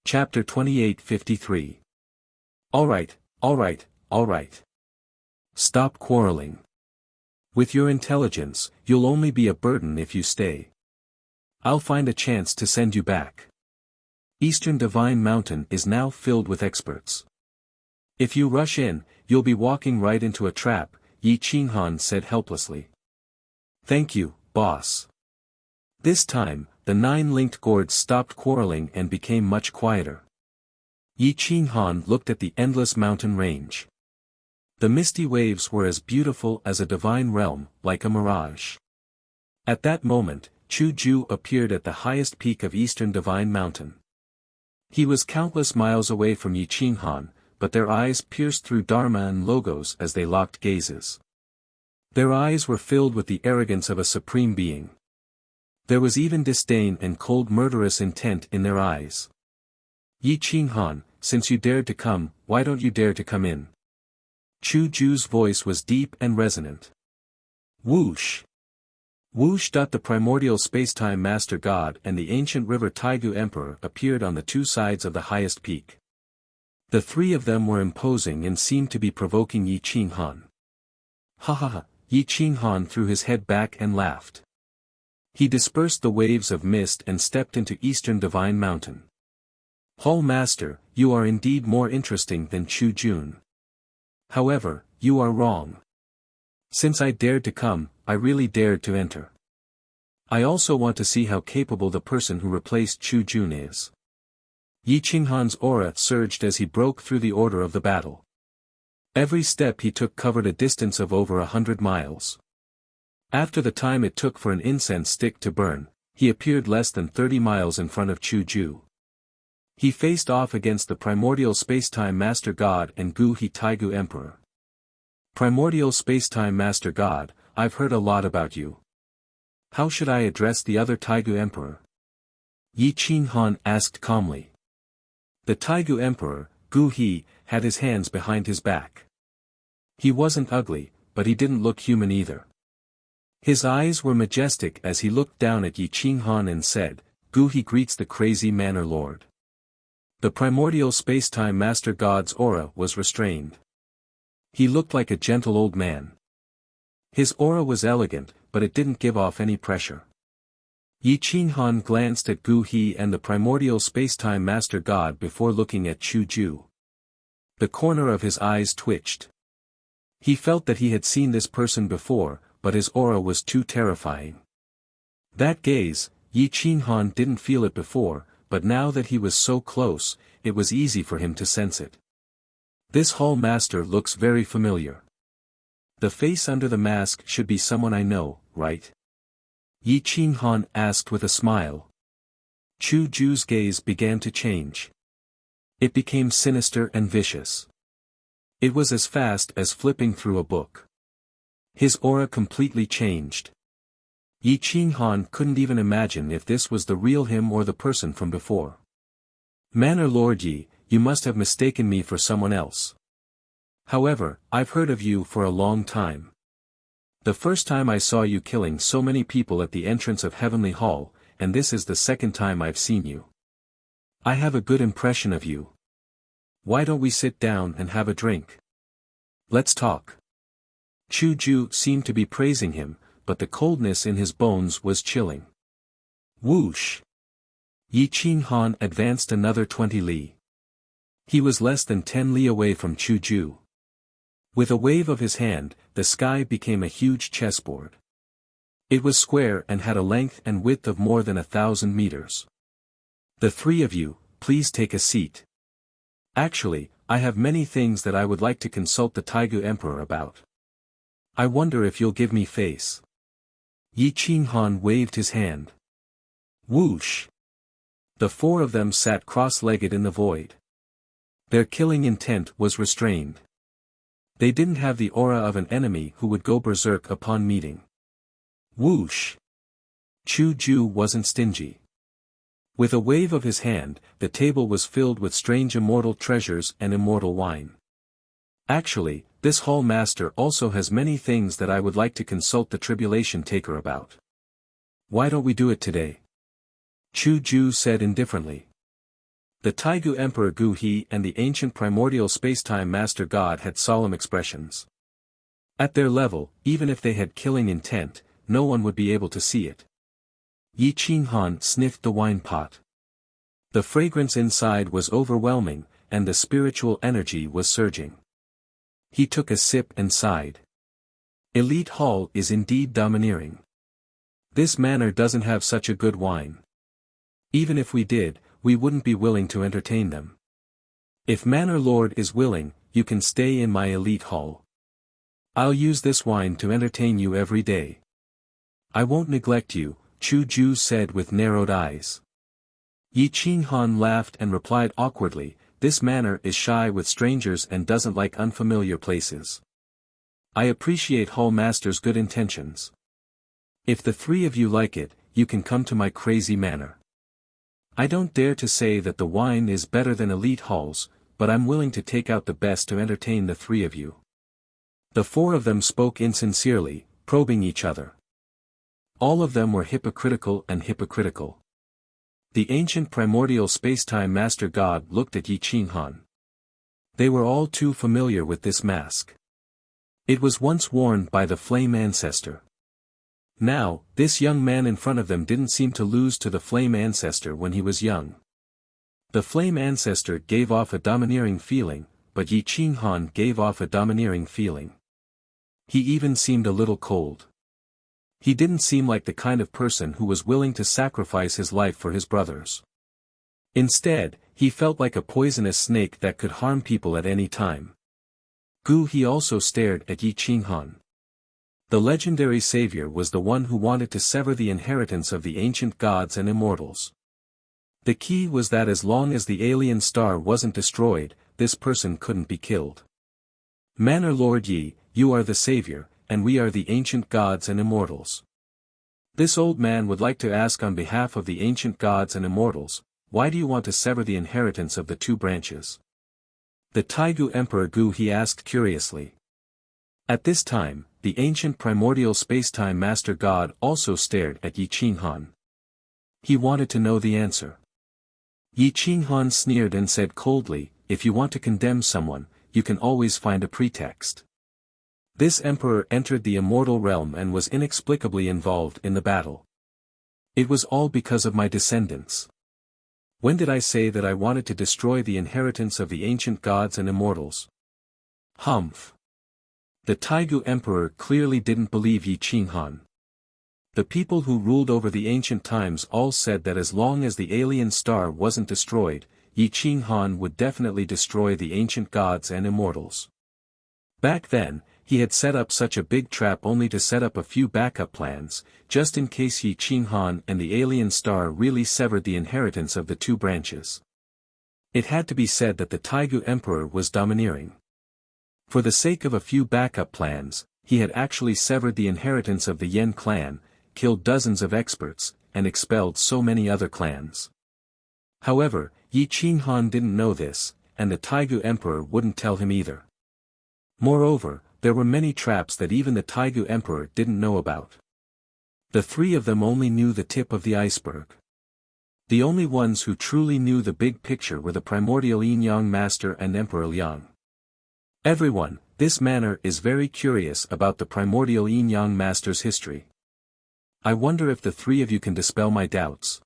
Chapter 28:53. Alright, alright, alright. Stop quarreling. With your intelligence, you'll only be a burden if you stay. I'll find a chance to send you back. Eastern Divine Mountain is now filled with experts. If you rush in, you'll be walking right into a trap, Yi Qinghan said helplessly. Thank you, boss. This time, the 9 linked gourds stopped quarreling and became much quieter. Yi Qinghan looked at the endless mountain range. The misty waves were as beautiful as a divine realm, like a mirage. At that moment, Chu Ju appeared at the highest peak of Eastern Divine Mountain. He was countless miles away from Yi Qinghan, but their eyes pierced through Dharma and logos as they locked gazes. Their eyes were filled with the arrogance of a supreme being. There was even disdain and cold murderous intent in their eyes. Yi Qinghan, since you dared to come, why don't you dare to come in? Chu Ju's voice was deep and resonant. Whoosh! Whoosh! The primordial spacetime master god and the ancient river Taigu emperor appeared on the two sides of the highest peak. The three of them were imposing and seemed to be provoking Yi Qinghan. Ha ha ha! Yi Qinghan threw his head back and laughed. He dispersed the waves of mist and stepped into Eastern Divine Mountain. Hall Master, you are indeed more interesting than Chu Jun. However, you are wrong. Since I dared to come, I really dared to enter. I also want to see how capable the person who replaced Chu Jun is. Yi Qinghan's aura surged as he broke through the order of the battle. Every step he took covered a distance of over 100 miles. After the time it took for an incense stick to burn, he appeared less than 30 miles in front of Chu Ju. He faced off against the primordial spacetime master god and Gu He Taigu emperor. Primordial spacetime master god, I've heard a lot about you. How should I address the other Taigu emperor? Yi Qinghan asked calmly. The Taigu emperor, Gu He, had his hands behind his back. He wasn't ugly, but he didn't look human either. His eyes were majestic as he looked down at Yi Qinghan and said, Gu He greets the crazy manor lord. The primordial spacetime master god's aura was restrained. He looked like a gentle old man. His aura was elegant, but it didn't give off any pressure. Yi Qinghan glanced at Gu He and the primordial spacetime master god before looking at Chu Ju. The corner of his eyes twitched. He felt that he had seen this person before, but his aura was too terrifying. That gaze, Yi Qinghan didn't feel it before, but now that he was so close, it was easy for him to sense it. This Hall Master looks very familiar. The face under the mask should be someone I know, right? Yi Qinghan asked with a smile. Chu Ju's gaze began to change. It became sinister and vicious. It was as fast as flipping through a book. His aura completely changed. Yi Qinghan couldn't even imagine if this was the real him or the person from before. Manor Lord Yi, you must have mistaken me for someone else. However, I've heard of you for a long time. The first time I saw you killing so many people at the entrance of Heavenly Hall, and this is the second time I've seen you. I have a good impression of you. Why don't we sit down and have a drink? Let's talk. Chu Ju seemed to be praising him, but the coldness in his bones was chilling. Whoosh! Yi Qinghan advanced another 20 li. He was less than 10 li away from Chu Ju. With a wave of his hand, the sky became a huge chessboard. It was square and had a length and width of more than 1,000 meters. The three of you, please take a seat. Actually, I have many things that I would like to consult the Taigu Emperor about. I wonder if you'll give me face. Yi Qinghan waved his hand. Whoosh! The four of them sat cross-legged in the void. Their killing intent was restrained. They didn't have the aura of an enemy who would go berserk upon meeting. Whoosh! Chu Ju wasn't stingy. With a wave of his hand, the table was filled with strange immortal treasures and immortal wine. Actually, this Hall Master also has many things that I would like to consult the Tribulation Taker about. Why don't we do it today? Chu Ju said indifferently. The Taigu Emperor Gu He and the ancient primordial spacetime Master God had solemn expressions. At their level, even if they had killing intent, no one would be able to see it. Yi Qinghan sniffed the wine pot. The fragrance inside was overwhelming, and the spiritual energy was surging. He took a sip and sighed. Elite Hall is indeed domineering. This manor doesn't have such a good wine. Even if we did, we wouldn't be willing to entertain them. If Manor Lord is willing, you can stay in my elite hall. I'll use this wine to entertain you every day. I won't neglect you, Chu Ju said with narrowed eyes. Yi Qinghan laughed and replied awkwardly, this manor is shy with strangers and doesn't like unfamiliar places. I appreciate Hall Master's good intentions. If the three of you like it, you can come to my crazy manor. I don't dare to say that the wine is better than elite halls, but I'm willing to take out the best to entertain the three of you. The four of them spoke insincerely, probing each other. All of them were hypocritical and hypocritical. The ancient primordial spacetime Master God looked at Yi Qinghan. They were all too familiar with this mask. It was once worn by the Flame Ancestor. Now, this young man in front of them didn't seem to lose to the Flame Ancestor when he was young. The Flame Ancestor gave off a domineering feeling, but Yi Qinghan gave off a domineering feeling. He even seemed a little cold. He didn't seem like the kind of person who was willing to sacrifice his life for his brothers. Instead, he felt like a poisonous snake that could harm people at any time. Gu He also stared at Yi Qinghan. The legendary savior was the one who wanted to sever the inheritance of the ancient gods and immortals. The key was that as long as the alien star wasn't destroyed, this person couldn't be killed. Manor Lord Yi, you are the savior, and we are the ancient gods and immortals. This old man would like to ask on behalf of the ancient gods and immortals, why do you want to sever the inheritance of the two branches? The Taigu Emperor Gu He asked curiously. At this time, the ancient primordial spacetime Master God also stared at Yi Qinghan. He wanted to know the answer. Yi Qinghan sneered and said coldly, if you want to condemn someone, you can always find a pretext. This emperor entered the immortal realm and was inexplicably involved in the battle. It was all because of my descendants. When did I say that I wanted to destroy the inheritance of the ancient gods and immortals? Humph. The Taigu Emperor clearly didn't believe Yi Qinghan. The people who ruled over the ancient times all said that as long as the alien star wasn't destroyed, Yi Qinghan would definitely destroy the ancient gods and immortals. Back then, he had set up such a big trap only to set up a few backup plans, just in case Yi Qinghan and the alien star really severed the inheritance of the two branches. It had to be said that the Taigu Emperor was domineering. For the sake of a few backup plans, he had actually severed the inheritance of the Yen clan, killed dozens of experts, and expelled so many other clans. However, Yi Qinghan didn't know this, and the Taigu Emperor wouldn't tell him either. Moreover, there were many traps that even the Taigu Emperor didn't know about. The three of them only knew the tip of the iceberg. The only ones who truly knew the big picture were the primordial Yin-Yang Master and Emperor Liang. Everyone, this manor is very curious about the primordial Yin-Yang Master's history. I wonder if the three of you can dispel my doubts.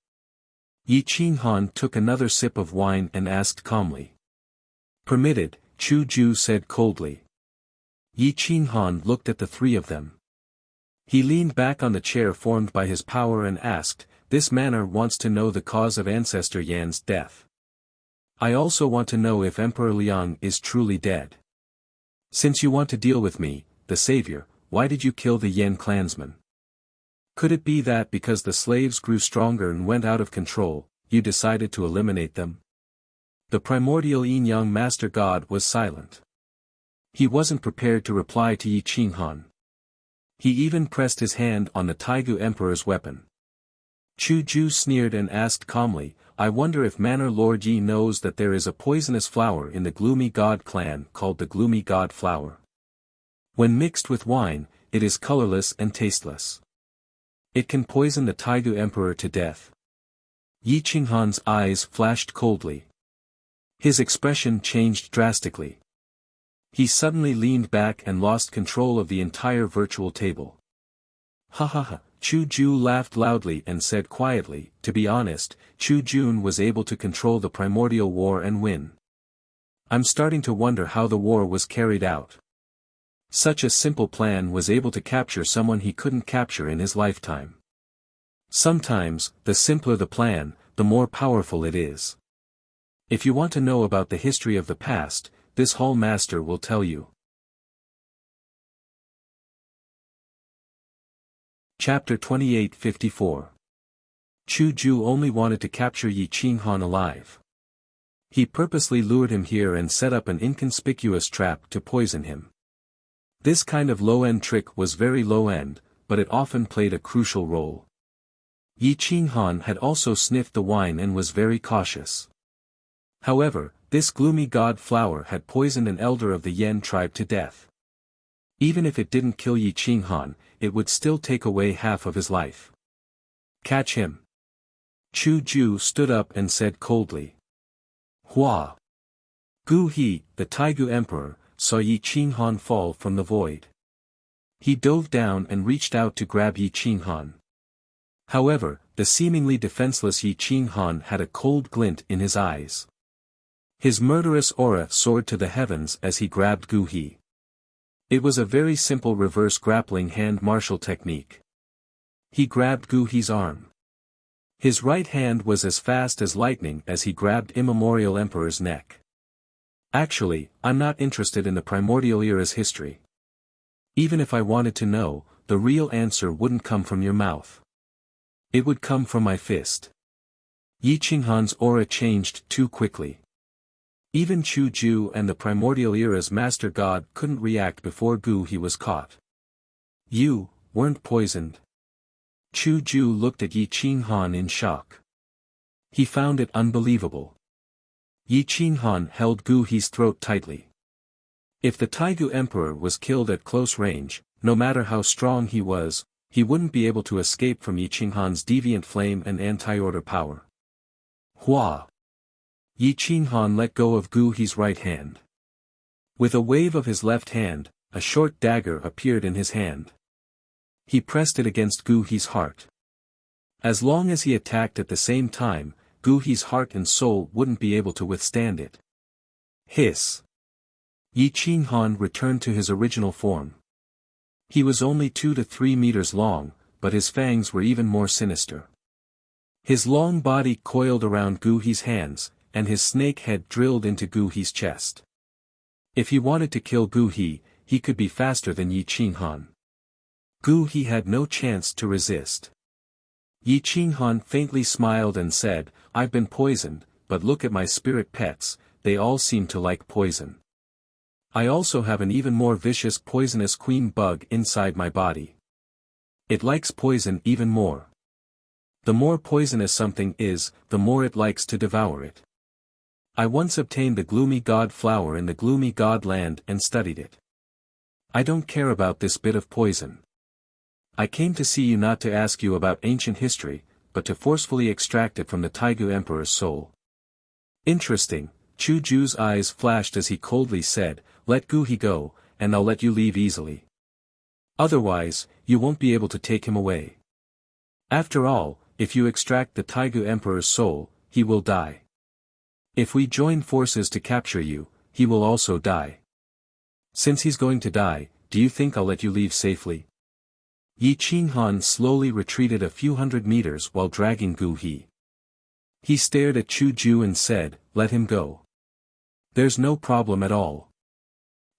Yi Qinghan took another sip of wine and asked calmly. Permitted, Chu Ju said coldly. Yi Qinghan looked at the three of them. He leaned back on the chair formed by his power and asked, this manor wants to know the cause of Ancestor Yan's death. I also want to know if Emperor Liang is truly dead. Since you want to deal with me, the savior, why did you kill the Yen clansmen? Could it be that because the slaves grew stronger and went out of control, you decided to eliminate them? The primordial Yin-Yang Master God was silent. He wasn't prepared to reply to Yi Qinghan. He even pressed his hand on the Taigu Emperor's weapon. Chu Ju sneered and asked calmly, I wonder if Manor Lord Yi knows that there is a poisonous flower in the Gloomy God clan called the Gloomy God Flower. When mixed with wine, it is colorless and tasteless. It can poison the Taigu Emperor to death. Yi Qinghan's eyes flashed coldly. His expression changed drastically. He suddenly leaned back and lost control of the entire virtual table. Ha ha ha, Chu Ju laughed loudly and said quietly, to be honest, Chu Jun was able to control the primordial war and win. I'm starting to wonder how the war was carried out. Such a simple plan was able to capture someone he couldn't capture in his lifetime. Sometimes, the simpler the plan, the more powerful it is. If you want to know about the history of the past, this Hall Master will tell you. Chapter 2854. Chu Ju only wanted to capture Yi Qinghan alive. He purposely lured him here and set up an inconspicuous trap to poison him. This kind of low-end trick was very low-end, but it often played a crucial role. Yi Qinghan had also sniffed the wine and was very cautious. However, this gloomy god flower had poisoned an elder of the Yan tribe to death. Even if it didn't kill Yi Qinghan, it would still take away half of his life. Catch him. Chu Ju stood up and said coldly. Hua. Gu He, the Taigu Emperor, saw Yi Qinghan fall from the void. He dove down and reached out to grab Yi Qinghan. However, the seemingly defenseless Yi Qinghan had a cold glint in his eyes. His murderous aura soared to the heavens as he grabbed Gu He. It was a very simple reverse grappling hand martial technique. He grabbed Gu He's arm. His right hand was as fast as lightning as he grabbed Immemorial Emperor's neck. Actually, I'm not interested in the primordial era's history. Even if I wanted to know, the real answer wouldn't come from your mouth. It would come from my fist. Yi Qinghan's aura changed too quickly. Even Chu Ju and the primordial era's master god couldn't react before Gu He was caught. You weren't poisoned. Chu Ju looked at Yi Qinghan in shock. He found it unbelievable. Yi Qinghan held Gu He's throat tightly. If the Taigu Emperor was killed at close range, no matter how strong he was, he wouldn't be able to escape from Yi Qinghan's deviant flame and anti-order power. Hua. Yi Qinghan let go of Gu He's right hand. With a wave of his left hand, a short dagger appeared in his hand. He pressed it against Gu He's heart. As long as he attacked at the same time, Gu He's heart and soul wouldn't be able to withstand it. Hiss. Yi Qinghan returned to his original form. He was only 2 to 3 meters long, but his fangs were even more sinister. His long body coiled around Gu He's hands, and his snake head drilled into Gu He's chest. If he wanted to kill Gu He, he could be faster than Yi Qinghan. Gu He had no chance to resist. Yi Qinghan faintly smiled and said, I've been poisoned, but look at my spirit pets, they all seem to like poison. I also have an even more vicious poisonous queen bug inside my body. It likes poison even more. The more poisonous something is, the more it likes to devour it. I once obtained the gloomy god flower in the gloomy god land and studied it. I don't care about this bit of poison. I came to see you not to ask you about ancient history, but to forcefully extract it from the Taigu Emperor's soul. Interesting, Chu Ju's eyes flashed as he coldly said, let Gu He go, and I'll let you leave easily. Otherwise, you won't be able to take him away. After all, if you extract the Taigu Emperor's soul, he will die. If we join forces to capture you, he will also die. Since he's going to die, do you think I'll let you leave safely? Yi Qinghan slowly retreated a few hundred meters while dragging Gu He. He stared at Chu Ju and said, let him go. There's no problem at all.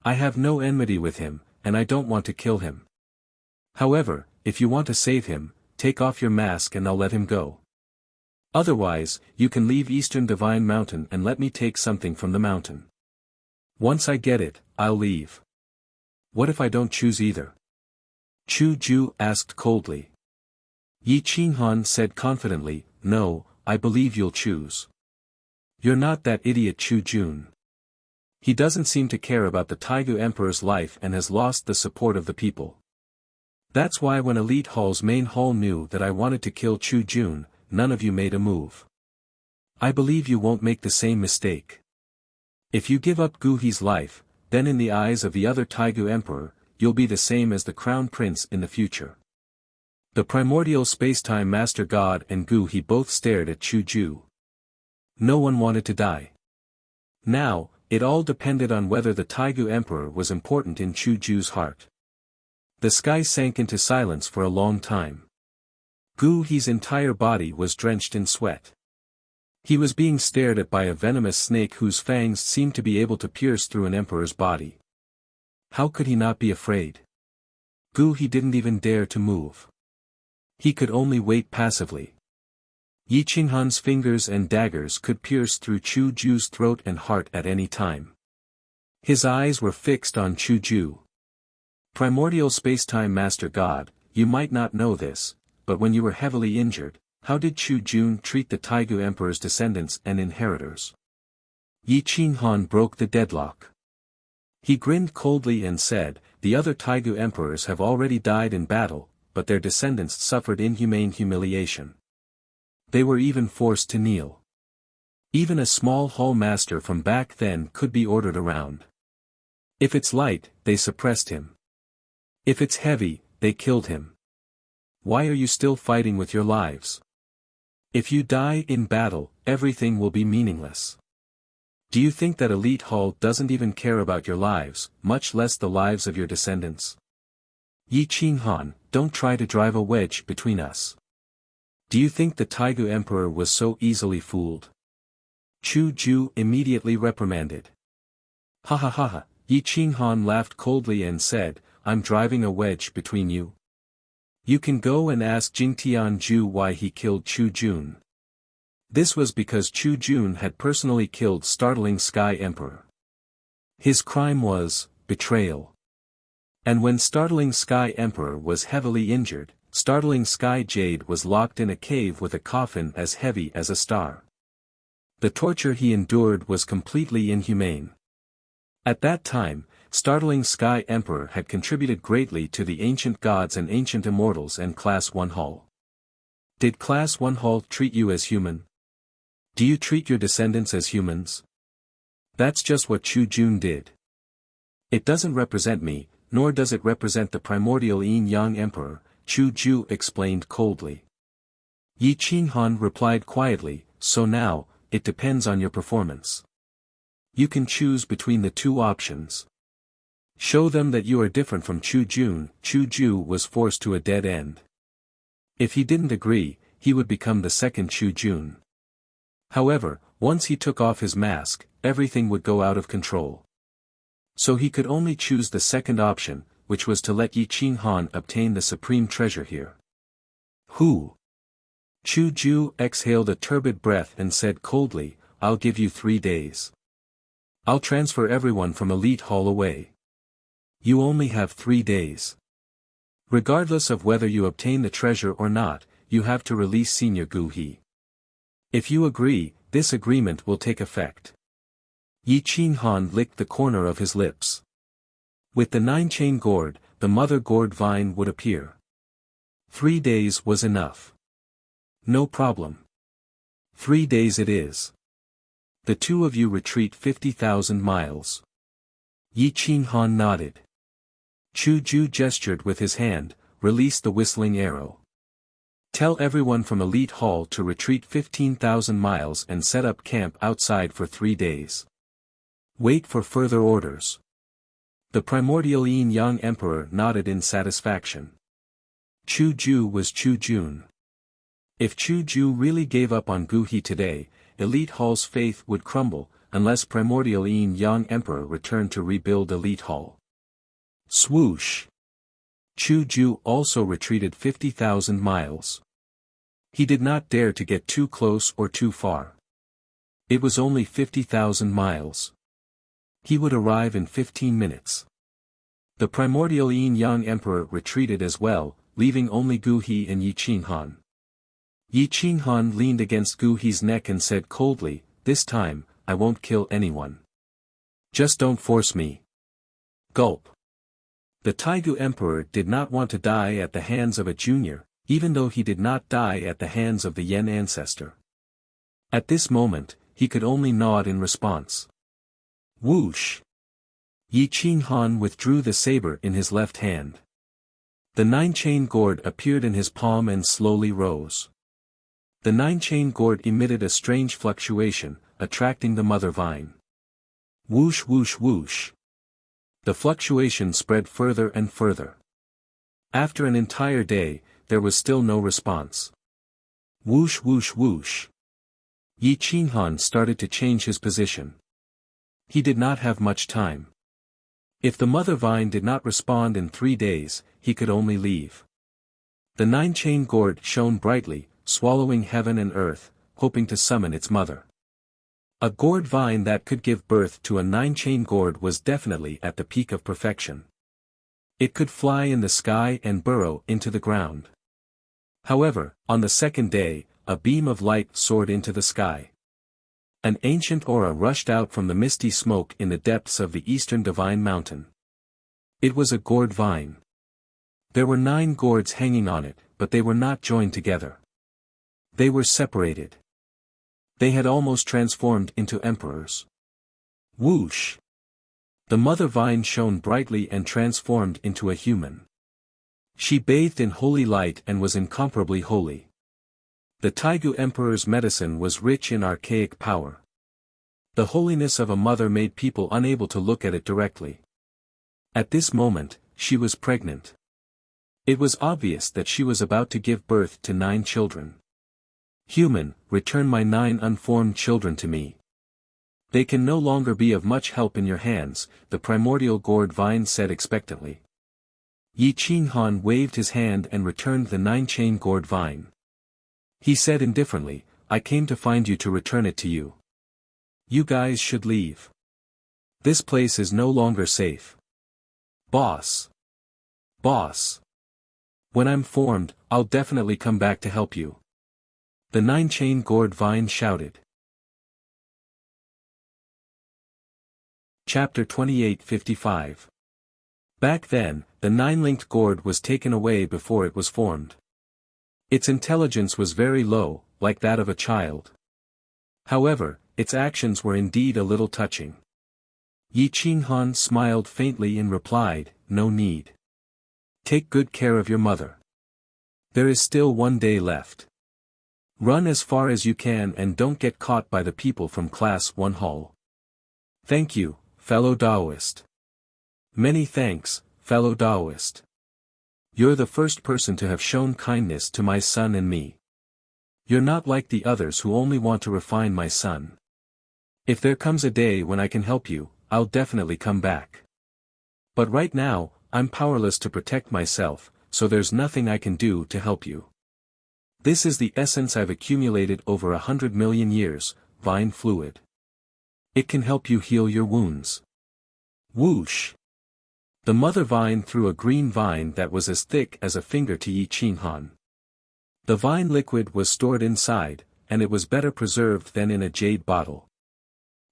I have no enmity with him, and I don't want to kill him. However, if you want to save him, take off your mask and I'll let him go. Otherwise, you can leave Eastern Divine Mountain and let me take something from the mountain. Once I get it, I'll leave. What if I don't choose either? Chu Ju asked coldly. Yi Qinghan said confidently, no, I believe you'll choose. You're not that idiot Chu Jun. He doesn't seem to care about the Taigu Emperor's life and has lost the support of the people. That's why when Elite Hall's main hall knew that I wanted to kill Chu Jun, none of you made a move. I believe you won't make the same mistake. If you give up Gu He's life, then in the eyes of the other Taigu Emperor, you'll be the same as the Crown Prince in the future. The primordial spacetime Master God and Gu He both stared at Chu Ju. No one wanted to die. Now, it all depended on whether the Taigu Emperor was important in Chu Ju's heart. The sky sank into silence for a long time. Gu He's entire body was drenched in sweat. He was being stared at by a venomous snake whose fangs seemed to be able to pierce through an emperor's body. How could he not be afraid? Gu He didn't even dare to move. He could only wait passively. Yi Qinghan's fingers and daggers could pierce through Chu Ju's throat and heart at any time. His eyes were fixed on Chu Ju. Primordial spacetime Master God, you might not know this, but when you were heavily injured, how did Chu Jun treat the Taigu Emperor's descendants and inheritors? Yi Qinghan broke the deadlock. He grinned coldly and said, the other Taigu Emperors have already died in battle, but their descendants suffered inhumane humiliation. They were even forced to kneel. Even a small hall master from back then could be ordered around. If it's light, they suppressed him. If it's heavy, they killed him. Why are you still fighting with your lives? If you die in battle, everything will be meaningless. Do you think that elite hall doesn't even care about your lives, much less the lives of your descendants? Yi Qinghan, don't try to drive a wedge between us. Do you think the Taigu Emperor was so easily fooled? Chu Ju immediately reprimanded. Ha ha ha ha, Yi Qinghan laughed coldly and said, I'm driving a wedge between you. You can go and ask Jingtian Ju why he killed Chu Jun. This was because Chu Jun had personally killed Startling Sky Emperor. His crime was betrayal. And when Startling Sky Emperor was heavily injured, Startling Sky Jade was locked in a cave with a coffin as heavy as a star. The torture he endured was completely inhumane. At that time, Startling Sky Emperor had contributed greatly to the ancient gods and ancient immortals and Class 1 Hall. Did Class 1 Hall treat you as human? Do you treat your descendants as humans? That's just what Chu Jun did. It doesn't represent me, nor does it represent the primordial Yin-Yang Emperor, Chu Ju explained coldly. Yi Qinghan replied quietly, so now, it depends on your performance. You can choose between the two options. Show them that you are different from Chu Jun. Chu Ju was forced to a dead end. If he didn't agree, he would become the second Chu Jun. However, once he took off his mask, everything would go out of control. So he could only choose the second option, which was to let Yi Qinghan obtain the supreme treasure here. Who? Chu Ju exhaled a turbid breath and said coldly, I'll give you 3 days. I'll transfer everyone from Elite Hall away. You only have 3 days. Regardless of whether you obtain the treasure or not, you have to release Senior Gu He. If you agree, this agreement will take effect. Yi Qinghan licked the corner of his lips. With the 9-chain gourd, the mother gourd vine would appear. 3 days was enough. No problem. 3 days it is. The two of you retreat 50,000 miles. Yi Qinghan nodded. Chu Ju gestured with his hand, release the whistling arrow. Tell everyone from Elite Hall to retreat 15,000 miles and set up camp outside for 3 days. Wait for further orders. The primordial Yin-Yang Emperor nodded in satisfaction. Chu Ju was Chu Jun. If Chu Ju really gave up on Gu He today, Elite Hall's faith would crumble, unless primordial Yin-Yang Emperor returned to rebuild Elite Hall. Swoosh! Chu Ju also retreated 50,000 miles. He did not dare to get too close or too far. It was only 50,000 miles. He would arrive in 15 minutes. The primordial Yin-Yang Emperor retreated as well, leaving only Gu He and Yi Qinghan. Yi Qinghan leaned against Gu He's neck and said coldly, this time, I won't kill anyone. Just don't force me. Gulp. The Taigu Emperor did not want to die at the hands of a junior, even though he did not die at the hands of the Yen ancestor. At this moment, he could only nod in response. Whoosh! Yi Qinghan withdrew the saber in his left hand. The 9-chain gourd appeared in his palm and slowly rose. The 9-chain gourd emitted a strange fluctuation, attracting the mother vine. Whoosh whoosh whoosh. The fluctuation spread further and further. After an entire day, there was still no response. Whoosh whoosh whoosh. Yi Qinghan started to change his position. He did not have much time. If the mother vine did not respond in 3 days, he could only leave. The 9-chain gourd shone brightly, swallowing heaven and earth, hoping to summon its mother. A gourd vine that could give birth to a 9-chain gourd was definitely at the peak of perfection. It could fly in the sky and burrow into the ground. However, on the second day, a beam of light soared into the sky. An ancient aura rushed out from the misty smoke in the depths of the eastern divine mountain. It was a gourd vine. There were 9 gourds hanging on it, but they were not joined together. They were separated. They had almost transformed into emperors. Whoosh! The mother vine shone brightly and transformed into a human. She bathed in holy light and was incomparably holy. The Taigu Emperor's medicine was rich in archaic power. The holiness of a mother made people unable to look at it directly. At this moment, she was pregnant. It was obvious that she was about to give birth to 9 children. Human, return my 9 unformed children to me. They can no longer be of much help in your hands, the primordial gourd vine said expectantly. Yi Qinghan waved his hand and returned the 9-chain gourd vine. He said indifferently, I came to find you to return it to you. You guys should leave. This place is no longer safe. Boss. Boss. When I'm formed, I'll definitely come back to help you. The 9-chain gourd vine shouted. Chapter 28:55. Back then, the 9-linked gourd was taken away before it was formed. Its intelligence was very low, like that of a child. However, its actions were indeed a little touching. Yi Qinghan smiled faintly and replied, no need. Take good care of your mother. There is still 1 day left. Run as far as you can and don't get caught by the people from Class 1 Hall. Thank you, fellow Taoist. Many thanks, fellow Taoist. You're the first person to have shown kindness to my son and me. You're not like the others who only want to refine my son. If there comes a day when I can help you, I'll definitely come back. But right now, I'm powerless to protect myself, so there's nothing I can do to help you. This is the essence I've accumulated over 100 million years, vine fluid. It can help you heal your wounds. Whoosh! The mother vine threw a green vine that was as thick as a finger to Yi Qinghan. The vine liquid was stored inside, and it was better preserved than in a jade bottle.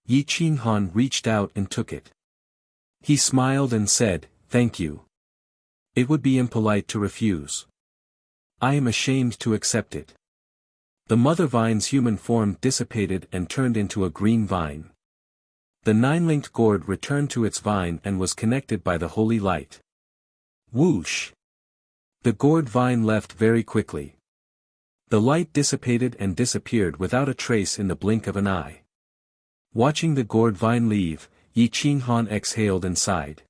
Yi Qinghan reached out and took it. He smiled and said, thank you. It would be impolite to refuse. I am ashamed to accept it. The mother vine's human form dissipated and turned into a green vine. The 9-linked gourd returned to its vine and was connected by the holy light. Whoosh! The gourd vine left very quickly. The light dissipated and disappeared without a trace in the blink of an eye. Watching the gourd vine leave, Yi Qinghan exhaled and sighed.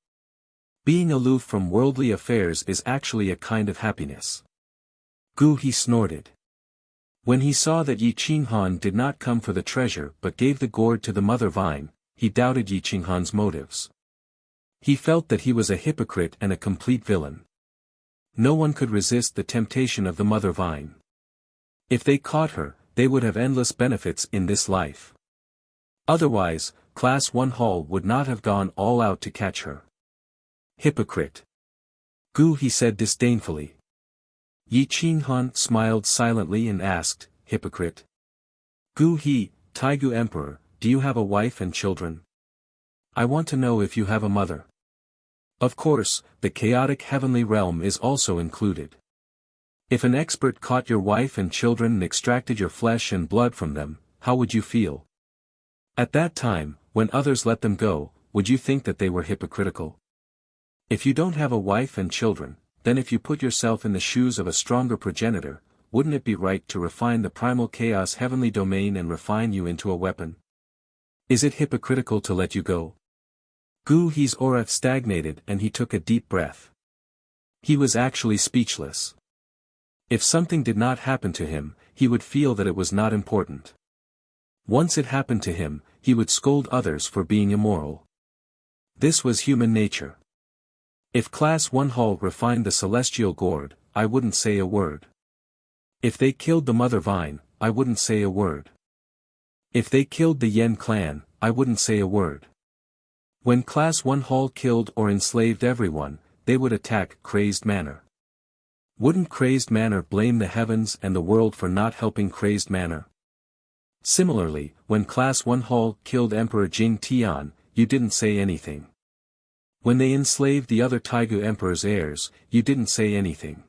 Being aloof from worldly affairs is actually a kind of happiness. Goo, he snorted. When he saw that Yi Qinghan did not come for the treasure but gave the gourd to the mother vine, he doubted Yi Qinghan's motives. He felt that he was a hypocrite and a complete villain. No one could resist the temptation of the mother vine. If they caught her, they would have endless benefits in this life. Otherwise, Class 1 Hall would not have gone all out to catch her. Hypocrite. Goo, he said disdainfully. Yi Qinghan smiled silently and asked, hypocrite. Goo, he, Taigu Emperor, do you have a wife and children? I want to know if you have a mother. Of course, the chaotic heavenly realm is also included. If an expert caught your wife and children and extracted your flesh and blood from them, how would you feel? At that time, when others let them go, would you think that they were hypocritical? If you don't have a wife and children, then if you put yourself in the shoes of a stronger progenitor, wouldn't it be right to refine the primal chaos heavenly domain and refine you into a weapon? Is it hypocritical to let you go? Gu He's aura stagnated and he took a deep breath. He was actually speechless. If something did not happen to him, he would feel that it was not important. Once it happened to him, he would scold others for being immoral. This was human nature. If Class 1 Hall refined the celestial gourd, I wouldn't say a word. If they killed the mother vine, I wouldn't say a word. If they killed the Yen clan, I wouldn't say a word. When Class 1 Hall killed or enslaved everyone, they would attack Crazed Manor. Wouldn't Crazed Manor blame the heavens and the world for not helping Crazed Manor? Similarly, when Class 1 Hall killed Emperor Jing Tian, you didn't say anything. When they enslaved the other Taigu Emperor's heirs, you didn't say anything.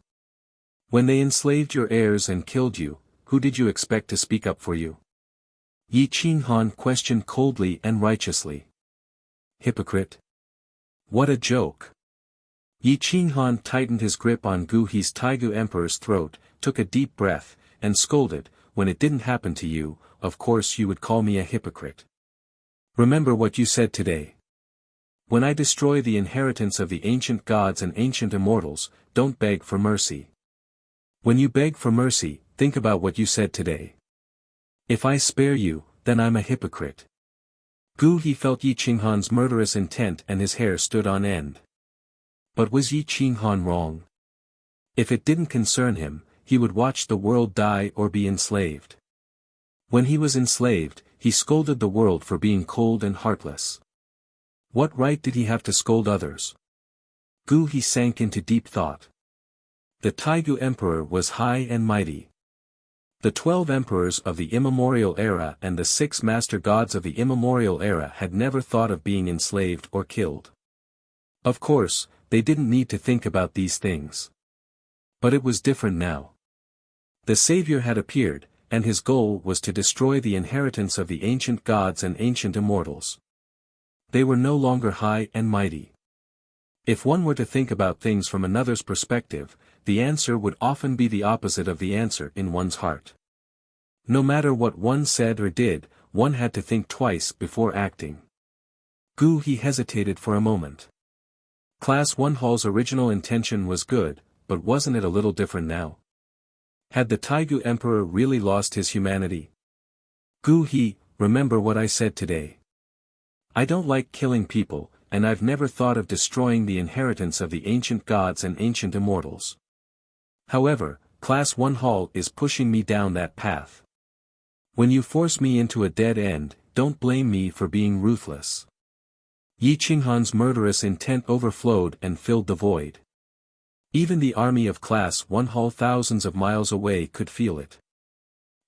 When they enslaved your heirs and killed you, who did you expect to speak up for you? Yi Qinghan questioned coldly and righteously. Hypocrite. What a joke. Yi Qinghan tightened his grip on Gu He's Taigu Emperor's throat, took a deep breath, and scolded, when it didn't happen to you, of course you would call me a hypocrite. Remember what you said today. When I destroy the inheritance of the ancient gods and ancient immortals, don't beg for mercy. When you beg for mercy, think about what you said today. If I spare you, then I'm a hypocrite. Gu He felt Yi Qinghan's murderous intent and his hair stood on end. But was Yi Qinghan wrong? If it didn't concern him, he would watch the world die or be enslaved. When he was enslaved, he scolded the world for being cold and heartless. What right did he have to scold others? Gu He sank into deep thought. The Taigu Emperor was high and mighty. The 12 emperors of the immemorial era and the 6 master gods of the immemorial era had never thought of being enslaved or killed. Of course, they didn't need to think about these things. But it was different now. The Savior had appeared, and his goal was to destroy the inheritance of the ancient gods and ancient immortals. They were no longer high and mighty. If one were to think about things from another's perspective, the answer would often be the opposite of the answer in one's heart. No matter what one said or did, one had to think twice before acting. Gu He hesitated for a moment. Class 1 Hall's original intention was good, but wasn't it a little different now? Had the Taigu Emperor really lost his humanity? Gu He, remember what I said today. I don't like killing people, and I've never thought of destroying the inheritance of the ancient gods and ancient immortals. However, Class 1 Hall is pushing me down that path. When you force me into a dead end, don't blame me for being ruthless. Yi Qinghan's murderous intent overflowed and filled the void. Even the army of Class 1 Hall thousands of miles away could feel it.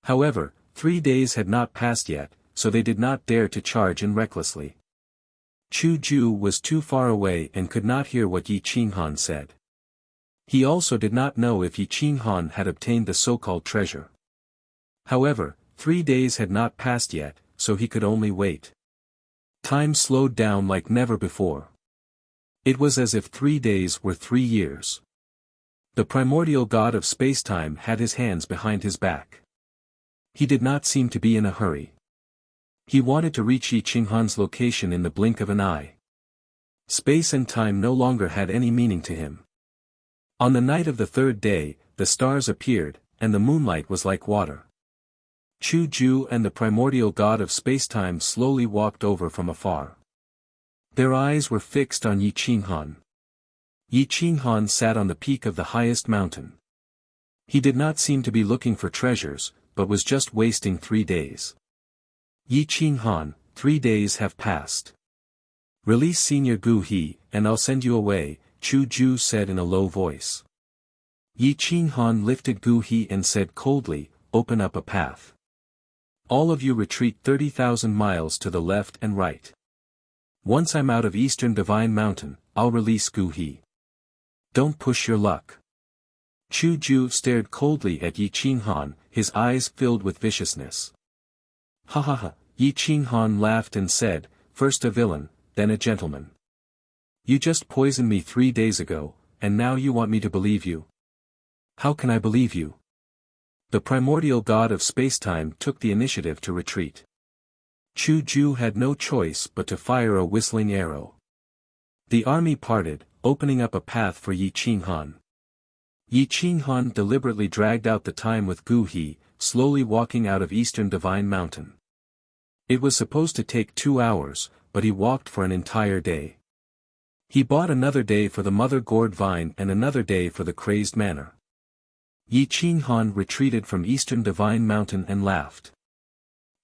However, 3 days had not passed yet, so they did not dare to charge in recklessly. Chu Ju was too far away and could not hear what Yi Qinghan said. He also did not know if Yi Qinghan had obtained the so-called treasure. However, 3 days had not passed yet, so he could only wait. Time slowed down like never before. It was as if 3 days were 3 years. The primordial god of spacetime had his hands behind his back. He did not seem to be in a hurry. He wanted to reach Yi Qinghan's location in the blink of an eye. Space and time no longer had any meaning to him. On the night of the 3rd day, the stars appeared, and the moonlight was like water. Chu Ju and the primordial god of spacetime slowly walked over from afar. Their eyes were fixed on Yi Qinghan. Yi Qinghan sat on the peak of the highest mountain. He did not seem to be looking for treasures, but was just wasting 3 days. Yi Qinghan, 3 days have passed. Release Senior Gu He, and I'll send you away, Chu Ju said in a low voice. Yi Qinghan lifted Gu He and said coldly, open up a path. All of you retreat 30,000 miles to the left and right. Once I'm out of Eastern Divine Mountain, I'll release Gu He. Don't push your luck. Chu Ju stared coldly at Yi Qinghan, his eyes filled with viciousness. Ha ha ha, Yi Qinghan laughed and said, first a villain, then a gentleman. You just poisoned me 3 days ago, and now you want me to believe you? How can I believe you? The primordial god of spacetime took the initiative to retreat. Chu Ju had no choice but to fire a whistling arrow. The army parted, opening up a path for Yi Qinghan. Yi Qinghan deliberately dragged out the time with Gu He, slowly walking out of Eastern Divine Mountain. It was supposed to take 2 hours, but he walked for an entire day. He bought another day for the Mother Gourd Vine and another day for the Crazed Manor. Yi Qinghan retreated from Eastern Divine Mountain and laughed.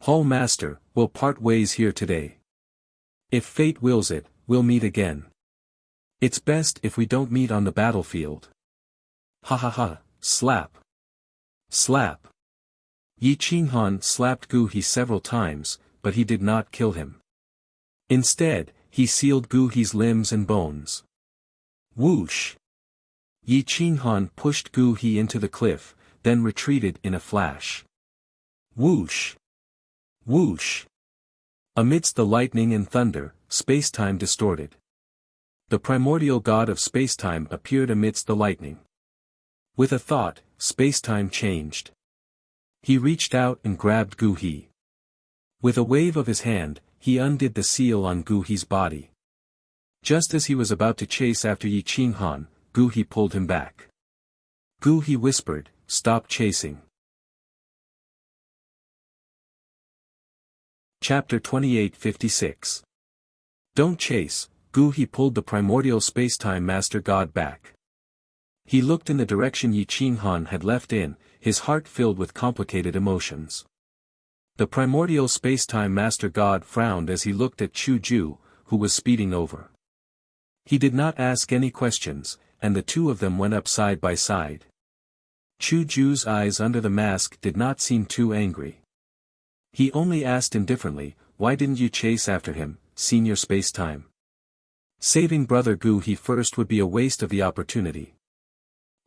Hall Master, we'll part ways here today. If fate wills it, we'll meet again. It's best if we don't meet on the battlefield. Ha ha ha, slap. Slap. Yi Qinghan slapped Gu He several times, but he did not kill him. Instead, he sealed Gu He's limbs and bones. Whoosh! Yi Qinghan pushed Gu He into the cliff, then retreated in a flash. Whoosh! Whoosh! Amidst the lightning and thunder, spacetime distorted. The primordial god of spacetime appeared amidst the lightning. With a thought, spacetime changed. He reached out and grabbed Gu He. With a wave of his hand, he undid the seal on Gu He's body. Just as he was about to chase after Yi Qinghan, Gu He pulled him back. Gu He whispered, "Stop chasing." Chapter 2856. Don't chase. Gu He pulled the primordial spacetime master god back. He looked in the direction Yi Qinghan had left in, his heart filled with complicated emotions. The primordial spacetime master god frowned as he looked at Chu Ju, who was speeding over. He did not ask any questions, and the two of them went up side by side. Chu Ju's eyes under the mask did not seem too angry. He only asked indifferently, "Why didn't you chase after him, Senior Spacetime?" Saving Brother Gu He first would be a waste of the opportunity.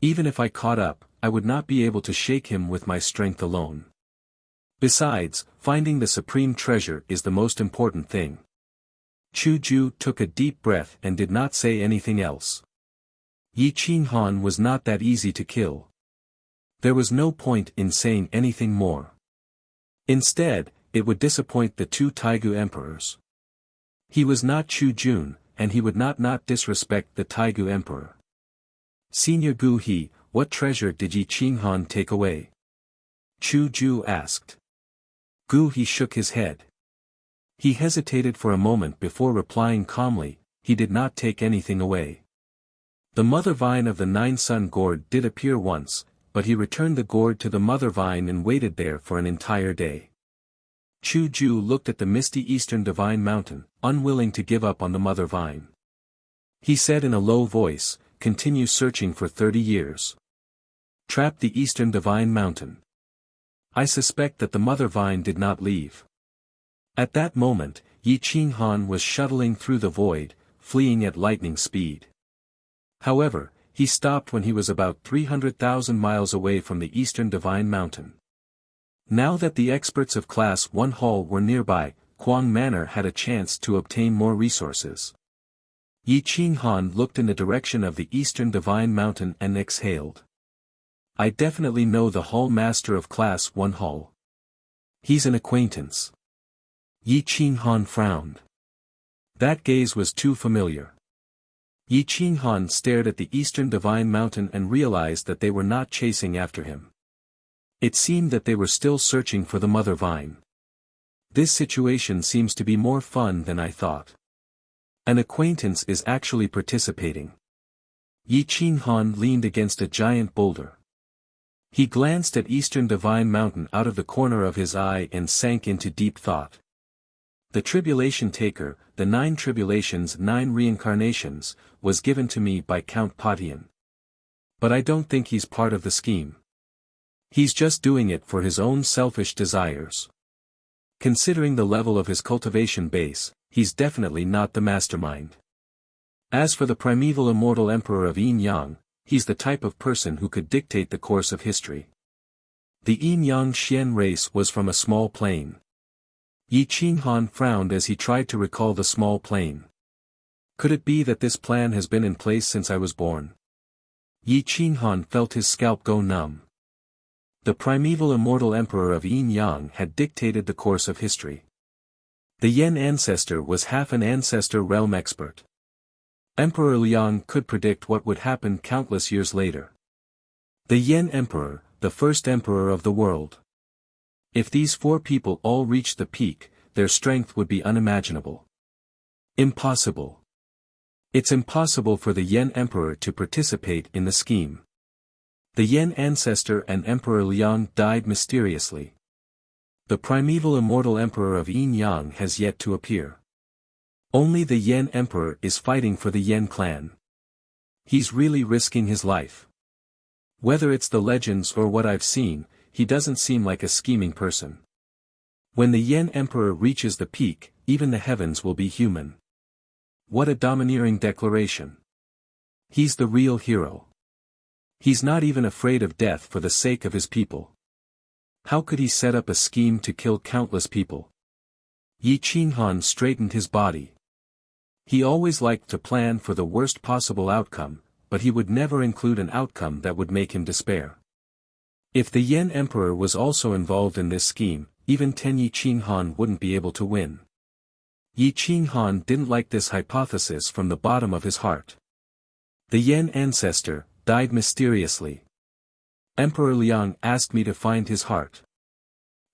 Even if I caught up, I would not be able to shake him with my strength alone. Besides, finding the supreme treasure is the most important thing. Chu Ju took a deep breath and did not say anything else. Yi Qinghan was not that easy to kill. There was no point in saying anything more. Instead, it would disappoint the two Taigu emperors. He was not Chu Jun, and he would not disrespect the Taigu emperor. Senior Gu He, what treasure did Yi Qinghan take away? Chu Ju asked. Gu He shook his head. He hesitated for a moment before replying calmly, he did not take anything away. The mother vine of the Nine-Sun gourd did appear once, but he returned the gourd to the mother vine and waited there for an entire day. Chu Ju looked at the misty eastern divine mountain, unwilling to give up on the mother vine. He said in a low voice, "Continue searching for 30 years. Trap the eastern divine mountain." I suspect that the mother vine did not leave. At that moment, Yi Qinghan was shuttling through the void, fleeing at lightning speed. However, he stopped when he was about 300,000 miles away from the eastern divine mountain. Now that the experts of Class 1 Hall were nearby, Quang Manor had a chance to obtain more resources. Yi Qinghan looked in the direction of the eastern divine mountain and exhaled. I definitely know the Hall Master of Class 1 Hall. He's an acquaintance. Yi Qinghan frowned. That gaze was too familiar. Yi Qinghan stared at the eastern divine mountain and realized that they were not chasing after him. It seemed that they were still searching for the mother vine. This situation seems to be more fun than I thought. An acquaintance is actually participating. Yi Qinghan leaned against a giant boulder. He glanced at eastern divine mountain out of the corner of his eye and sank into deep thought. The tribulation taker, the 9 tribulations 9 reincarnations, was given to me by Count Patian. But I don't think he's part of the scheme. He's just doing it for his own selfish desires. Considering the level of his cultivation base, he's definitely not the mastermind. As for the primeval immortal emperor of Yin Yang, he's the type of person who could dictate the course of history. The Yin Yang Xian race was from a small plane. Yi Qinghan frowned as he tried to recall the small plane. Could it be that this plan has been in place since I was born? Yi Qinghan felt his scalp go numb. The primeval immortal emperor of Yin Yang had dictated the course of history. The Yen ancestor was half an ancestor realm expert. Emperor Liang could predict what would happen countless years later. The Yen emperor, the first emperor of the world. If these four people all reached the peak, their strength would be unimaginable. Impossible. It's impossible for the Yen emperor to participate in the scheme. The Yen ancestor and Emperor Liang died mysteriously. The primeval immortal emperor of Yin Yang has yet to appear. Only the Yen emperor is fighting for the Yen clan. He's really risking his life. Whether it's the legends or what I've seen, he doesn't seem like a scheming person. When the Yen emperor reaches the peak, even the heavens will be human. What a domineering declaration. He's the real hero. He's not even afraid of death for the sake of his people. How could he set up a scheme to kill countless people? Yi Qinghan straightened his body. He always liked to plan for the worst possible outcome, but he would never include an outcome that would make him despair. If the Yen emperor was also involved in this scheme, even Yi Qinghan wouldn't be able to win. Yi Qinghan didn't like this hypothesis from the bottom of his heart. The Yen ancestor died mysteriously. Emperor Liang asked me to find his heart.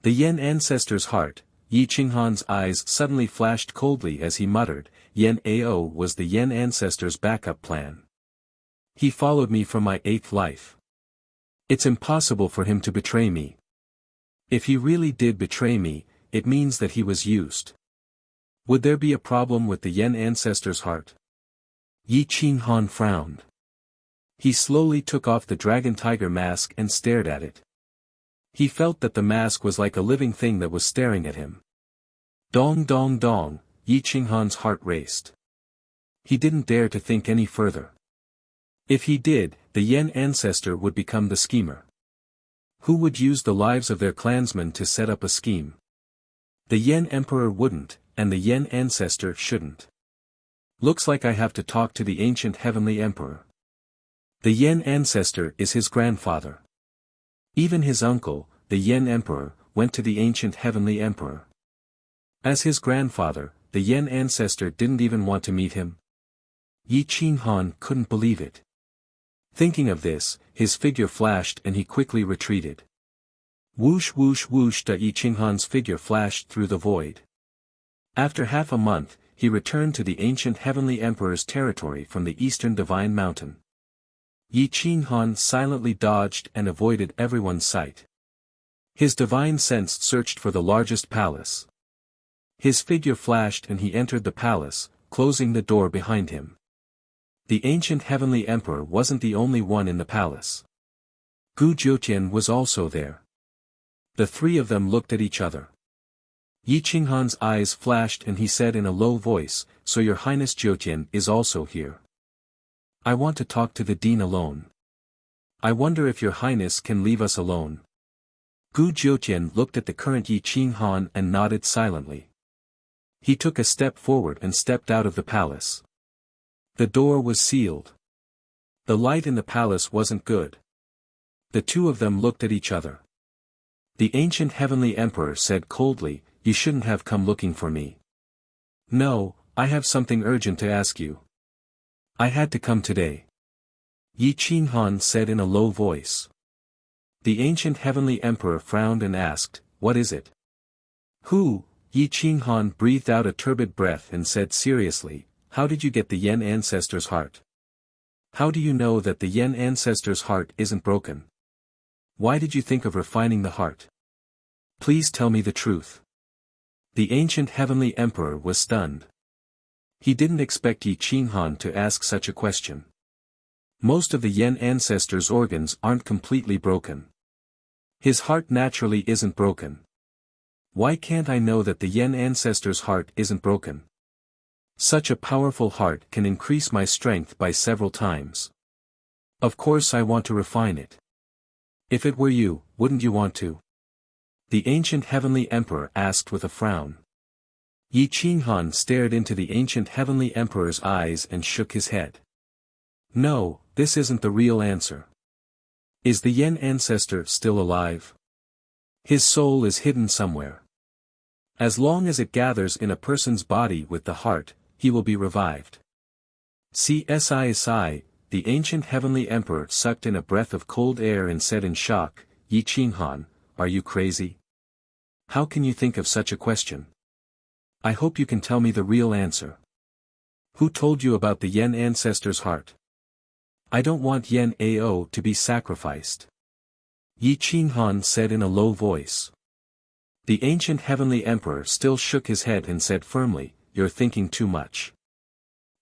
The Yen ancestor's heart. Yi Qinghan's eyes suddenly flashed coldly as he muttered, Yen Ao was the Yen ancestor's backup plan. He followed me from my 8th life. It's impossible for him to betray me. If he really did betray me, it means that he was used. Would there be a problem with the Yen ancestor's heart? Yi Qinghan frowned. He slowly took off the dragon tiger mask and stared at it. He felt that the mask was like a living thing that was staring at him. Dong dong dong, Yi Qinghan's heart raced. He didn't dare to think any further. If he did, the Yen ancestor would become the schemer. Who would use the lives of their clansmen to set up a scheme? The Yen emperor wouldn't, and the Yen ancestor shouldn't. Looks like I have to talk to the ancient heavenly emperor. The Yen ancestor is his grandfather. Even his uncle, the Yen emperor, went to the ancient heavenly emperor. As his grandfather, the Yen ancestor didn't even want to meet him. Yi Qinghan couldn't believe it. Thinking of this, his figure flashed and he quickly retreated. Whoosh whoosh whoosh. Yi Qinghan's figure flashed through the void. After half a month, he returned to the ancient heavenly emperor's territory from the eastern divine mountain. Yi Qinghan silently dodged and avoided everyone's sight. His divine sense searched for the largest palace. His figure flashed and he entered the palace, closing the door behind him. The ancient heavenly emperor wasn't the only one in the palace. Gu Jiutian was also there. The three of them looked at each other. Yi Qinghan's eyes flashed and he said in a low voice, "So your Highness Jiutian is also here. I want to talk to the dean alone. I wonder if your Highness can leave us alone." Gu Jiutian looked at the current Yi Qinghan and nodded silently. He took a step forward and stepped out of the palace. The door was sealed. The light in the palace wasn't good. The two of them looked at each other. The ancient heavenly emperor said coldly, "You shouldn't have come looking for me." "No, I have something urgent to ask you. I had to come today." Yi Qinghan said in a low voice. The ancient heavenly emperor frowned and asked, "What is it?" "Who?" Yi Qinghan breathed out a turbid breath and said seriously, "How did you get the Yen ancestor's heart? How do you know that the Yen ancestor's heart isn't broken? Why did you think of refining the heart? Please tell me the truth." The ancient heavenly emperor was stunned. He didn't expect Yi Qinghan to ask such a question. Most of the Yen ancestor's organs aren't completely broken. His heart naturally isn't broken. Why can't I know that the Yen ancestor's heart isn't broken? Such a powerful heart can increase my strength by several times. Of course I want to refine it. If it were you, wouldn't you want to? The ancient heavenly emperor asked with a frown. Yi Qinghan stared into the ancient heavenly emperor's eyes and shook his head. No, this isn't the real answer. Is the Yen ancestor still alive? His soul is hidden somewhere. As long as it gathers in a person's body with the heart, he will be revived. CSI, the ancient heavenly emperor sucked in a breath of cold air and said in shock, Yi Qinghan, are you crazy? How can you think of such a question? I hope you can tell me the real answer. Who told you about the Yen ancestor's heart? I don't want Yen Ao to be sacrificed. Yi Qinghan said in a low voice. The ancient heavenly emperor still shook his head and said firmly, you're thinking too much.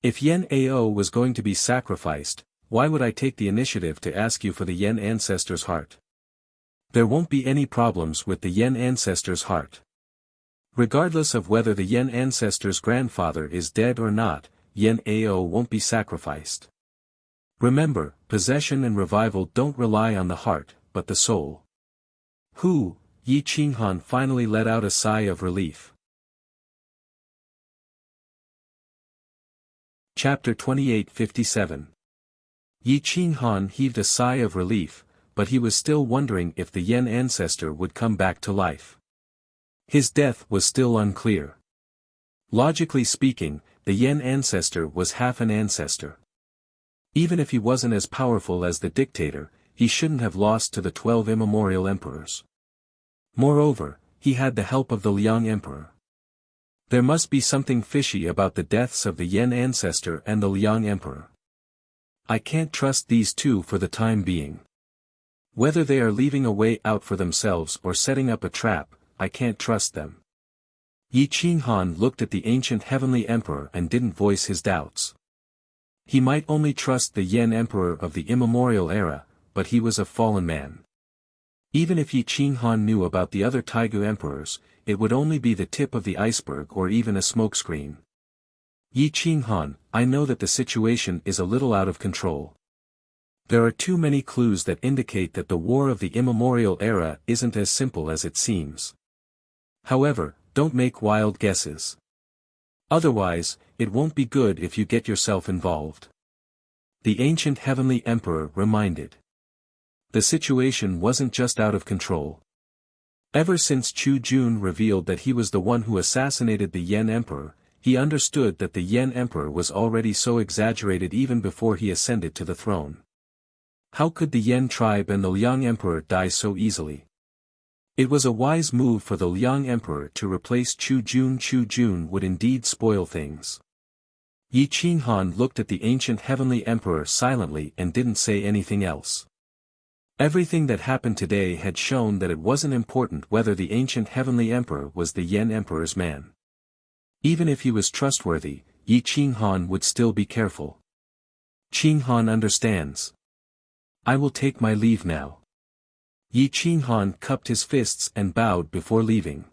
If Yen Ao was going to be sacrificed, why would I take the initiative to ask you for the Yen ancestor's heart? There won't be any problems with the Yen ancestor's heart. Regardless of whether the Yen ancestor's grandfather is dead or not, Yen Ao won't be sacrificed. Remember, possession and revival don't rely on the heart, but the soul. Who? Yi Qinghan finally let out a sigh of relief. Chapter 28:57. Yi Qinghan heaved a sigh of relief, but he was still wondering if the Yen ancestor would come back to life. His death was still unclear. Logically speaking, the Yen ancestor was half an ancestor. Even if he wasn't as powerful as the dictator, he shouldn't have lost to the 12 immemorial emperors. Moreover, he had the help of the Liang emperor. There must be something fishy about the deaths of the Yen ancestor and the Liang emperor. I can't trust these two for the time being. Whether they are leaving a way out for themselves or setting up a trap, I can't trust them. Yi Qinghan looked at the ancient heavenly emperor and didn't voice his doubts. He might only trust the Yen emperor of the immemorial era, but he was a fallen man. Even if Yi Qinghan knew about the other Taigu emperors, it would only be the tip of the iceberg or even a smokescreen. Yi Qinghan, I know that the situation is a little out of control. There are too many clues that indicate that the war of the immemorial era isn't as simple as it seems. However, don't make wild guesses. Otherwise, it won't be good if you get yourself involved. The ancient heavenly emperor reminded. The situation wasn't just out of control. Ever since Chu Jun revealed that he was the one who assassinated the Yen emperor, he understood that the Yen emperor was already so exaggerated even before he ascended to the throne. How could the Yen tribe and the Liang emperor die so easily? It was a wise move for the Liang emperor to replace Chu Jun. Chu Jun would indeed spoil things. Yi Qinghan looked at the ancient heavenly emperor silently and didn't say anything else. Everything that happened today had shown that it wasn't important whether the ancient heavenly emperor was the Yen emperor's man. Even if he was trustworthy, Yi Qinghan would still be careful. Qinghan understands. I will take my leave now. Yi Qinghan cupped his fists and bowed before leaving.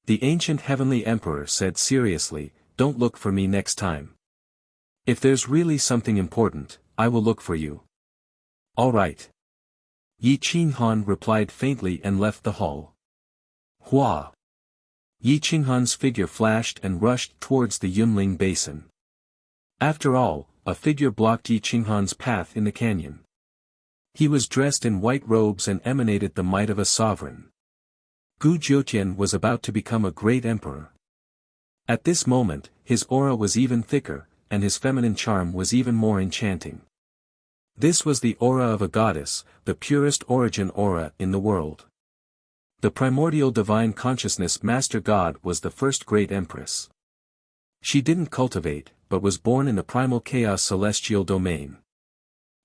The ancient heavenly emperor said seriously, don't look for me next time. If there's really something important, I will look for you. All right. Yi Qinghan replied faintly and left the hall. Hua! Yi Qinghan's figure flashed and rushed towards the Yunling basin. After all, a figure blocked Yi Qinghan's path in the canyon. He was dressed in white robes and emanated the might of a sovereign. Gu Jiutian was about to become a great emperor. At this moment, his aura was even thicker, and his feminine charm was even more enchanting. This was the aura of a goddess, the purest origin aura in the world. The primordial divine consciousness Master God was the first great empress. She didn't cultivate, but was born in the primal chaos celestial domain.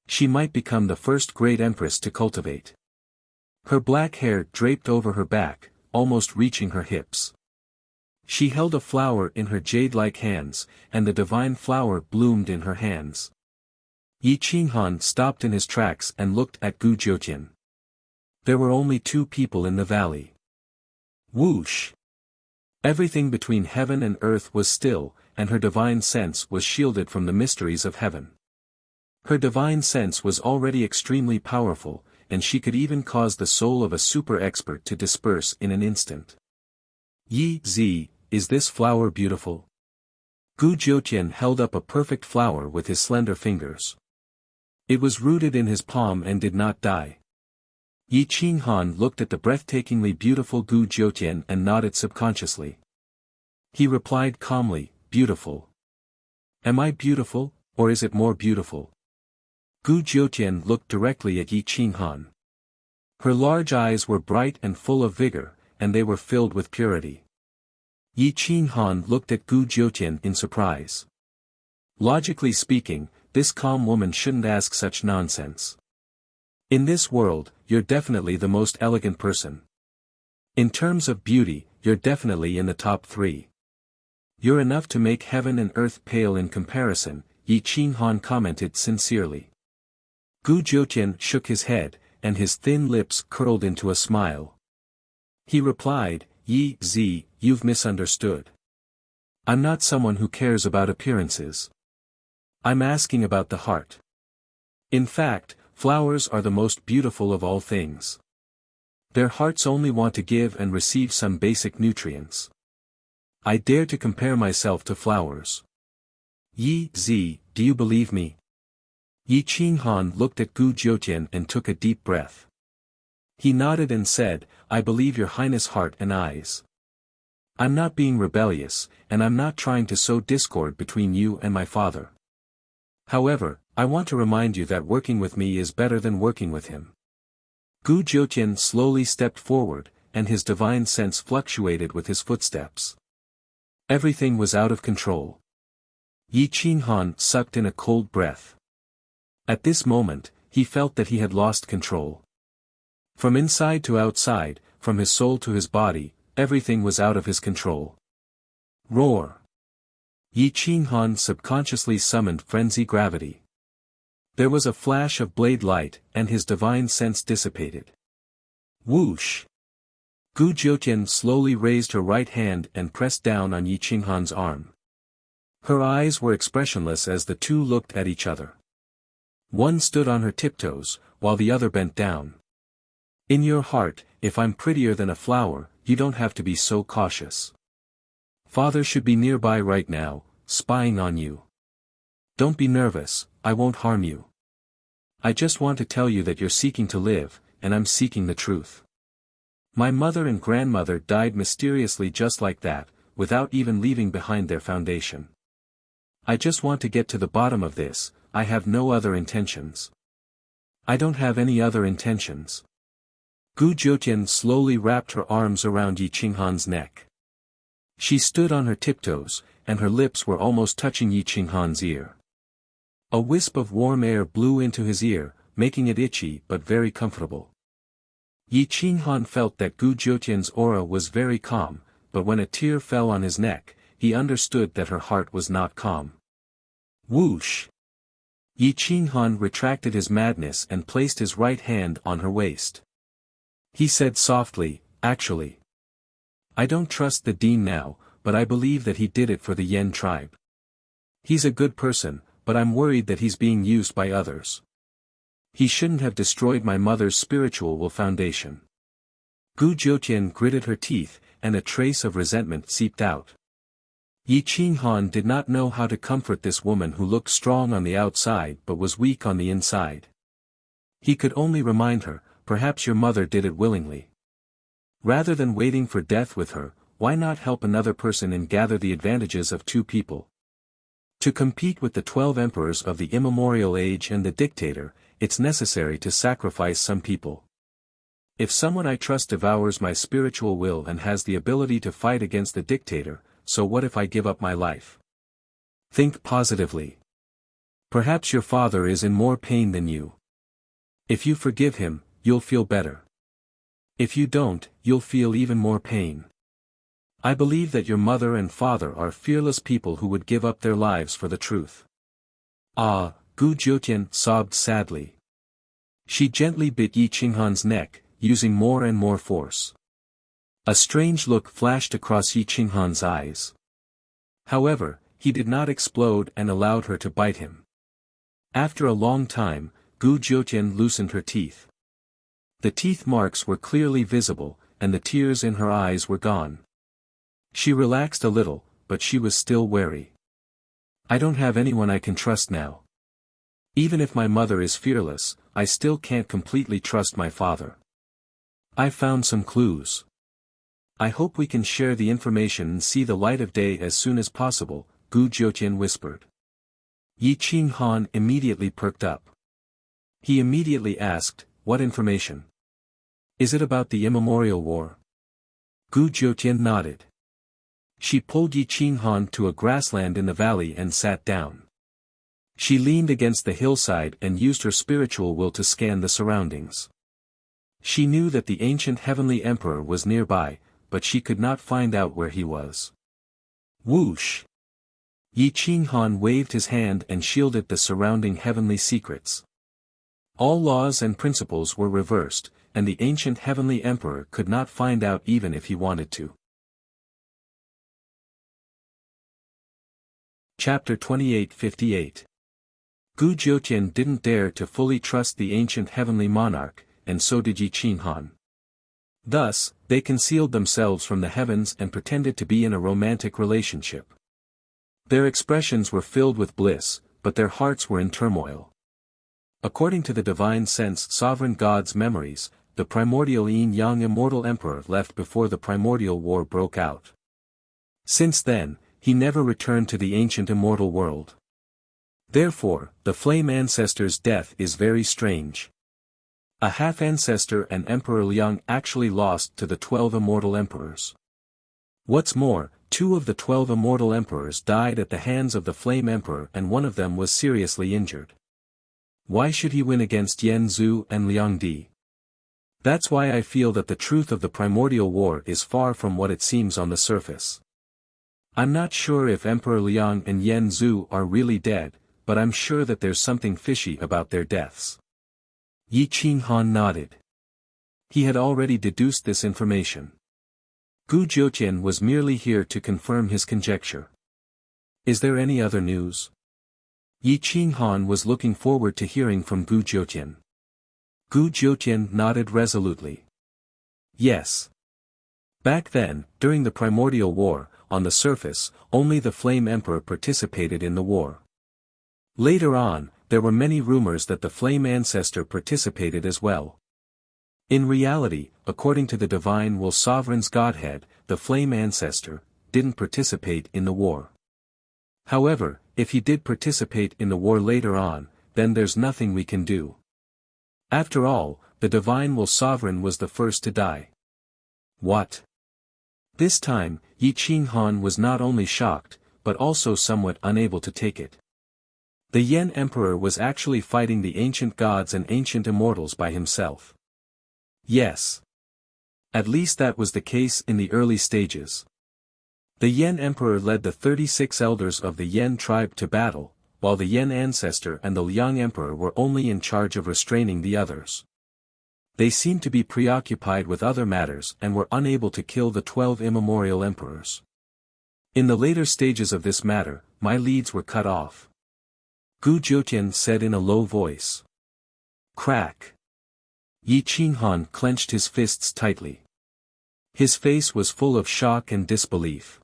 She might become the first great empress to cultivate. Her black hair draped over her back, almost reaching her hips. She held a flower in her jade-like hands, and the divine flower bloomed in her hands. Yi Qinghan stopped in his tracks and looked at Gu Jiutian. There were only two people in the valley. Whoosh! Everything between heaven and earth was still, and her divine sense was shielded from the mysteries of heaven. Her divine sense was already extremely powerful, and she could even cause the soul of a super expert to disperse in an instant. Yi Zi, is this flower beautiful? Gu Jiutian held up a perfect flower with his slender fingers. It was rooted in his palm and did not die. Yi Qinghan looked at the breathtakingly beautiful Gu Jiutian and nodded subconsciously. He replied calmly, beautiful. Am I beautiful, or is it more beautiful? Gu Jiutian looked directly at Yi Qinghan. Her large eyes were bright and full of vigor, and they were filled with purity. Yi Qinghan looked at Gu Jiutian in surprise. Logically speaking, this calm woman shouldn't ask such nonsense. In this world, you're definitely the most elegant person. In terms of beauty, you're definitely in the top 3. You're enough to make heaven and earth pale in comparison, Yi Qinghan commented sincerely. Gu Jiutian shook his head, and his thin lips curled into a smile. He replied, Yi Zi, you've misunderstood. I'm not someone who cares about appearances. I'm asking about the heart. In fact, flowers are the most beautiful of all things. Their hearts only want to give and receive some basic nutrients. I dare to compare myself to flowers. Yi Zi, do you believe me? Yi Qinghan looked at Gu Jiutian and took a deep breath. He nodded and said, I believe your highness heart and eyes. I'm not being rebellious, and I'm not trying to sow discord between you and my father. However, I want to remind you that working with me is better than working with him. Gu Jiutian slowly stepped forward, and his divine sense fluctuated with his footsteps. Everything was out of control. Yi Qinghan sucked in a cold breath. At this moment, he felt that he had lost control. From inside to outside, from his soul to his body, everything was out of his control. Roar! Yi Qinghan subconsciously summoned frenzy gravity. There was a flash of blade light, and his divine sense dissipated. Whoosh! Gu Jiutian slowly raised her right hand and pressed down on Yi Qinghan's arm. Her eyes were expressionless as the two looked at each other. One stood on her tiptoes, while the other bent down. In your heart, if I'm prettier than a flower, you don't have to be so cautious. Father should be nearby right now, spying on you. Don't be nervous, I won't harm you. I just want to tell you that you're seeking to live, and I'm seeking the truth. My mother and grandmother died mysteriously just like that, without even leaving behind their foundation. I just want to get to the bottom of this, I have no other intentions. I don't have any other intentions. Gu Jiutian slowly wrapped her arms around Yi Qinghan's neck. She stood on her tiptoes, and her lips were almost touching Yi Qinghan's ear. A wisp of warm air blew into his ear, making it itchy but very comfortable. Yi Qinghan felt that Gu Jiutian's aura was very calm, but when a tear fell on his neck, he understood that her heart was not calm. Whoosh! Yi Qinghan retracted his madness and placed his right hand on her waist. He said softly, actually. I don't trust the dean now, but I believe that he did it for the Yen tribe. He's a good person, but I'm worried that he's being used by others. He shouldn't have destroyed my mother's spiritual foundation. Gu Jiutian gritted her teeth, and a trace of resentment seeped out. Yi Qinghan did not know how to comfort this woman who looked strong on the outside but was weak on the inside. He could only remind her, perhaps your mother did it willingly. Rather than waiting for death with her, why not help another person and gather the advantages of two people? To compete with the 12 emperors of the immemorial age and the dictator, it's necessary to sacrifice some people. If someone I trust devours my spiritual will and has the ability to fight against the dictator, so what if I give up my life? Think positively. Perhaps your father is in more pain than you. If you forgive him, you'll feel better. If you don't, you'll feel even more pain. I believe that your mother and father are fearless people who would give up their lives for the truth. Ah, Gu Jiutian sobbed sadly. She gently bit Yi Qinghan's neck, using more and more force. A strange look flashed across Yi Qinghan's eyes. However, he did not explode and allowed her to bite him. After a long time, Gu Jiutian loosened her teeth. The teeth marks were clearly visible, and the tears in her eyes were gone. She relaxed a little, but she was still wary. I don't have anyone I can trust now. Even if my mother is fearless, I still can't completely trust my father. I've found some clues. I hope we can share the information and see the light of day as soon as possible, Gu Jiutian whispered. Yi Qinghan immediately perked up. He immediately asked, what information? Is it about the immemorial war? Gu Jiutian nodded. She pulled Yi Qinghan to a grassland in the valley and sat down. She leaned against the hillside and used her spiritual will to scan the surroundings. She knew that the ancient heavenly emperor was nearby, but she could not find out where he was. Whoosh! Yi Qinghan waved his hand and shielded the surrounding heavenly secrets. All laws and principles were reversed, and the ancient heavenly emperor could not find out even if he wanted to. Chapter 28:58. Gu Jiutian didn't dare to fully trust the ancient heavenly monarch, and so did Yi Qinghan. Thus, they concealed themselves from the heavens and pretended to be in a romantic relationship. Their expressions were filled with bliss, but their hearts were in turmoil. According to the divine sense sovereign god's memories, the primordial yin-yang immortal emperor left before the primordial war broke out. Since then, he never returned to the ancient immortal world. Therefore, the flame ancestor's death is very strange. A half-ancestor and Emperor Liang actually lost to the 12 immortal emperors. What's more, 2 of the 12 immortal emperors died at the hands of the flame emperor and one of them was seriously injured. Why should he win against Yan Zhu and Liang Di? That's why I feel that the truth of the primordial war is far from what it seems on the surface. I'm not sure if Emperor Liang and Yan Zhu are really dead, but I'm sure that there's something fishy about their deaths. Yi Qinghan nodded. He had already deduced this information. Gu Jiutian was merely here to confirm his conjecture. Is there any other news? Yi Qinghan was looking forward to hearing from Gu Jiutian. Gu Jiutian nodded resolutely. Yes. Back then, during the primordial war, on the surface, only the Flame Emperor participated in the war. Later on, there were many rumors that the Flame Ancestor participated as well. In reality, according to the Divine Will Sovereign's Godhead, the Flame Ancestor didn't participate in the war. However, if he did participate in the war later on, then there's nothing we can do. After all, the Divine Will Sovereign was the first to die. What? This time, Yi Qinghan was not only shocked, but also somewhat unable to take it. The Yen Emperor was actually fighting the ancient gods and ancient immortals by himself. Yes. At least that was the case in the early stages. The Yen Emperor led the 36 elders of the Yen tribe to battle, while the Yen Ancestor and the Liang Emperor were only in charge of restraining the others. They seemed to be preoccupied with other matters and were unable to kill the 12 immemorial emperors. In the later stages of this matter, my leads were cut off. Gu Jiutian said in a low voice. Crack. Yi Qinghan clenched his fists tightly. His face was full of shock and disbelief.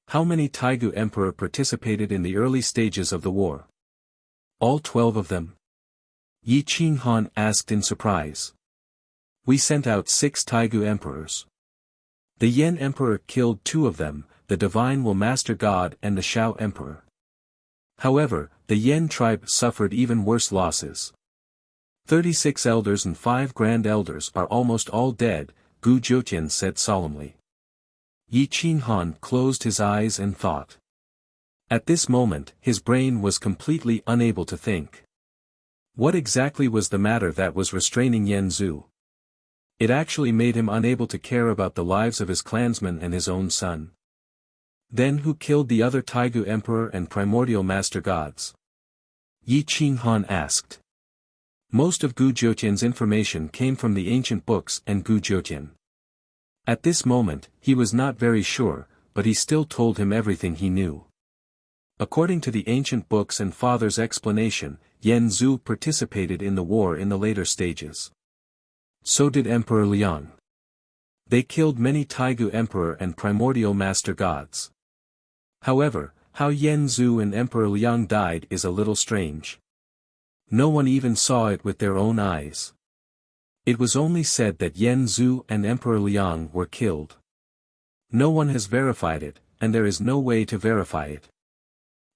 How many Taigu Emperor participated in the early stages of the war? All 12 of them? Yi Qinghan asked in surprise. We sent out 6 Taigu Emperors. The Yen Emperor killed 2 of them, the Divine Will Master God and the Shao Emperor. However, the Yen tribe suffered even worse losses. 36 elders and 5 grand elders are almost all dead, Gu Jiutian said solemnly. Yi Qinghan closed his eyes and thought. At this moment, his brain was completely unable to think. What exactly was the matter that was restraining Yan Zhu? It actually made him unable to care about the lives of his clansmen and his own son. Then who killed the other Taigu Emperor and primordial master gods? Yi Qinghan asked. Most of Gu Jiutian's information came from the ancient books and Gu Jiutian. At this moment, he was not very sure, but he still told him everything he knew. According to the ancient books and father's explanation, Yan Zhu participated in the war in the later stages. So did Emperor Liang. They killed many Taigu Emperor and Primordial Master Gods. However, how Yen Zhu and Emperor Liang died is a little strange. No one even saw it with their own eyes. It was only said that Yen Zhu and Emperor Liang were killed. No one has verified it, and there is no way to verify it.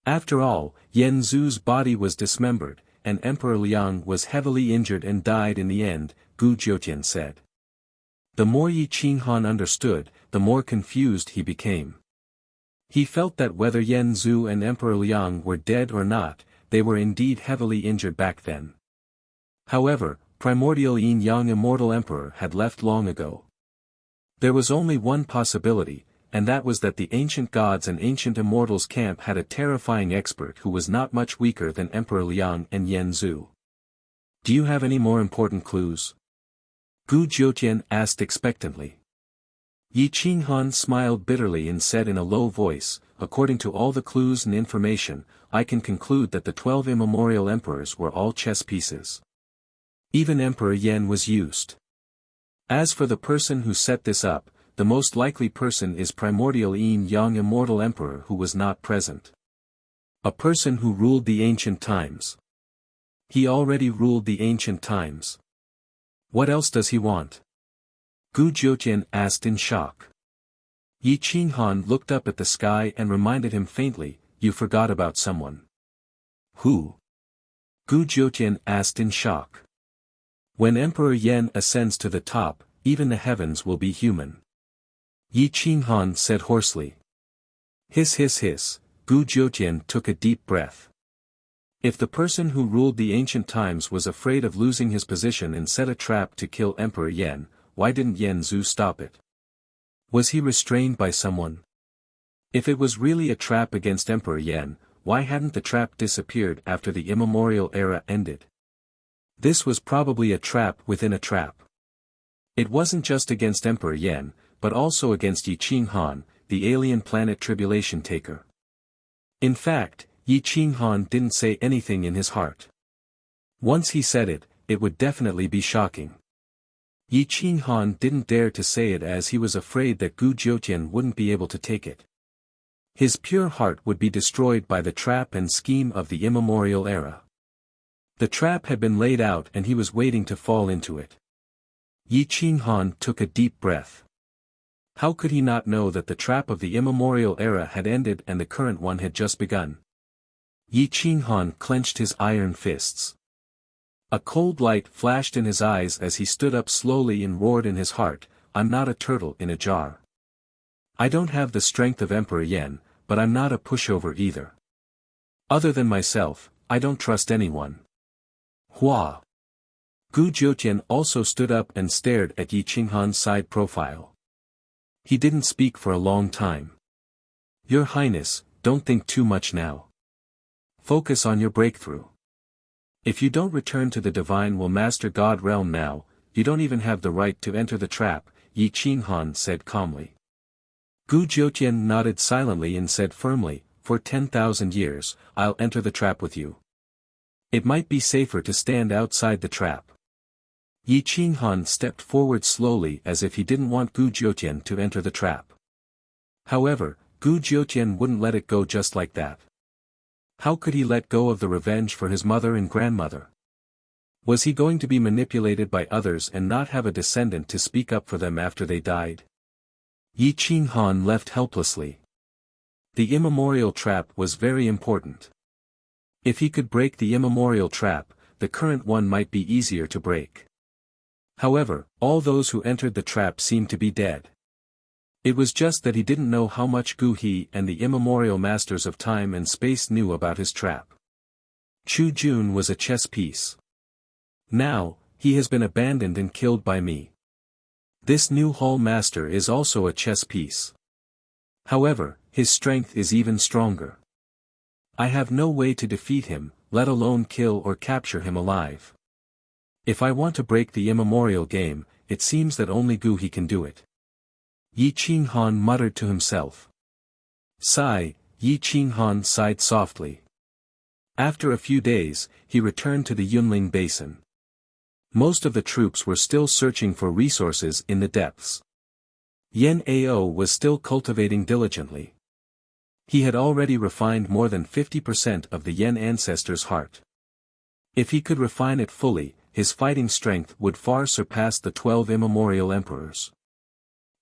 After all, Yen Zhu's body was dismembered, and Emperor Liang was heavily injured and died in the end, Gu Jiutian said. The more Yi Qinghan understood, the more confused he became. He felt that whether Yen Zhu and Emperor Liang were dead or not, they were indeed heavily injured back then. However, Primordial Yin Yang Immortal Emperor had left long ago. There was only one possibility, and that was that the ancient gods and ancient immortals camp had a terrifying expert who was not much weaker than Emperor Liang and Yen Zhu. Do you have any more important clues? Gu Jiutian asked expectantly. Yi Qinghan smiled bitterly and said in a low voice, according to all the clues and information, I can conclude that the 12 immemorial emperors were all chess pieces. Even Emperor Yen was used. As for the person who set this up, the most likely person is Primordial Yin Yang Immortal Emperor who was not present. A person who ruled the ancient times. He already ruled the ancient times. What else does he want? Gu Jiutian asked in shock. Yi Qinghan looked up at the sky and reminded him faintly, you forgot about someone. Who? Gu Jiutian asked in shock. When Emperor Yen ascends to the top, even the heavens will be human. Yi Qinghan said hoarsely. Hiss hiss hiss, Gu Jiutian took a deep breath. If the person who ruled the ancient times was afraid of losing his position and set a trap to kill Emperor Yen, why didn't Yen Zhu stop it? Was he restrained by someone? If it was really a trap against Emperor Yen, why hadn't the trap disappeared after the immemorial era ended? This was probably a trap within a trap. It wasn't just against Emperor Yen, but also against Yi Qinghan, the alien planet tribulation taker. In fact, Yi Qinghan didn't say anything in his heart. Once he said it, it would definitely be shocking. Yi Qinghan didn't dare to say it as he was afraid that Gu Jiutian wouldn't be able to take it. His pure heart would be destroyed by the trap and scheme of the immemorial era. The trap had been laid out and he was waiting to fall into it. Yi Qinghan took a deep breath. How could he not know that the trap of the immemorial era had ended and the current one had just begun? Yi Qinghan clenched his iron fists. A cold light flashed in his eyes as he stood up slowly and roared in his heart, I'm not a turtle in a jar. I don't have the strength of Emperor Yen, but I'm not a pushover either. Other than myself, I don't trust anyone. Hua! Gu Jiutian also stood up and stared at Yi Qinghan's side profile. He didn't speak for a long time. Your Highness, don't think too much now. Focus on your breakthrough. If you don't return to the Divine Will Master God realm now, you don't even have the right to enter the trap, Yi Qinghan said calmly. Gu Jiutian nodded silently and said firmly, for 10,000 years, I'll enter the trap with you. It might be safer to stand outside the trap. Yi Qinghan stepped forward slowly as if he didn't want Gu Jiutian to enter the trap. However, Gu Jiutian wouldn't let it go just like that. How could he let go of the revenge for his mother and grandmother? Was he going to be manipulated by others and not have a descendant to speak up for them after they died? Yi Qinghan left helplessly. The immemorial trap was very important. If he could break the immemorial trap, the current one might be easier to break. However, all those who entered the trap seemed to be dead. It was just that he didn't know how much Gu He and the immemorial masters of time and space knew about his trap. Chu Jun was a chess piece. Now, he has been abandoned and killed by me. This new Hall Master is also a chess piece. However, his strength is even stronger. I have no way to defeat him, let alone kill or capture him alive. If I want to break the immemorial game, it seems that only Gu He can do it. Yi Qinghan muttered to himself. Sigh, Yi Qinghan sighed softly. After a few days, he returned to the Yunling Basin. Most of the troops were still searching for resources in the depths. Yen Ao was still cultivating diligently. He had already refined more than 50% of the Yen ancestor's heart. If he could refine it fully, his fighting strength would far surpass the 12 immemorial emperors.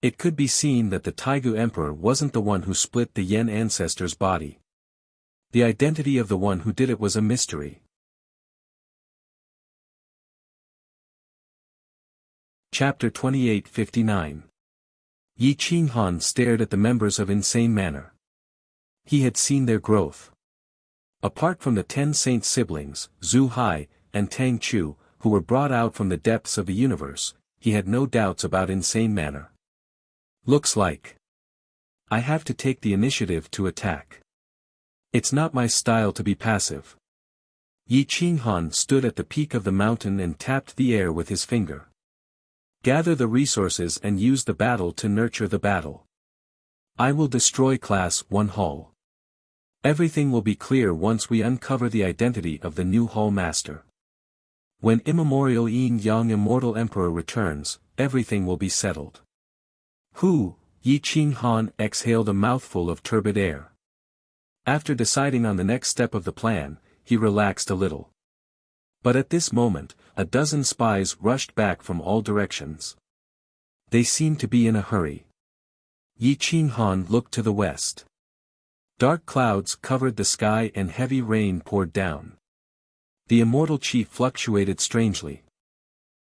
It could be seen that the Taigu emperor wasn't the one who split the Yen ancestor's body. The identity of the one who did it was a mystery. Chapter 28:59. Yi Qinghan stared at the members of Insane Manor. He had seen their growth. Apart from the 10 saint siblings, Zhu Hai, and Tang Chu, who were brought out from the depths of the universe, he had no doubts about Insane Manor. Looks like I have to take the initiative to attack. It's not my style to be passive. Yi Qinghan stood at the peak of the mountain and tapped the air with his finger. Gather the resources and use the battle to nurture the battle. I will destroy Class 1 Hall. Everything will be clear once we uncover the identity of the new Hall Master. When immemorial Yin-Yang Immortal Emperor returns, everything will be settled. Yi Qinghan exhaled a mouthful of turbid air. After deciding on the next step of the plan, he relaxed a little. But at this moment, a dozen spies rushed back from all directions. They seemed to be in a hurry. Yi Qinghan looked to the west. Dark clouds covered the sky and heavy rain poured down. The immortal chief fluctuated strangely.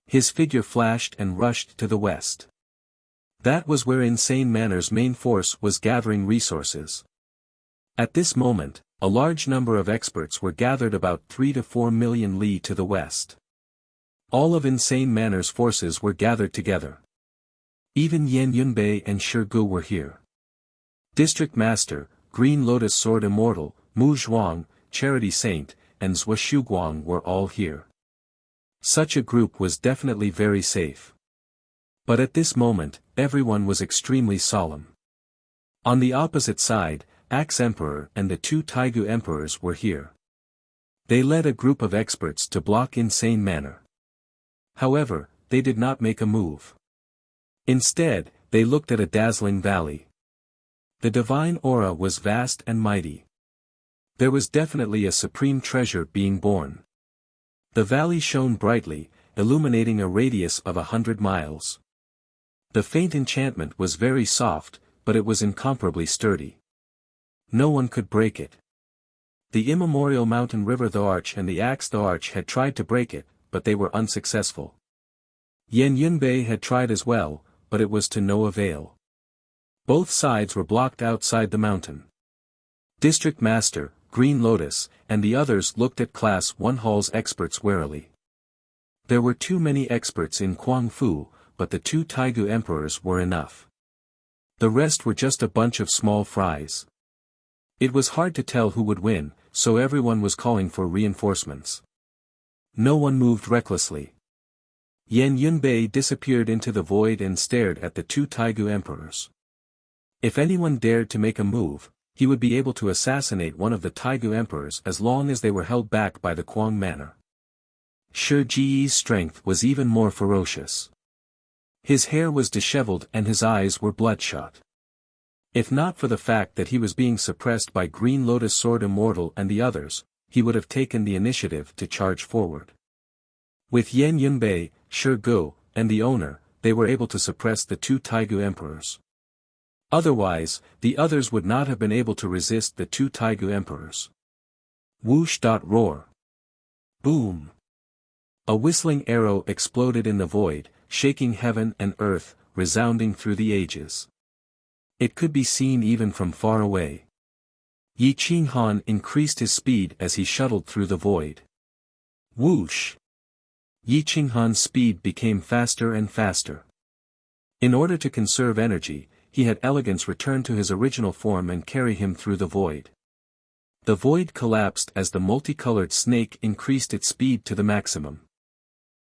His figure flashed and rushed to the west. That was where Insane Manor's main force was gathering resources. At this moment, a large number of experts were gathered about 3 to 4 million li to the west. All of Insane Manor's forces were gathered together. Even Yan Yunbei and Shi Gu were here. District Master, Green Lotus Sword Immortal, Mu Zhuang, Charity Saint, and Zhua Shuguang were all here. Such a group was definitely very safe. But at this moment, everyone was extremely solemn. On the opposite side, Axe Emperor and the 2 Taigu Emperors were here. They led a group of experts to block Insane Manor. However, they did not make a move. Instead, they looked at a dazzling valley. The divine aura was vast and mighty. There was definitely a supreme treasure being born. The valley shone brightly, illuminating a radius of 100 miles. The faint enchantment was very soft, but it was incomparably sturdy. No one could break it. The immemorial mountain river the Arch and the Axe the Arch had tried to break it, but they were unsuccessful. Yan Yunbei had tried as well, but it was to no avail. Both sides were blocked outside the mountain. District Master, Green Lotus, and the others looked at Class 1 Hall's experts warily. There were too many experts in Guangfu, but the 2 Taigu Emperors were enough. The rest were just a bunch of small fries. It was hard to tell who would win, so everyone was calling for reinforcements. No one moved recklessly. Yan Yunbei disappeared into the void and stared at the 2 Taigu Emperors. If anyone dared to make a move, he would be able to assassinate one of the Taigu Emperors as long as they were held back by the Quang Manor. Shi Ji's strength was even more ferocious. His hair was disheveled and his eyes were bloodshot. If not for the fact that he was being suppressed by Green Lotus Sword Immortal and the others, he would have taken the initiative to charge forward. With Yan Yunbei, Shi Gu, and the owner, they were able to suppress the 2 Taigu Emperors. Otherwise, the others would not have been able to resist the 2 Taigu Emperors. Whoosh! Roar! Boom! A whistling arrow exploded in the void, shaking heaven and earth, resounding through the ages. It could be seen even from far away. Yi Qinghan increased his speed as he shuttled through the void. Whoosh! Yi Qinghan's speed became faster and faster. In order to conserve energy, he had Elegance return to his original form and carry him through the void. The void collapsed as the multicolored snake increased its speed to the maximum.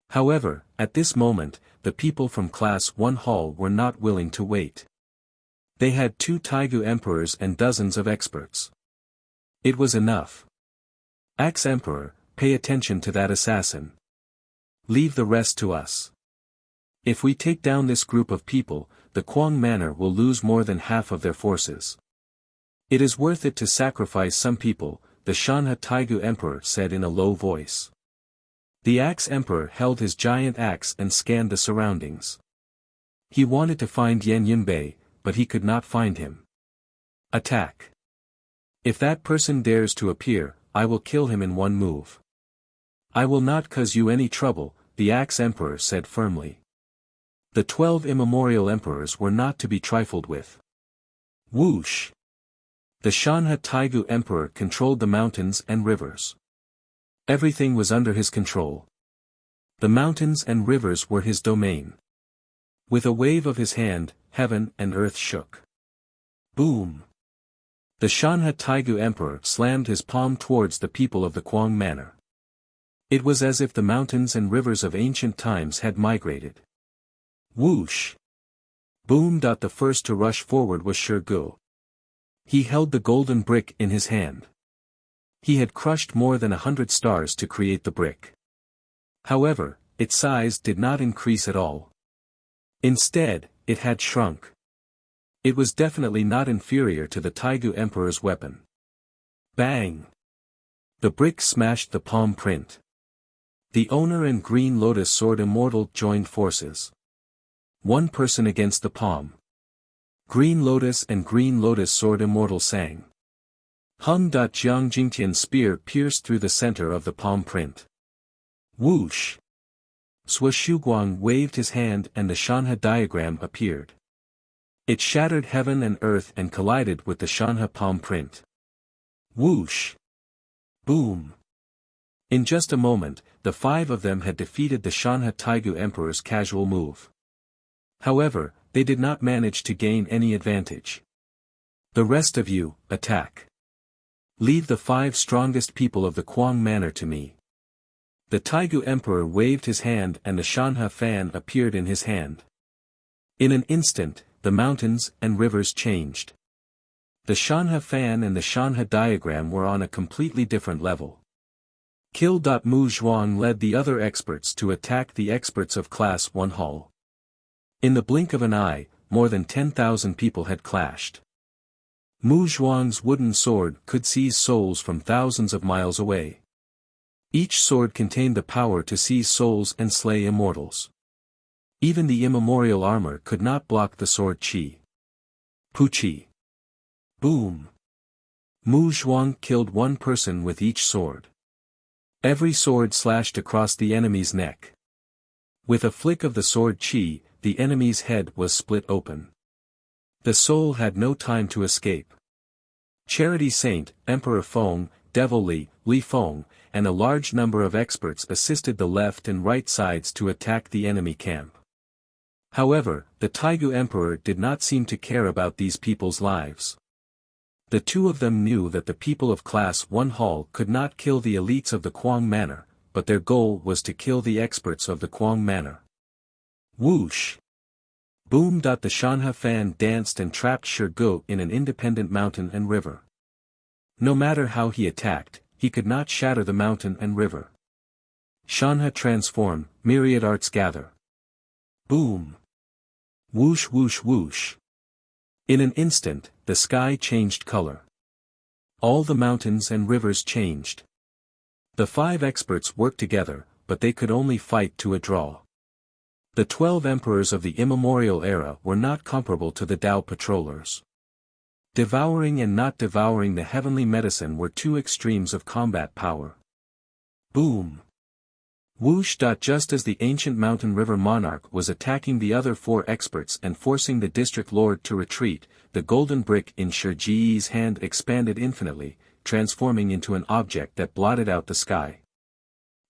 However, at this moment, the people from Class 1 Hall were not willing to wait. They had 2 Taigu Emperors and dozens of experts. It was enough. Axe Emperor, pay attention to that assassin. Leave the rest to us. If we take down this group of people, the Kuang Manor will lose more than half of their forces. It is worth it to sacrifice some people, the Shanha Taigu Emperor said in a low voice. The Axe Emperor held his giant axe and scanned the surroundings. He wanted to find Yan Yunbei, but he could not find him. Attack. If that person dares to appear, I will kill him in one move. I will not cause you any trouble, the Axe Emperor said firmly. The 12 immemorial emperors were not to be trifled with. Whoosh! The Shanha Taigu Emperor controlled the mountains and rivers. Everything was under his control. The mountains and rivers were his domain. With a wave of his hand, heaven and earth shook. Boom! The Shanha Taigu Emperor slammed his palm towards the people of the Kuang Manor. It was as if the mountains and rivers of ancient times had migrated. Whoosh! Boom! The first to rush forward was Shirgu. He held the golden brick in his hand. He had crushed more than 100 stars to create the brick. However, its size did not increase at all. Instead, it had shrunk. It was definitely not inferior to the Taigu Emperor's weapon. Bang! The brick smashed the palm print. The owner and Green Lotus Sword Immortal joined forces. One person against the palm. Green Lotus and Green Lotus Sword Immortal sang. Jiang Jingtian's spear pierced through the center of the palm print. Whoosh! Shuguang waved his hand and the Shanha diagram appeared. It shattered heaven and earth and collided with the Shanha palm print. Whoosh! Boom! In just a moment, the 5 of them had defeated the Shanha Taigu Emperor's casual move. However, they did not manage to gain any advantage. The rest of you, attack. Leave the 5 strongest people of the Kuang Manor to me. The Taigu Emperor waved his hand and the Shanha fan appeared in his hand. In an instant, the mountains and rivers changed. The Shanha fan and the Shanha diagram were on a completely different level. Mu Zhuang led the other experts to attack the experts of Class 1 Hall. In the blink of an eye, more than 10,000 people had clashed. Mu Zhuang's wooden sword could seize souls from thousands of miles away. Each sword contained the power to seize souls and slay immortals. Even the immemorial armor could not block the sword chi. Puchi. Boom. Mu Zhuang killed one person with each sword. Every sword slashed across the enemy's neck. With a flick of the sword chi, the enemy's head was split open. The soul had no time to escape. Charity Saint, Emperor Feng, Devil Li Feng, and a large number of experts assisted the left and right sides to attack the enemy camp. However, the Taigu Emperor did not seem to care about these people's lives. The 2 of them knew that the people of Class 1 Hall could not kill the elites of the Kuang Manor, but their goal was to kill the experts of the Kuang Manor. Whoosh! Boom! The Shanha fan danced and trapped Shirgu in an independent mountain and river. No matter how he attacked, he could not shatter the mountain and river. Shanha transform, myriad arts gather. Boom! Whoosh whoosh whoosh. In an instant, the sky changed color. All the mountains and rivers changed. The 5 experts worked together, but they could only fight to a draw. The 12 emperors of the immemorial era were not comparable to the Tao patrollers. Devouring and not devouring the heavenly medicine were 2 extremes of combat power. Boom! Whoosh! Just as the ancient mountain river monarch was attacking the other 4 experts and forcing the district lord to retreat, the golden brick in Shiji's hand expanded infinitely, transforming into an object that blotted out the sky.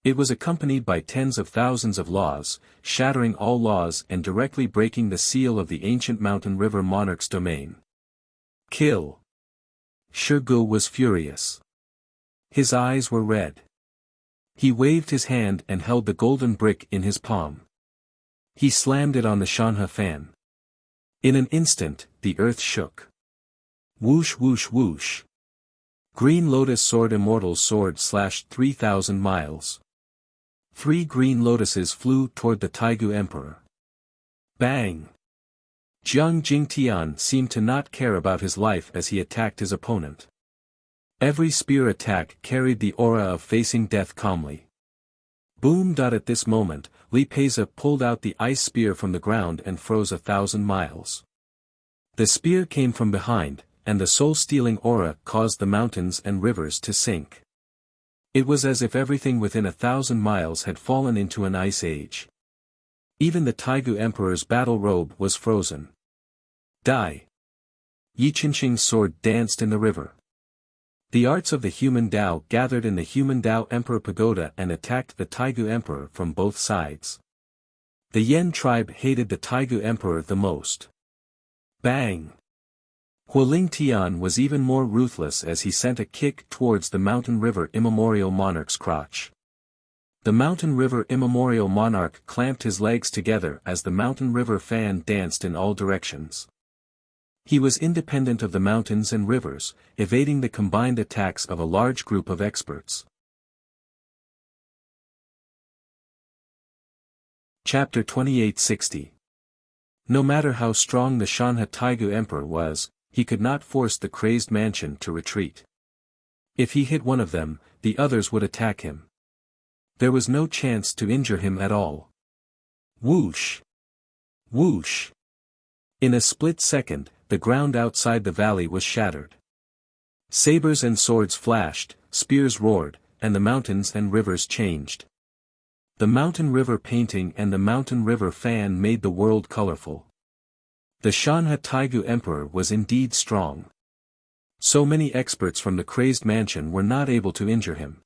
It was accompanied by tens of thousands of laws, shattering all laws and directly breaking the seal of the ancient mountain river monarch's domain. Kill! Shirgu was furious. His eyes were red. He waved his hand and held the golden brick in his palm. He slammed it on the Shanha fan. In an instant, the earth shook. Whoosh whoosh whoosh. Green Lotus Sword Immortal's sword slashed 3,000 miles. 3 green lotuses flew toward the Taigu Emperor. Bang! Jiang Jingtian seemed to not care about his life as he attacked his opponent. Every spear attack carried the aura of facing death calmly. Boom! At this moment, Li Peiza pulled out the ice spear from the ground and froze 1,000 miles. The spear came from behind, and the soul-stealing aura caused the mountains and rivers to sink. It was as if everything within 1,000 miles had fallen into an ice age. Even the Taigu Emperor's battle robe was frozen. Die! Yi Qinxing's sword danced in the river. The arts of the human Tao gathered in the human Tao Emperor Pagoda and attacked the Taigu Emperor from both sides. The Yen tribe hated the Taigu Emperor the most. Bang! Hualing Tian was even more ruthless as he sent a kick towards the Mountain River Immemorial Monarch's crotch. The Mountain River Immemorial Monarch clamped his legs together as the Mountain River fan danced in all directions. He was independent of the mountains and rivers, evading the combined attacks of a large group of experts. Chapter 2860. No matter how strong the Shanha Taigu Emperor was, he could not force the crazed mansion to retreat. If he hit one of them, the others would attack him. There was no chance to injure him at all. Whoosh! Whoosh! In a split second, the ground outside the valley was shattered. Sabers and swords flashed, spears roared, and the mountains and rivers changed. The mountain river painting and the mountain river fan made the world colorful. The Shanha Taigu Emperor was indeed strong. So many experts from the crazed mansion were not able to injure him.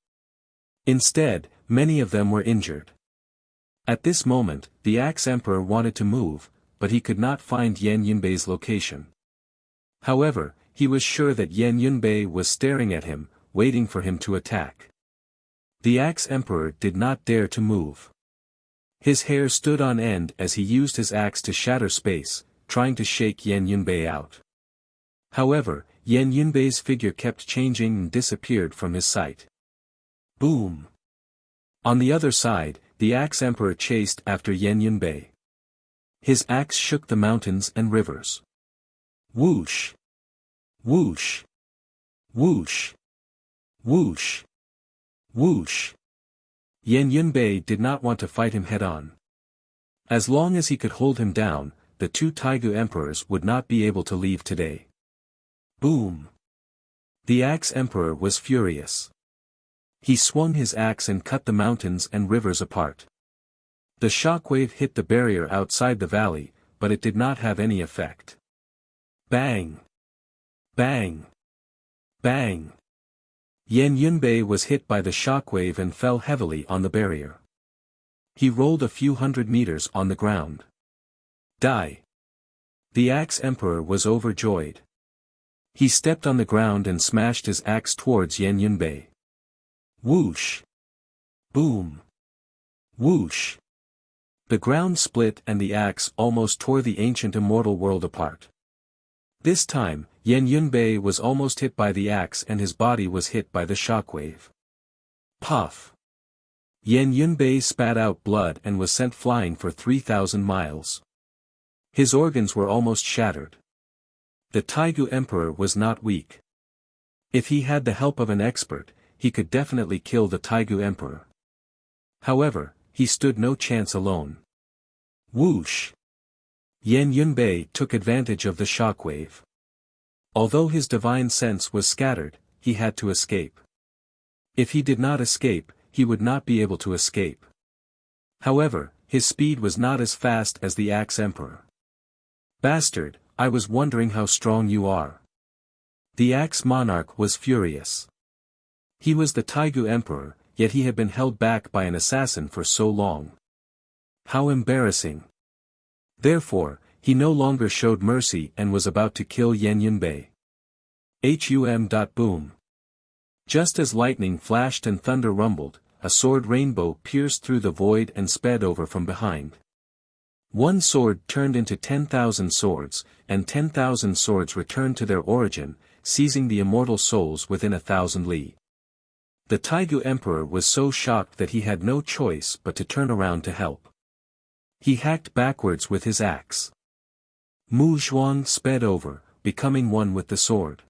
Instead, many of them were injured. At this moment, the Axe Emperor wanted to move, but he could not find Yan Yunbei's location. However, he was sure that Yan Yunbei was staring at him, waiting for him to attack. The Axe Emperor did not dare to move. His hair stood on end as he used his axe to shatter space, trying to shake Yan Yunbei out. However, Yan Yunbei's figure kept changing and disappeared from his sight. Boom! On the other side, the Axe Emperor chased after Yan Yunbei. His axe shook the mountains and rivers. Whoosh! Whoosh! Whoosh! Whoosh! Whoosh! Yan Yunbei did not want to fight him head-on. As long as he could hold him down, the two Taigu emperors would not be able to leave today. Boom! The Axe Emperor was furious. He swung his axe and cut the mountains and rivers apart. The shockwave hit the barrier outside the valley, but it did not have any effect. Bang! Bang! Bang! Yan Yunbei was hit by the shockwave and fell heavily on the barrier. He rolled a few hundred meters on the ground. Die! The Axe Emperor was overjoyed. He stepped on the ground and smashed his axe towards Yan Yunbei. Whoosh! Boom! Whoosh! The ground split and the axe almost tore the ancient immortal world apart. This time, Yan Yunbei was almost hit by the axe and his body was hit by the shockwave. Puff! Yan Yunbei spat out blood and was sent flying for 3,000 miles. His organs were almost shattered. The Taigu Emperor was not weak. If he had the help of an expert, he could definitely kill the Taigu Emperor. However, he stood no chance alone. Whoosh! Yan Yunbei took advantage of the shockwave. Although his divine sense was scattered, he had to escape. If he did not escape, he would not be able to escape. However, his speed was not as fast as the Axe Emperor. Bastard, I was wondering how strong you are. The Axe Monarch was furious. He was the Taigu Emperor, yet he had been held back by an assassin for so long. How embarrassing. Therefore, he no longer showed mercy and was about to kill Yan Yunbei. Boom. Just as lightning flashed and thunder rumbled, a sword rainbow pierced through the void and sped over from behind. One sword turned into 10,000 swords, and 10,000 swords returned to their origin, seizing the immortal souls within 1,000 li. The Taigu Emperor was so shocked that he had no choice but to turn around to help. He hacked backwards with his axe. Mu Zhuang sped over, becoming one with the sword.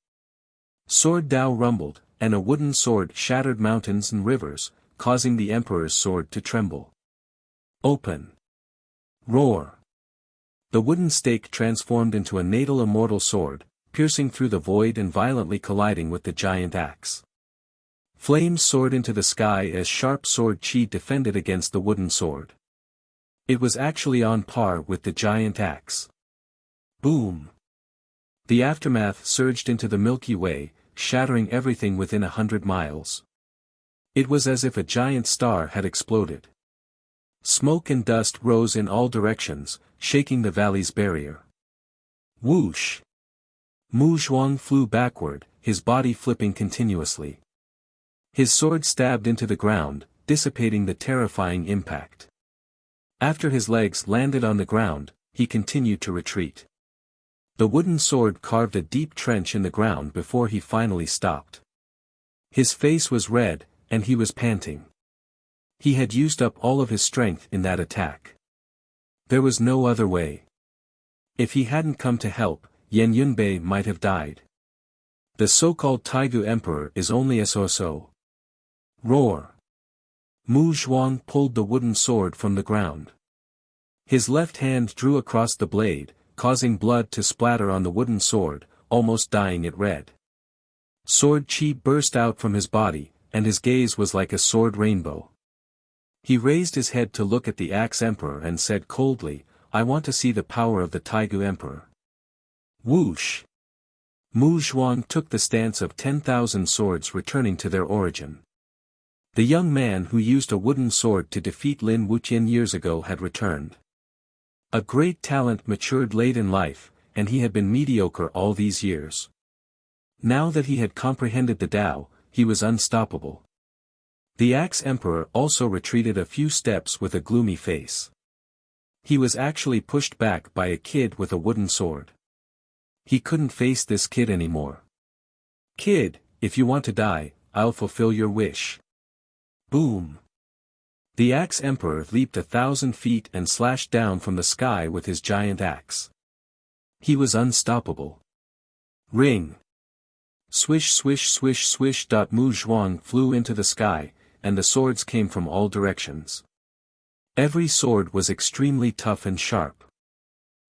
Sword Dao rumbled, and a wooden sword shattered mountains and rivers, causing the emperor's sword to tremble. Open! Roar! The wooden stake transformed into a natal immortal sword, piercing through the void and violently colliding with the giant axe. Flames soared into the sky as sharp sword qi defended against the wooden sword. It was actually on par with the giant axe. Boom! The aftermath surged into the Milky Way, shattering everything within 100 miles. It was as if a giant star had exploded. Smoke and dust rose in all directions, shaking the valley's barrier. Whoosh! Mu Zhuang flew backward, his body flipping continuously. His sword stabbed into the ground, dissipating the terrifying impact. After his legs landed on the ground, he continued to retreat. The wooden sword carved a deep trench in the ground before he finally stopped. His face was red, and he was panting. He had used up all of his strength in that attack. There was no other way. If he hadn't come to help, Yan Yunbei might have died. The so-called Taigu Emperor is only a so-so. Roar! Mu Zhuang pulled the wooden sword from the ground. His left hand drew across the blade, causing blood to splatter on the wooden sword, almost dyeing it red. Sword qi burst out from his body, and his gaze was like a sword rainbow. He raised his head to look at the Axe Emperor and said coldly, "I want to see the power of the Taigu Emperor." Whoosh! Mu Zhuang took the stance of 10,000 swords returning to their origin. The young man who used a wooden sword to defeat Lin Wuqian years ago had returned. A great talent matured late in life, and he had been mediocre all these years. Now that he had comprehended the Tao, he was unstoppable. The Axe Emperor also retreated a few steps with a gloomy face. He was actually pushed back by a kid with a wooden sword. He couldn't face this kid anymore. "Kid, if you want to die, I'll fulfill your wish." Boom! The Axe Emperor leaped 1,000 feet and slashed down from the sky with his giant axe. He was unstoppable. Ring! Swish swish swish swish. Mu Zhuang flew into the sky, and the swords came from all directions. Every sword was extremely tough and sharp.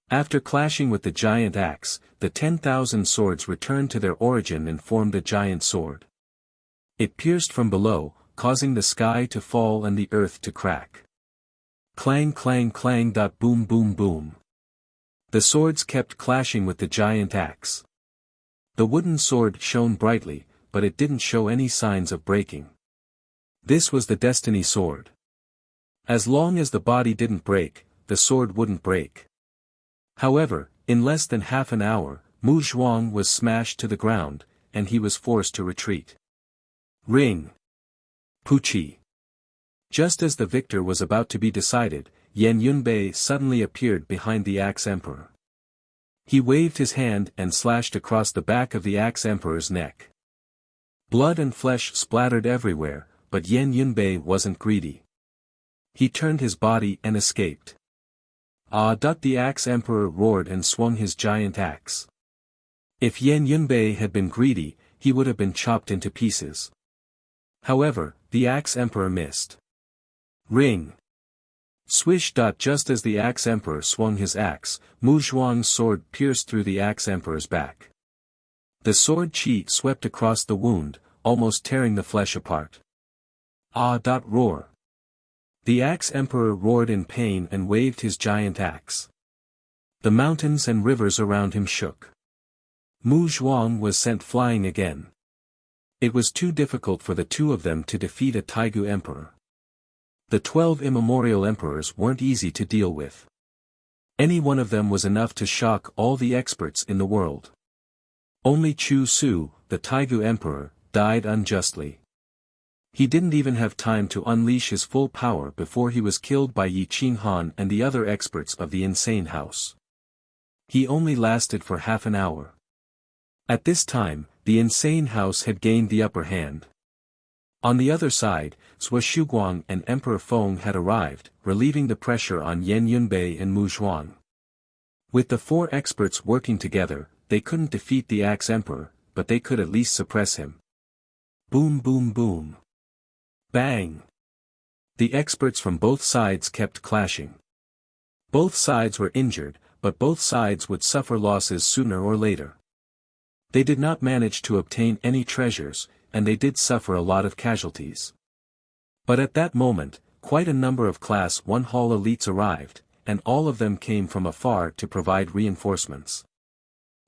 After clashing with the giant axe, the 10,000 swords returned to their origin and formed a giant sword. It pierced from below, causing the sky to fall and the earth to crack. Clang clang clang. Boom boom boom. The swords kept clashing with the giant axe. The wooden sword shone brightly, but it didn't show any signs of breaking. This was the destiny sword. As long as the body didn't break, the sword wouldn't break. However, in less than half an hour, Mu Zhuang was smashed to the ground, and he was forced to retreat. Ring! Puchi! Just as the victor was about to be decided, Yan Yunbei suddenly appeared behind the Axe Emperor. He waved his hand and slashed across the back of the Axe Emperor's neck. Blood and flesh splattered everywhere, but Yan Yunbei wasn't greedy. He turned his body and escaped. Ah! The Axe Emperor roared and swung his giant axe. If Yan Yunbei had been greedy, he would have been chopped into pieces. However, the Axe Emperor missed. Ring! Swish. Just as the Axe Emperor swung his axe, Mu Zhuang's sword pierced through the Axe Emperor's back. The sword qi swept across the wound, almost tearing the flesh apart. Ah! Roar! The Axe Emperor roared in pain and waved his giant axe. The mountains and rivers around him shook. Mu Zhuang was sent flying again. It was too difficult for the two of them to defeat a Taigu emperor. The 12 immemorial emperors weren't easy to deal with. Any one of them was enough to shock all the experts in the world. Only Chu Su, the Taigu emperor, died unjustly. He didn't even have time to unleash his full power before he was killed by Yi Qinghan and the other experts of the Insane House. He only lasted for half an hour. At this time, the Insane House had gained the upper hand. On the other side, Zhou Shuguang and Emperor Feng had arrived, relieving the pressure on Yan Yunbei and Mu Zhuang. With the 4 experts working together, they couldn't defeat the Axe Emperor, but they could at least suppress him. Boom boom boom. Bang! The experts from both sides kept clashing. Both sides were injured, but both sides would suffer losses sooner or later. They did not manage to obtain any treasures, and they did suffer a lot of casualties. But at that moment, quite a number of Class 1 Hall elites arrived, and all of them came from afar to provide reinforcements.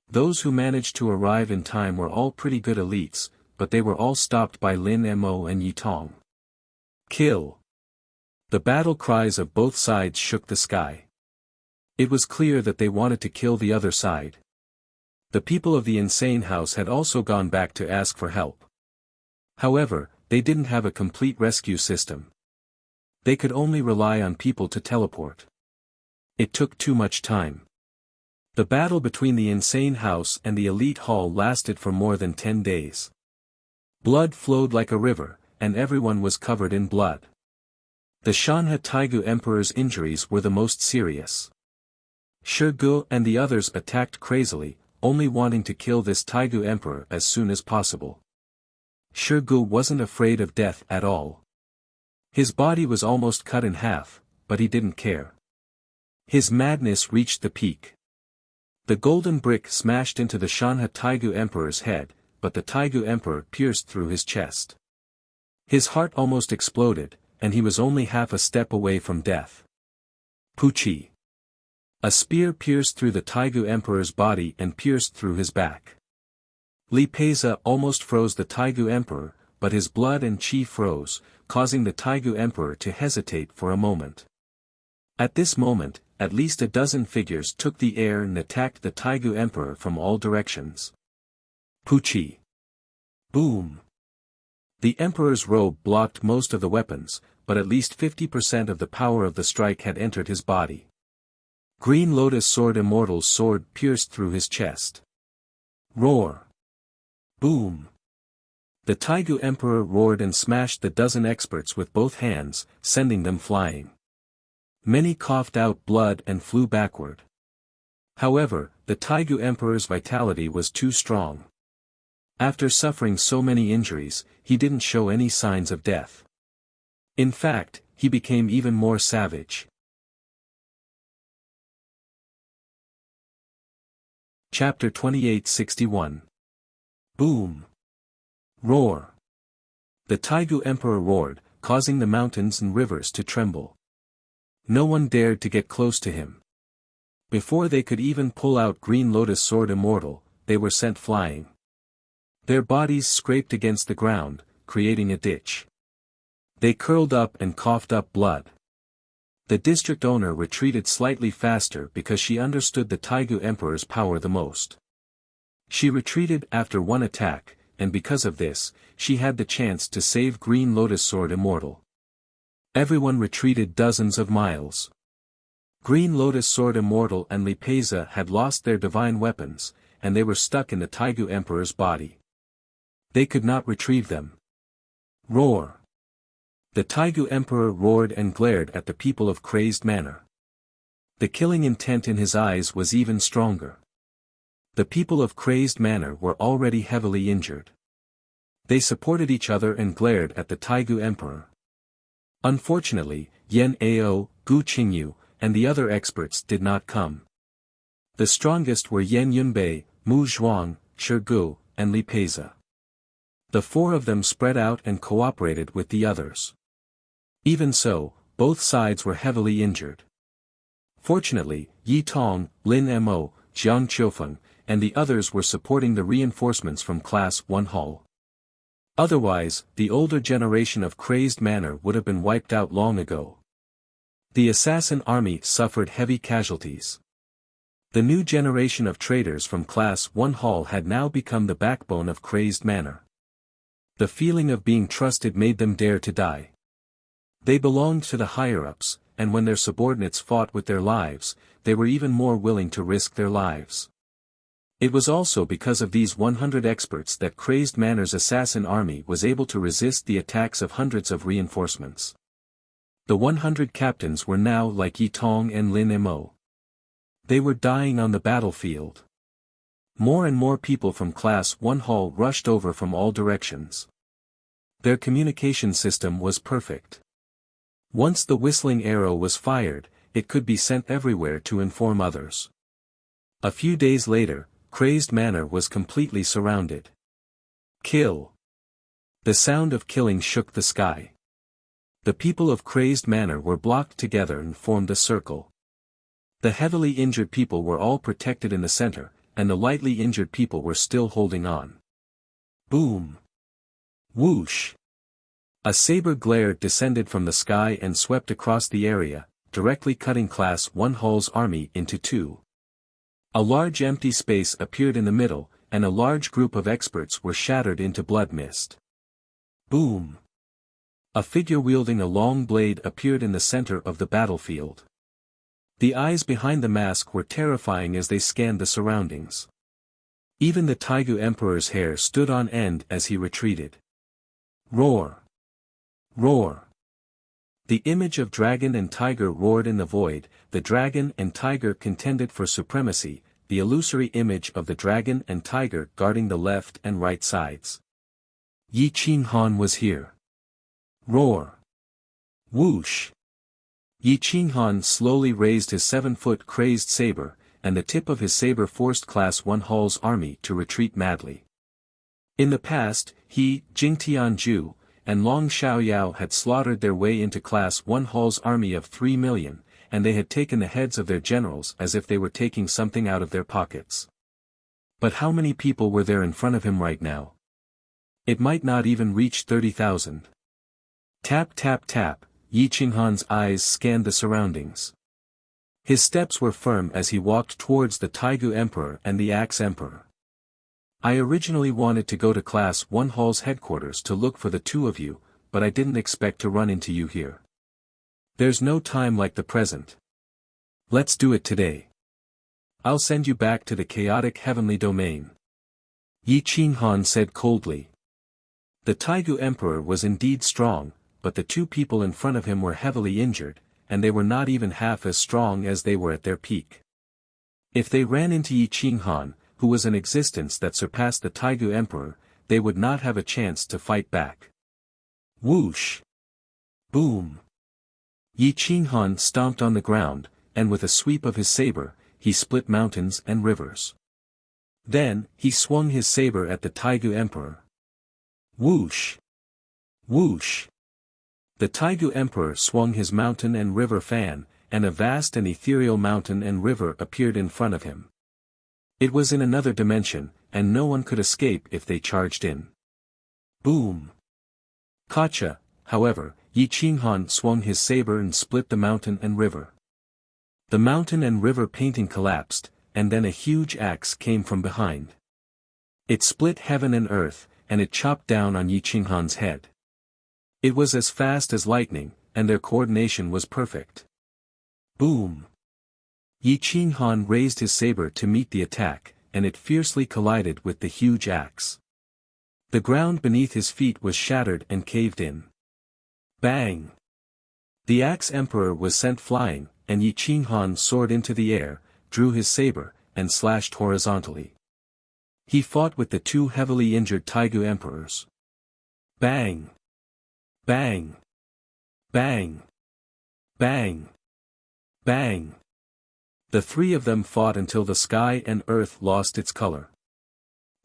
Those who managed to arrive in time were all pretty good elites, but they were all stopped by Lin Mo and Yi Tong. Kill! The battle cries of both sides shook the sky. It was clear that they wanted to kill the other side. The people of the insane house had also gone back to ask for help. However, they didn't have a complete rescue system. They could only rely on people to teleport. It took too much time. The battle between the insane house and the elite hall lasted for more than 10 days. Blood flowed like a river, and everyone was covered in blood. The Shanhe Taigu Emperor's injuries were the most serious. Shi Gu and the others attacked crazily, only wanting to kill this Taigu Emperor as soon as possible. Shi Gu wasn't afraid of death at all. His body was almost cut in half, but he didn't care. His madness reached the peak. The golden brick smashed into the Shanhe Taigu Emperor's head, but the Taigu Emperor pierced through his chest. His heart almost exploded, and he was only half a step away from death. Puchi. A spear pierced through the Taigu Emperor's body and pierced through his back. Li Peiza almost froze the Taigu Emperor, but his blood and chi froze, causing the Taigu Emperor to hesitate for a moment. At this moment, at least a dozen figures took the air and attacked the Taigu Emperor from all directions. Puchi. Boom. The Emperor's robe blocked most of the weapons, but at least 50% of the power of the strike had entered his body. Green Lotus Sword Immortal's sword pierced through his chest. Roar. Boom. The Taigu Emperor roared and smashed the dozen experts with both hands, sending them flying. Many coughed out blood and flew backward. However, the Taigu Emperor's vitality was too strong. After suffering so many injuries, he didn't show any signs of death. In fact, he became even more savage. Chapter 2861. Boom. Roar. The Taigu Emperor roared, causing the mountains and rivers to tremble. No one dared to get close to him. Before they could even pull out Green Lotus Sword Immortal, they were sent flying. Their bodies scraped against the ground, creating a ditch. They curled up and coughed up blood. The district owner retreated slightly faster because she understood the Taigu Emperor's power the most. She retreated after one attack, and because of this, she had the chance to save Green Lotus Sword Immortal. Everyone retreated dozens of miles. Green Lotus Sword Immortal and Li Peiza had lost their divine weapons, and they were stuck in the Taigu Emperor's body. They could not retrieve them. Roar. The Taigu Emperor roared and glared at the people of Crazed Manor. The killing intent in his eyes was even stronger. The people of Crazed Manor were already heavily injured. They supported each other and glared at the Taigu Emperor. Unfortunately, Yan Ao, Gu Qingyu, and the other experts did not come. The strongest were Yan Yunbei, Mu Zhuang, Shi Gu, and Li Peiza. The 4 of them spread out and cooperated with the others. Even so, both sides were heavily injured. Fortunately, Yi Tong, Lin Mo, Jiang Qiufeng, and the others were supporting the reinforcements from Class 1 Hall. Otherwise, the older generation of Crazed Manor would have been wiped out long ago. The assassin army suffered heavy casualties. The new generation of traitors from Class 1 Hall had now become the backbone of Crazed Manor. The feeling of being trusted made them dare to die. They belonged to the higher-ups, and when their subordinates fought with their lives, they were even more willing to risk their lives. It was also because of these 100 experts that Crazed Manor's assassin army was able to resist the attacks of hundreds of reinforcements. The 100 captains were now like Yi Tong and Lin Mo. They were dying on the battlefield. More and more people from Class 1 Hall rushed over from all directions. Their communication system was perfect. Once the whistling arrow was fired, it could be sent everywhere to inform others. A few days later, Crazed Manor was completely surrounded. Kill! The sound of killing shook the sky. The people of Crazed Manor were blocked together and formed a circle. The heavily injured people were all protected in the center, and the lightly injured people were still holding on. Boom! Whoosh! A saber glare descended from the sky and swept across the area, directly cutting Class 1 Hall's army into two. A large empty space appeared in the middle, and a large group of experts were shattered into blood mist. Boom! A figure wielding a long blade appeared in the center of the battlefield. The eyes behind the mask were terrifying as they scanned the surroundings. Even the Taigu Emperor's hair stood on end as he retreated. Roar! Roar! The image of dragon and tiger roared in the void. The dragon and tiger contended for supremacy, the illusory image of the dragon and tiger guarding the left and right sides. Yi Qinghan was here. Roar! Whoosh! Yi Qinghan slowly raised his 7-foot crazed saber, and the tip of his saber forced Class 1 Hall's army to retreat madly. In the past, he, Jing Tianju, and Long Xiaoyao had slaughtered their way into Class 1 Hall's army of 3 million, and they had taken the heads of their generals as if they were taking something out of their pockets. But how many people were there in front of him right now? It might not even reach 30,000. Tap tap tap, Yi Qinghan's eyes scanned the surroundings. His steps were firm as he walked towards the Taigu Emperor and the Axe Emperor. I originally wanted to go to Class 1 Hall's headquarters to look for the two of you, but I didn't expect to run into you here. There's no time like the present. Let's do it today. I'll send you back to the chaotic heavenly domain. Yi Qinghan said coldly. The Taigu Emperor was indeed strong, but the two people in front of him were heavily injured, and they were not even half as strong as they were at their peak. If they ran into Yi Qinghan, who was an existence that surpassed the Taigu Emperor, they would not have a chance to fight back. Whoosh! Boom! Yi Qinghan stomped on the ground, and with a sweep of his saber, he split mountains and rivers. Then, he swung his saber at the Taigu Emperor. Whoosh! Whoosh! The Taigu Emperor swung his mountain and river fan, and a vast and ethereal mountain and river appeared in front of him. It was in another dimension, and no one could escape if they charged in. Boom! Gotcha! However, Yi Qinghan swung his saber and split the mountain and river. The mountain and river painting collapsed, and then a huge axe came from behind. It split heaven and earth, and it chopped down on Yi Qinghan's head. It was as fast as lightning, and their coordination was perfect. Boom! Yi Qinghan raised his saber to meet the attack, and it fiercely collided with the huge axe. The ground beneath his feet was shattered and caved in. Bang! The Axe Emperor was sent flying, and Yi Qinghan soared into the air, drew his saber, and slashed horizontally. He fought with the two heavily injured Taigu Emperors. Bang! Bang! Bang! Bang! Bang! The three of them fought until the sky and earth lost its color.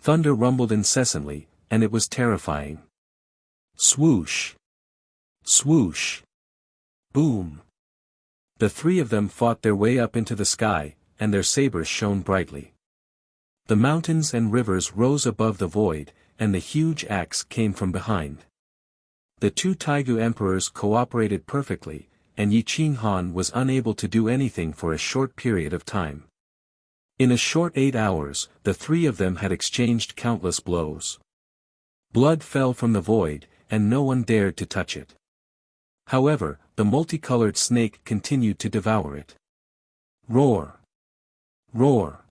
Thunder rumbled incessantly, and it was terrifying. Swoosh! Swoosh! Boom! The three of them fought their way up into the sky, and their sabers shone brightly. The mountains and rivers rose above the void, and the huge axe came from behind. The two Taigu emperors cooperated perfectly, and Yi Qinghan was unable to do anything for a short period of time. In a short 8 hours, the three of them had exchanged countless blows. Blood fell from the void, and no one dared to touch it. However, the multicolored snake continued to devour it. Roar! Roar!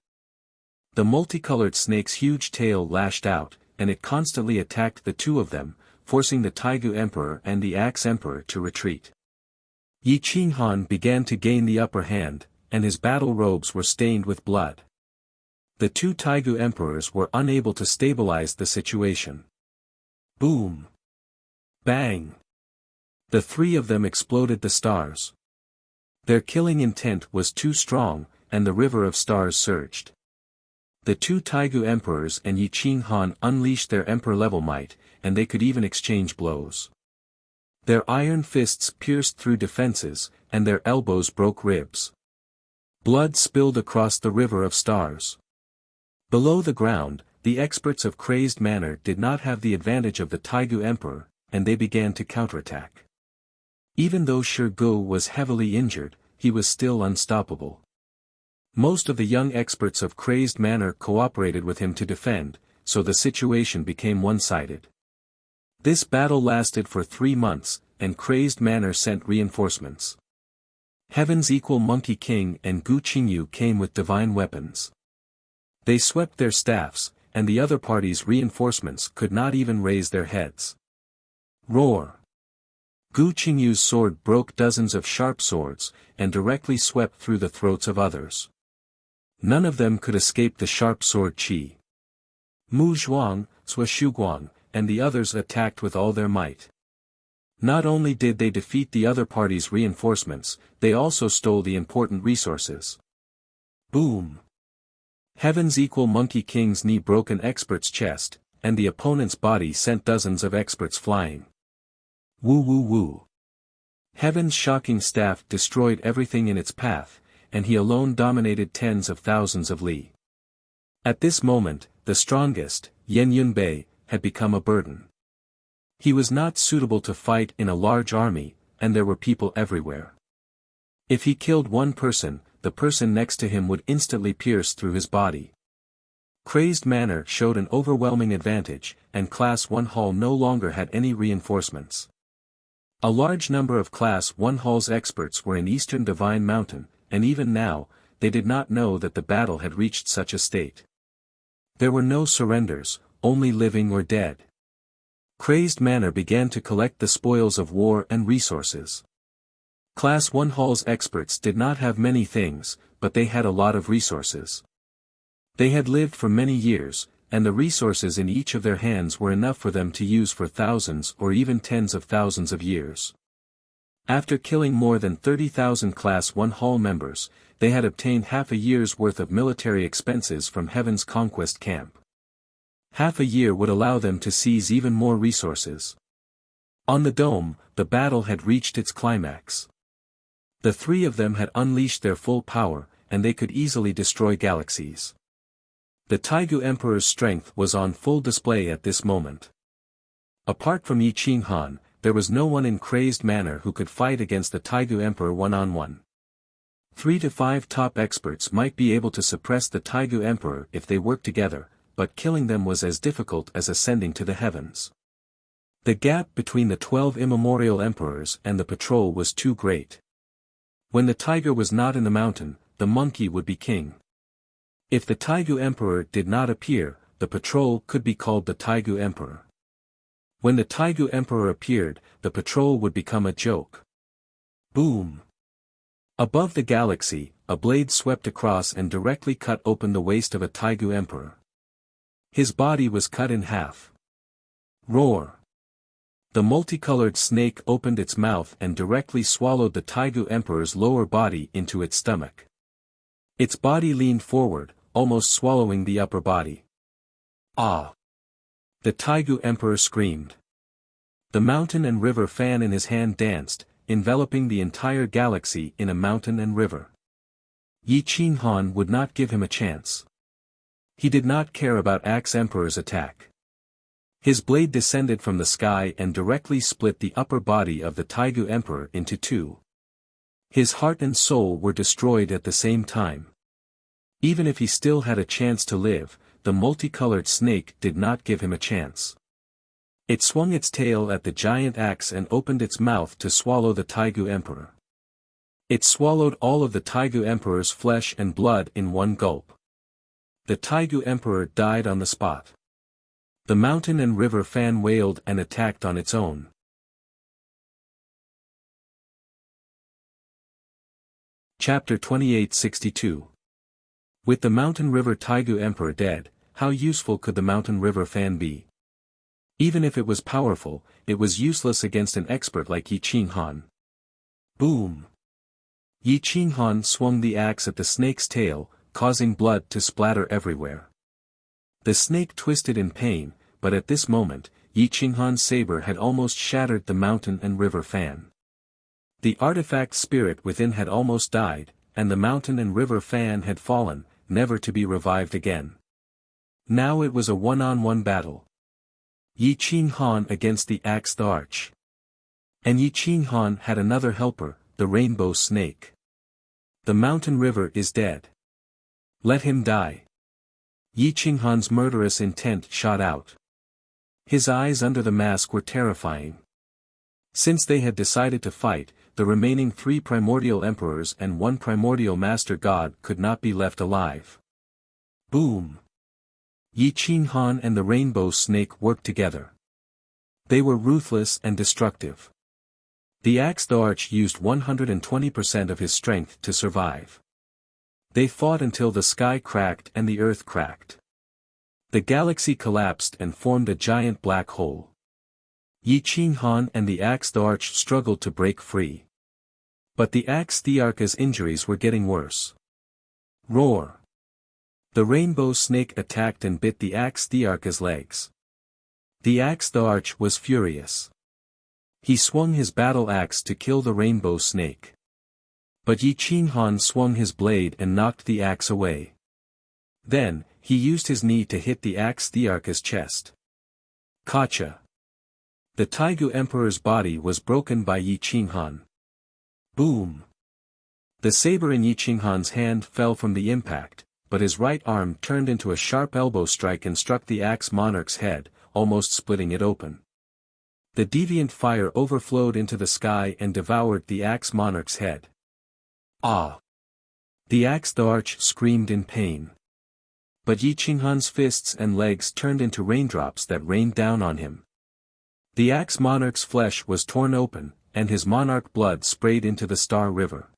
The multicolored snake's huge tail lashed out, and it constantly attacked the two of them, forcing the Taigu Emperor and the Axe Emperor to retreat. Yi Qinghan began to gain the upper hand, and his battle robes were stained with blood. The two Taigu emperors were unable to stabilize the situation. Boom! Bang! The three of them exploded the stars. Their killing intent was too strong, and the river of stars surged. The two Taigu emperors and Yi Qinghan unleashed their emperor-level might, and they could even exchange blows. Their iron fists pierced through defenses, and their elbows broke ribs. Blood spilled across the river of stars. Below the ground, the experts of Crazed Manor did not have the advantage of the Taigu emperor, and they began to counterattack. Even though Shirgu was heavily injured, he was still unstoppable. Most of the young experts of Crazed Manor cooperated with him to defend, so the situation became one-sided. This battle lasted for 3 months, and Crazed Manor sent reinforcements. Heaven's equal Monkey King and Gu Qingyu came with divine weapons. They swept their staffs, and the other party's reinforcements could not even raise their heads. Roar! Gu Qingyu's sword broke dozens of sharp swords, and directly swept through the throats of others. None of them could escape the sharp sword qi. Mu Zhuang, Sui Shuguang, and the others attacked with all their might. Not only did they defeat the other party's reinforcements, they also stole the important resources. Boom! Heaven's equal Monkey King's knee broke an expert's chest, and the opponent's body sent dozens of experts flying. Woo woo woo. Heaven's shocking staff destroyed everything in its path, and he alone dominated tens of thousands of li. At this moment, the strongest, Yan Yunbei, had become a burden. He was not suitable to fight in a large army, and there were people everywhere. If he killed one person, the person next to him would instantly pierce through his body. Crazed Manor showed an overwhelming advantage, and Class 1 Hall no longer had any reinforcements. A large number of Class 1 Hall's experts were in Eastern Divine Mountain, and even now, they did not know that the battle had reached such a state. There were no surrenders, only living or dead. Crazed Manor began to collect the spoils of war and resources. Class 1 Hall's experts did not have many things, but they had a lot of resources. They had lived for many years, and the resources in each of their hands were enough for them to use for thousands or even tens of thousands of years. After killing more than 30,000 Class 1 Hall members, they had obtained half a year's worth of military expenses from Heaven's Conquest Camp. Half a year would allow them to seize even more resources. On the dome, the battle had reached its climax. The three of them had unleashed their full power, and they could easily destroy galaxies. The Taigu Emperor's strength was on full display at this moment. Apart from Yi Qinghan, there was no one in Crazed Manor who could fight against the Taigu Emperor one-on-one. 3 to 5 top experts might be able to suppress the Taigu Emperor if they worked together, but killing them was as difficult as ascending to the heavens. The gap between the 12 immemorial emperors and the patrol was too great. When the tiger was not in the mountain, the monkey would be king. If the Taigu Emperor did not appear, the patrol could be called the Taigu Emperor. When the Taigu Emperor appeared, the patrol would become a joke. Boom! Above the galaxy, a blade swept across and directly cut open the waist of a Taigu Emperor. His body was cut in half. Roar! The multicolored snake opened its mouth and directly swallowed the Taigu Emperor's lower body into its stomach. Its body leaned forward, almost swallowing the upper body. Ah! The Taigu Emperor screamed. The mountain and river fan in his hand danced, enveloping the entire galaxy in a mountain and river. Yi Qinghan would not give him a chance. He did not care about Axe Emperor's attack. His blade descended from the sky and directly split the upper body of the Taigu Emperor into 2. His heart and soul were destroyed at the same time. Even if he still had a chance to live, the multicolored snake did not give him a chance. It swung its tail at the giant axe and opened its mouth to swallow the Taigu Emperor. It swallowed all of the Taigu Emperor's flesh and blood in one gulp. The Taigu Emperor died on the spot. The mountain and river fan wailed and attacked on its own. Chapter 2862. With the mountain river Taigu Emperor dead, how useful could the mountain river fan be? Even if it was powerful, it was useless against an expert like Yi Qinghan. Boom! Yi Qinghan swung the axe at the snake's tail, causing blood to splatter everywhere. The snake twisted in pain, but at this moment, Yi Qinghan's saber had almost shattered the mountain and river fan. The artifact spirit within had almost died, and the mountain and river fan had fallen, never to be revived again. Now it was a one-on-one battle. Yi Qinghan against the axed arch. And Yi Qinghan had another helper, the rainbow snake. The mountain river is dead. Let him die. Yi Qinghan's murderous intent shot out. His eyes under the mask were terrifying. Since they had decided to fight, the remaining 3 primordial emperors and 1 primordial master god could not be left alive. Boom! Yi Qinghan and the rainbow snake worked together. They were ruthless and destructive. The axed arch used 120% of his strength to survive. They fought until the sky cracked and the earth cracked. The galaxy collapsed and formed a giant black hole. Yi Qinghan and the axed arch struggled to break free. But the axed Thearcha's injuries were getting worse. Roar! The rainbow snake attacked and bit the axed Thearcha's legs. The axed arch was furious. He swung his battle axe to kill the rainbow snake. But Yi Qinghan swung his blade and knocked the axe away. Then, he used his knee to hit the axed Thearcha's chest. Gotcha! The Taigu Emperor's body was broken by Yi Qinghan. Boom! The saber in Yi Qinghan's hand fell from the impact, but his right arm turned into a sharp elbow strike and struck the axe monarch's head, almost splitting it open. The deviant fire overflowed into the sky and devoured the axe monarch's head. Ah! The axed arch screamed in pain. But Yi Qinghan's fists and legs turned into raindrops that rained down on him. The axe monarch's flesh was torn open, and his monarch blood sprayed into the Star River.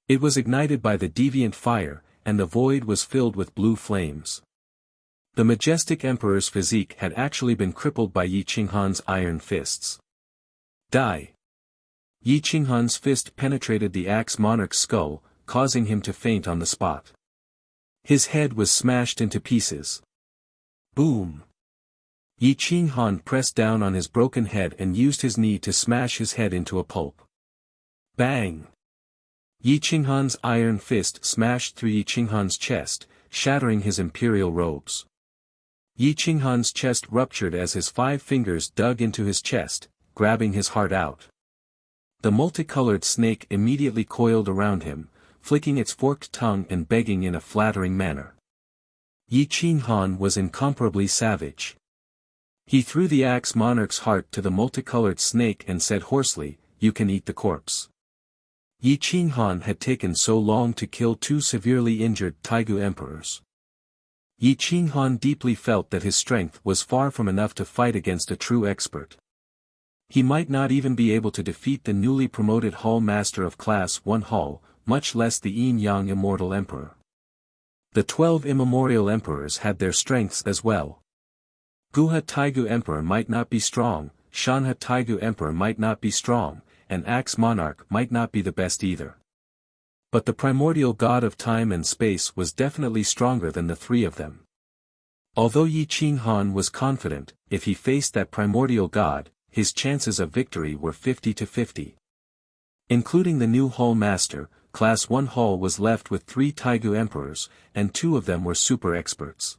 It was ignited by the deviant fire, and the void was filled with blue flames. The majestic emperor's physique had actually been crippled by Yi Qinghan's iron fists. Die! Yi Qinghan's fist penetrated the axe monarch's skull, causing him to faint on the spot. His head was smashed into pieces. Boom! Yi Qinghan pressed down on his broken head and used his knee to smash his head into a pulp. Bang! Yi Qinghan's iron fist smashed through Yi Qinghan's chest, shattering his imperial robes. Yi Qinghan's chest ruptured as his 5 fingers dug into his chest, grabbing his heart out. The multicolored snake immediately coiled around him, flicking its forked tongue and begging in a flattering manner. Yi Qinghan was incomparably savage. He threw the axe monarch's heart to the multicolored snake and said hoarsely, "You can eat the corpse." Yi Qinghan had taken so long to kill 2 severely injured Taigu emperors. Yi Qinghan deeply felt that his strength was far from enough to fight against a true expert. He might not even be able to defeat the newly promoted Hall Master of Class 1 Hall, much less the Yin-Yang Immortal Emperor. The 12 immemorial emperors had their strengths as well. Guha Taigu Emperor might not be strong, Shanha Taigu Emperor might not be strong, and Axe Monarch might not be the best either. But the primordial god of time and space was definitely stronger than the 3 of them. Although Yi Qinghan was confident, if he faced that primordial god, his chances of victory were 50-50. Including the new Hall Master, Class 1 Hall was left with 3 Taigu Emperors, and 2 of them were super experts.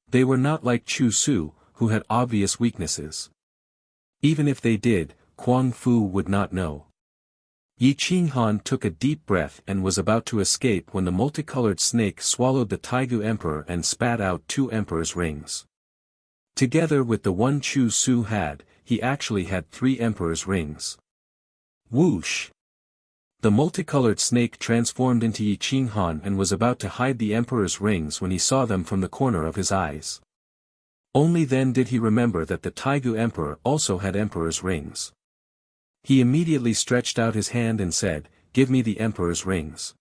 They were not like Chu Su, who had obvious weaknesses. Even if they did, Kuang Fu would not know. Yi Qinghan took a deep breath and was about to escape when the multicolored snake swallowed the Taigu Emperor and spat out 2 Emperor's rings. Together with the one Chu Su had, he actually had 3 Emperor's rings. Whoosh! The multicolored snake transformed into Yi Qinghan and was about to hide the Emperor's rings when he saw them from the corner of his eyes. Only then did he remember that the Taigu Emperor also had Emperor's rings. He immediately stretched out his hand and said, give me the emperor's rings.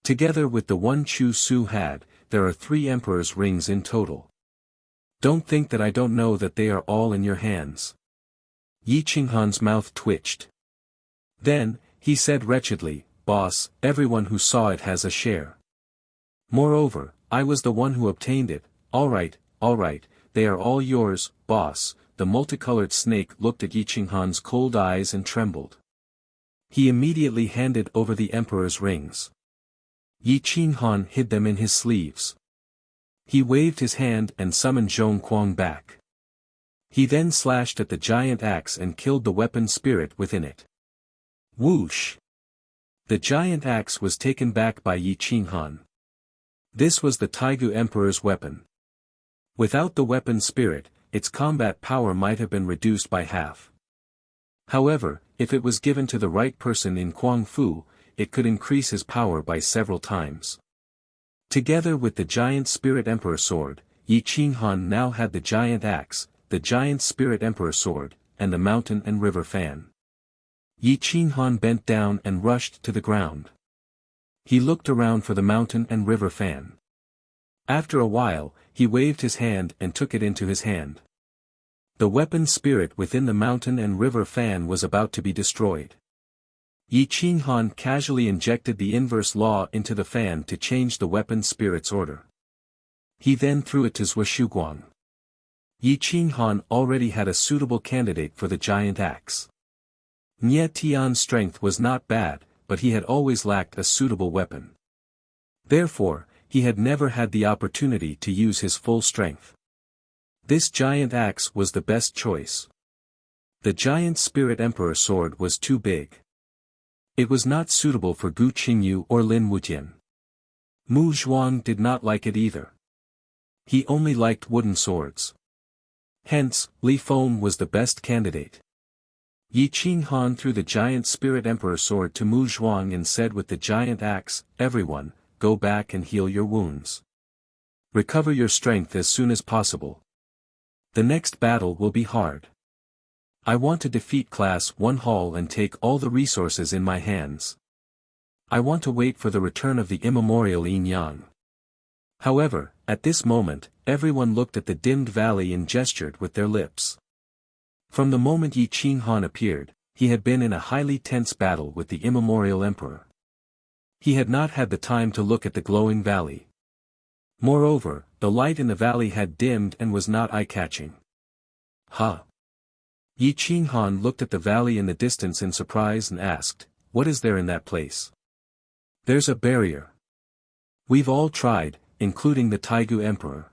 Together with the one Chu Su had, there are 3 emperor's rings in total. Don't think that I don't know that they are all in your hands. Yi Qinghan's mouth twitched. Then, he said wretchedly, boss, everyone who saw it has a share. Moreover, I was the one who obtained it. All right, they are all yours, boss. The multicolored snake looked at Yi Qinghan's cold eyes and trembled. He immediately handed over the emperor's rings. Yi Qinghan hid them in his sleeves. He waved his hand and summoned Zhong Kuang back. He then slashed at the giant axe and killed the weapon spirit within it. Whoosh! The giant axe was taken back by Yi Qinghan. This was the Taigu Emperor's weapon. Without the weapon spirit, its combat power might have been reduced by half. However, if it was given to the right person in Kuang Fu, it could increase his power by several times. Together with the giant spirit emperor sword, Yi Qinghan now had the giant axe, the giant spirit emperor sword, and the mountain and river fan. Yi Qinghan bent down and rushed to the ground. He looked around for the mountain and river fan. After a while, he waved his hand and took it into his hand. The weapon spirit within the mountain and river fan was about to be destroyed. Yi Qinghan casually injected the inverse law into the fan to change the weapon spirit's order. He then threw it to Zhou Shuguang. Yi Qinghan already had a suitable candidate for the giant axe. Nye Tian's strength was not bad, but he had always lacked a suitable weapon. Therefore, he had never had the opportunity to use his full strength. This giant axe was the best choice. The giant spirit emperor sword was too big. It was not suitable for Gu Qingyu or Lin Wutian. Mu Zhuang did not like it either. He only liked wooden swords. Hence, Li Feng was the best candidate. Yi Qinghan threw the giant spirit emperor sword to Mu Zhuang and said with the giant axe, everyone, go back and heal your wounds. Recover your strength as soon as possible. The next battle will be hard. I want to defeat Class 1 Hall and take all the resources in my hands. I want to wait for the return of the immemorial Yin Yang. However, at this moment, everyone looked at the dimmed valley and gestured with their lips. From the moment Yi Qinghan appeared, he had been in a highly tense battle with the immemorial emperor. He had not had the time to look at the glowing valley. Moreover, the light in the valley had dimmed and was not eye-catching. Huh! Yi Qinghan looked at the valley in the distance in surprise and asked, what is there in that place? There's a barrier. We've all tried, including the Taigu Emperor.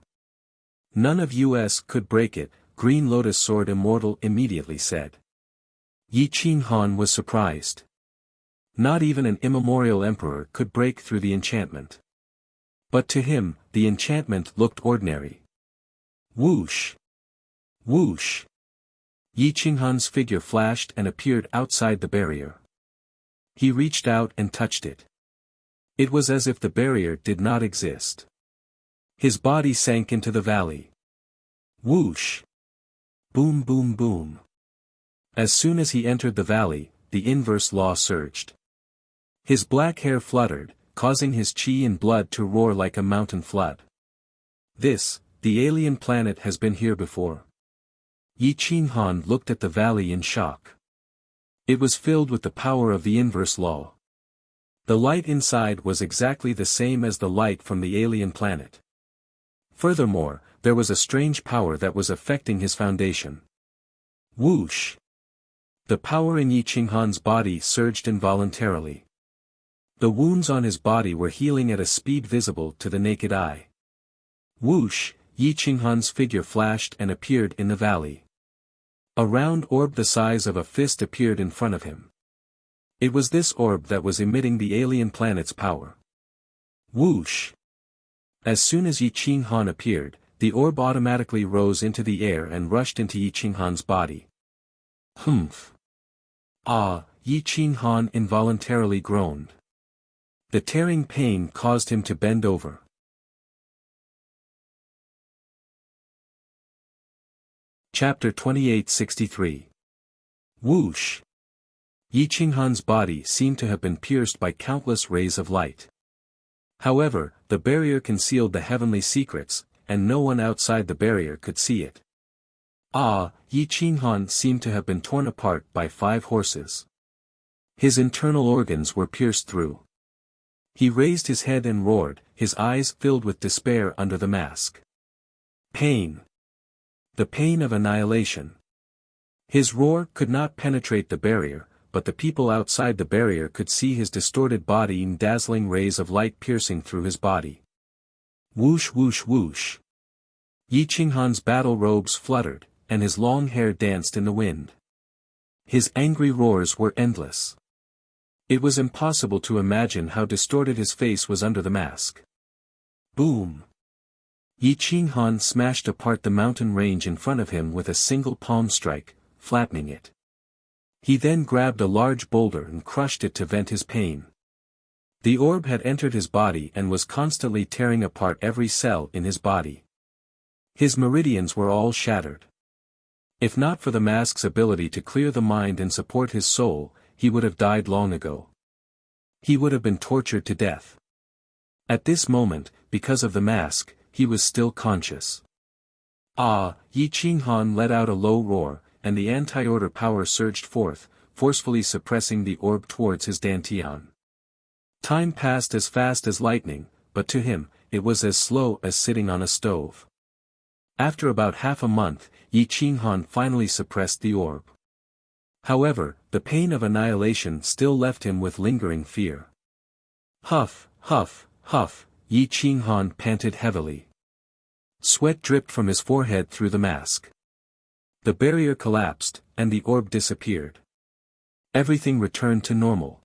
None of us could break it, Green Lotus Sword Immortal immediately said. Yi Qinghan was surprised. Not even an immemorial emperor could break through the enchantment. But to him, the enchantment looked ordinary. Whoosh! Whoosh! Yi Qinghan's figure flashed and appeared outside the barrier. He reached out and touched it. It was as if the barrier did not exist. His body sank into the valley. Whoosh! Boom boom boom. As soon as he entered the valley, the inverse law surged. His black hair fluttered, causing his chi and blood to roar like a mountain flood. This, the alien planet has been here before. Yi Qinghan looked at the valley in shock. It was filled with the power of the inverse law. The light inside was exactly the same as the light from the alien planet. Furthermore, there was a strange power that was affecting his foundation. Whoosh! The power in Yi Qinghan's body surged involuntarily. The wounds on his body were healing at a speed visible to the naked eye. Whoosh! Yi Qinghan's figure flashed and appeared in the valley. A round orb the size of a fist appeared in front of him. It was this orb that was emitting the alien planet's power. Whoosh! As soon as Yi Qinghan appeared, the orb automatically rose into the air and rushed into Yi Qinghan's body. Humph! Ah! Yi Qinghan involuntarily groaned. The tearing pain caused him to bend over. Chapter 2863. Whoosh! Yi Qinghan's body seemed to have been pierced by countless rays of light. However, the barrier concealed the heavenly secrets, and no one outside the barrier could see it. Yi Qinghan seemed to have been torn apart by 5 horses. His internal organs were pierced through. He raised his head and roared, his eyes filled with despair under the mask. Pain. The pain of annihilation. His roar could not penetrate the barrier, but the people outside the barrier could see his distorted body in dazzling rays of light piercing through his body. Whoosh whoosh whoosh. Yi Qinghan's battle robes fluttered, and his long hair danced in the wind. His angry roars were endless. It was impossible to imagine how distorted his face was under the mask. Boom! Yi Qinghan smashed apart the mountain range in front of him with a single palm strike, flattening it. He then grabbed a large boulder and crushed it to vent his pain. The orb had entered his body and was constantly tearing apart every cell in his body. His meridians were all shattered. If not for the mask's ability to clear the mind and support his soul, he would have died long ago. He would have been tortured to death. At this moment, because of the mask, he was still conscious. Yi Qinghan let out a low roar, and the anti-order power surged forth, forcefully suppressing the orb towards his dantian. Time passed as fast as lightning, but to him, it was as slow as sitting on a stove. After about half a month, Yi Qinghan finally suppressed the orb. However, the pain of annihilation still left him with lingering fear. Huff, huff, huff, Yi Qinghan panted heavily. Sweat dripped from his forehead through the mask. The barrier collapsed, and the orb disappeared. Everything returned to normal.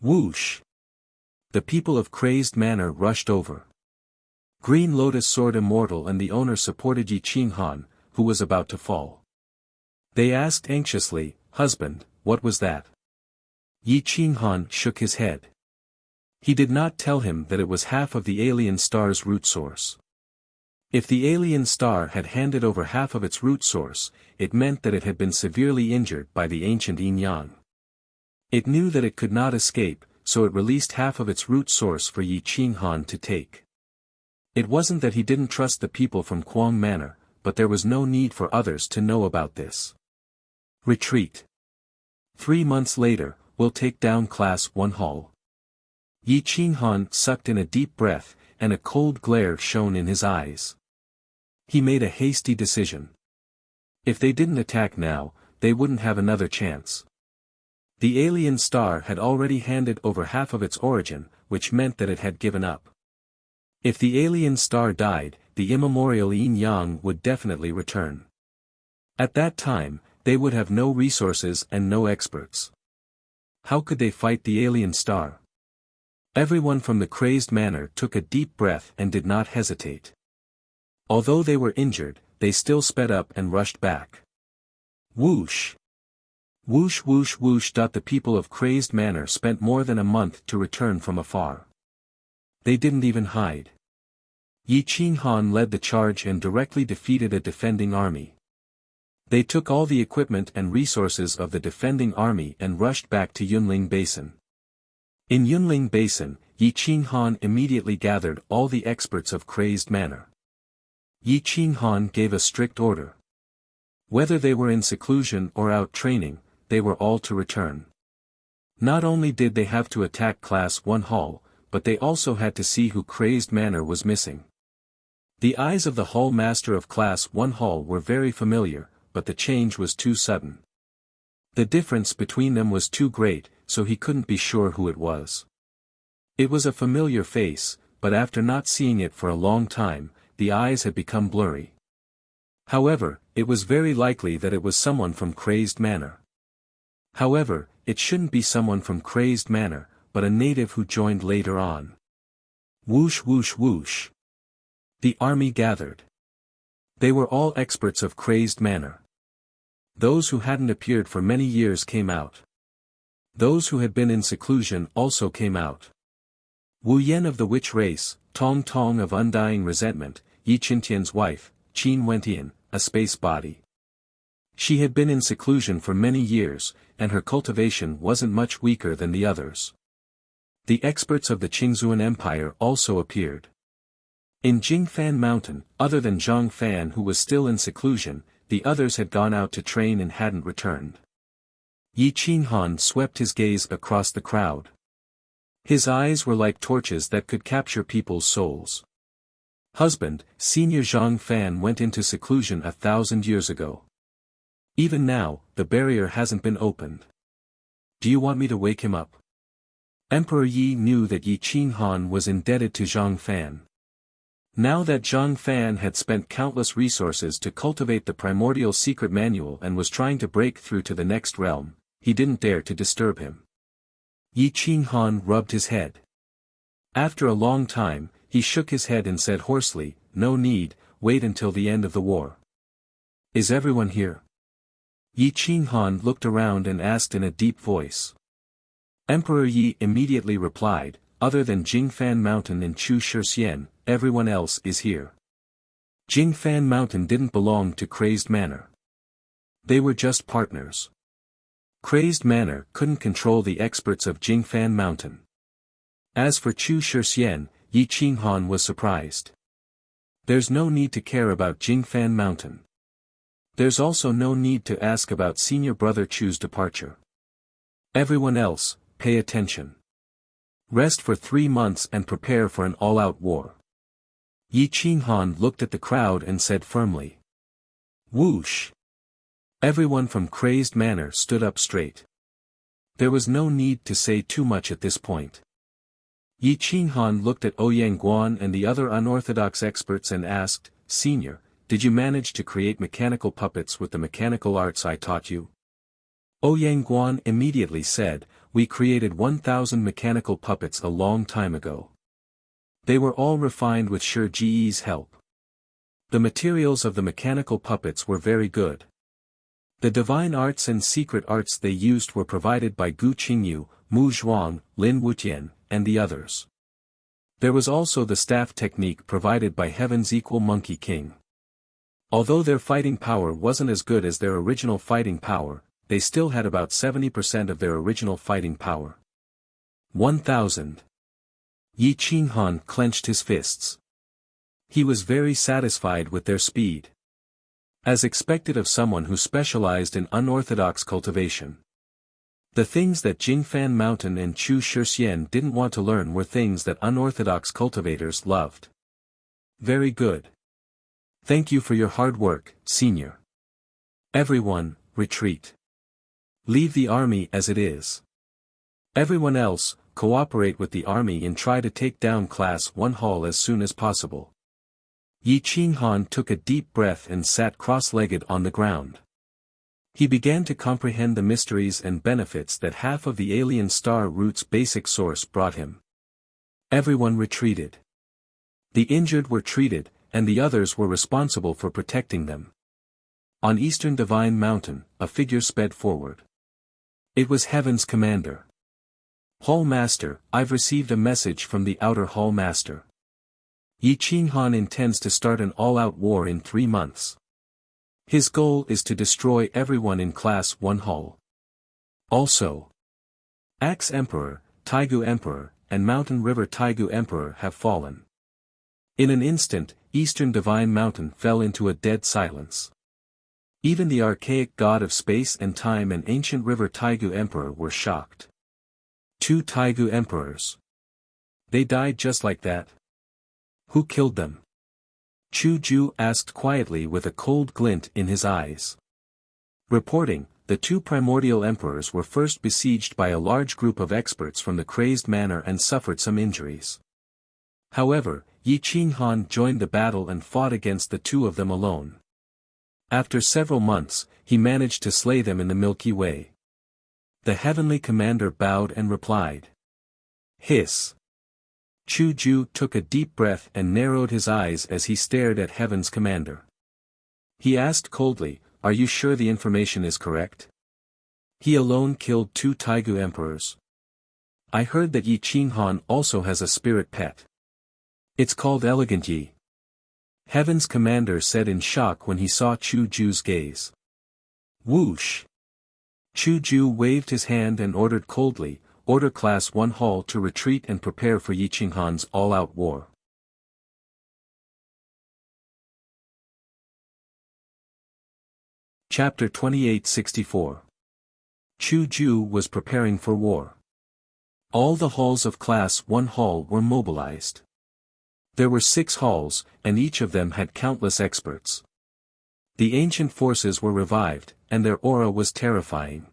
Whoosh! The people of Crazed Manor rushed over. Green Lotus Sword Immortal and the owner supported Yi Qinghan, who was about to fall. They asked anxiously, "Husband, what was that?" Yi Qinghan shook his head. He did not tell him that it was half of the alien star's root source. If the alien star had handed over half of its root source, it meant that it had been severely injured by the ancient yin-yang. It knew that it could not escape, so it released half of its root source for Yi Qinghan to take. It wasn't that he didn't trust the people from Quang Manor, but there was no need for others to know about this. Retreat. 3 months later, we'll take down Class 1 Hall. Yi Qinghan sucked in a deep breath, and a cold glare shone in his eyes. He made a hasty decision. If they didn't attack now, they wouldn't have another chance. The alien star had already handed over half of its origin, which meant that it had given up. If the alien star died, the immemorial yin-yang would definitely return. At that time, they would have no resources and no experts. How could they fight the alien star? Everyone from the Crazed Manor took a deep breath and did not hesitate. Although they were injured, they still sped up and rushed back. Whoosh! Whoosh whoosh whoosh. The people of Crazed Manor spent more than a month to return from afar. They didn't even hide. Yi Qinghan led the charge and directly defeated a defending army. They took all the equipment and resources of the defending army and rushed back to Yunling Basin. In Yunling Basin, Yi Qinghan immediately gathered all the experts of Crazed Manor. Yi Qinghan gave a strict order. Whether they were in seclusion or out training, they were all to return. Not only did they have to attack Class 1 Hall, but they also had to see who Crazed Manor was missing. The eyes of the Hall Master of Class 1 Hall were very familiar, but the change was too sudden. The difference between them was too great, so he couldn't be sure who it was. It was a familiar face, but after not seeing it for a long time, the eyes had become blurry. However, it was very likely that it was someone from Crazed Manor. However, it shouldn't be someone from Crazed Manor, but a native who joined later on. Whoosh whoosh whoosh. The army gathered. They were all experts of Crazed Manor. Those who hadn't appeared for many years came out. Those who had been in seclusion also came out. Wu Yen of the witch race, Tong Tong of undying resentment, Yi Qintian's wife, Qin Wentian, a space body. She had been in seclusion for many years, and her cultivation wasn't much weaker than the others. The experts of the Qingzuan Empire also appeared. In Jingfan Mountain, other than Zhang Fan who was still in seclusion, the others had gone out to train and hadn't returned. Yi Qinghan swept his gaze across the crowd. His eyes were like torches that could capture people's souls. Husband, Senior Zhang Fan went into seclusion 1,000 years ago. Even now, the barrier hasn't been opened. Do you want me to wake him up? Emperor Yi knew that Yi Qinghan was indebted to Zhang Fan. Now that Zhang Fan had spent countless resources to cultivate the primordial secret manual and was trying to break through to the next realm, he didn't dare to disturb him. Yi Qinghan rubbed his head. After a long time, he shook his head and said hoarsely, "No need, wait until the end of the war." "Is everyone here?" Yi Qinghan looked around and asked in a deep voice. Emperor Yi immediately replied, "Other than Jingfan Mountain and Chu Shixian, everyone else is here." Jingfan Mountain didn't belong to Crazed Manor. They were just partners. Crazed Manor couldn't control the experts of Jingfan Mountain. As for Chu Shixian, Yi Qinghan was surprised. There's no need to care about Jingfan Mountain. There's also no need to ask about senior brother Chu's departure. Everyone else, pay attention. Rest for 3 months and prepare for an all-out war. Yi Qinghan looked at the crowd and said firmly. Whoosh! Everyone from Crazed Manor stood up straight. There was no need to say too much at this point. Yi Qinghan looked at Ouyang Guan and the other unorthodox experts and asked, "Senior, did you manage to create mechanical puppets with the mechanical arts I taught you?" Ouyang Guan immediately said, "We created 1,000 mechanical puppets a long time ago. They were all refined with Shi Ji's help. The materials of the mechanical puppets were very good. The divine arts and secret arts they used were provided by Gu Qingyu, Mu Zhuang, Lin Wutian, and the others. There was also the staff technique provided by Heaven's equal Monkey King. Although their fighting power wasn't as good as their original fighting power, they still had about 70% of their original fighting power." 1,000. Yi Qinghan clenched his fists. He was very satisfied with their speed. As expected of someone who specialized in unorthodox cultivation. The things that Jingfan Mountain and Chu Shixian didn't want to learn were things that unorthodox cultivators loved. Very good. Thank you for your hard work, Senior. Everyone, retreat. Leave the army as it is. Everyone else, cooperate with the army and try to take down Class 1 Hall as soon as possible. Yi Qinghan took a deep breath and sat cross-legged on the ground. He began to comprehend the mysteries and benefits that half of the alien star root's basic source brought him. Everyone retreated. The injured were treated, and the others were responsible for protecting them. On Eastern Divine Mountain, a figure sped forward. It was Heaven's commander. "Hall Master, I've received a message from the Outer Hall Master. Yi Qinghan intends to start an all-out war in 3 months. His goal is to destroy everyone in Class 1 Hall. Also, Axe Emperor, Taigu Emperor, and Mountain River Taigu Emperor have fallen." In an instant, Eastern Divine Mountain fell into a dead silence. Even the archaic god of space and time and ancient River Taigu Emperor were shocked. 2 Taigu Emperors. They died just like that? Who killed them? Chu Ju asked quietly with a cold glint in his eyes. Reporting, the 2 primordial emperors were first besieged by a large group of experts from the Crazed Manor and suffered some injuries. However, Yi Qinghan joined the battle and fought against the 2 of them alone. After several months, he managed to slay them in the Milky Way. The heavenly commander bowed and replied. Hiss. Chu Ju took a deep breath and narrowed his eyes as he stared at Heaven's commander. He asked coldly, "Are you sure the information is correct? He alone killed 2 Taigu emperors. I heard that Yi Qinghan also has a spirit pet. It's called Elegant Yi." Heaven's commander said in shock when he saw Chu Ju's gaze. Whoosh! Chu Ju waved his hand and ordered coldly, "Order Class 1 Hall to retreat and prepare for Yi Qinghan's all-out war." Chapter 2864. Chu Ju was preparing for war. All the halls of Class 1 Hall were mobilized. There were 6 halls, and each of them had countless experts. The ancient forces were revived, and their aura was terrifying.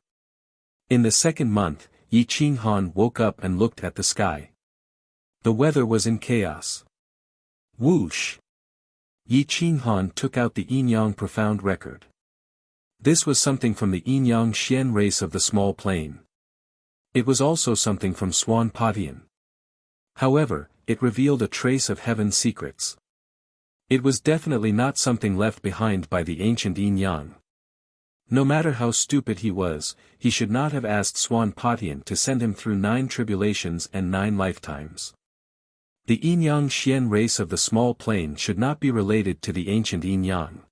In the second month, Yi Qinghan woke up and looked at the sky. The weather was in chaos. Whoosh! Yi Qinghan took out the Yin-Yang profound record. This was something from the Yin-Yang Xian race of the small plane. It was also something from Swan Patian. However, it revealed a trace of heaven's secrets. It was definitely not something left behind by the ancient Yin-Yang. No matter how stupid he was, he should not have asked Swan Patian to send him through 9 tribulations and 9 lifetimes. The Yin-Yang Xian race of the small plane should not be related to the ancient Yin-Yang.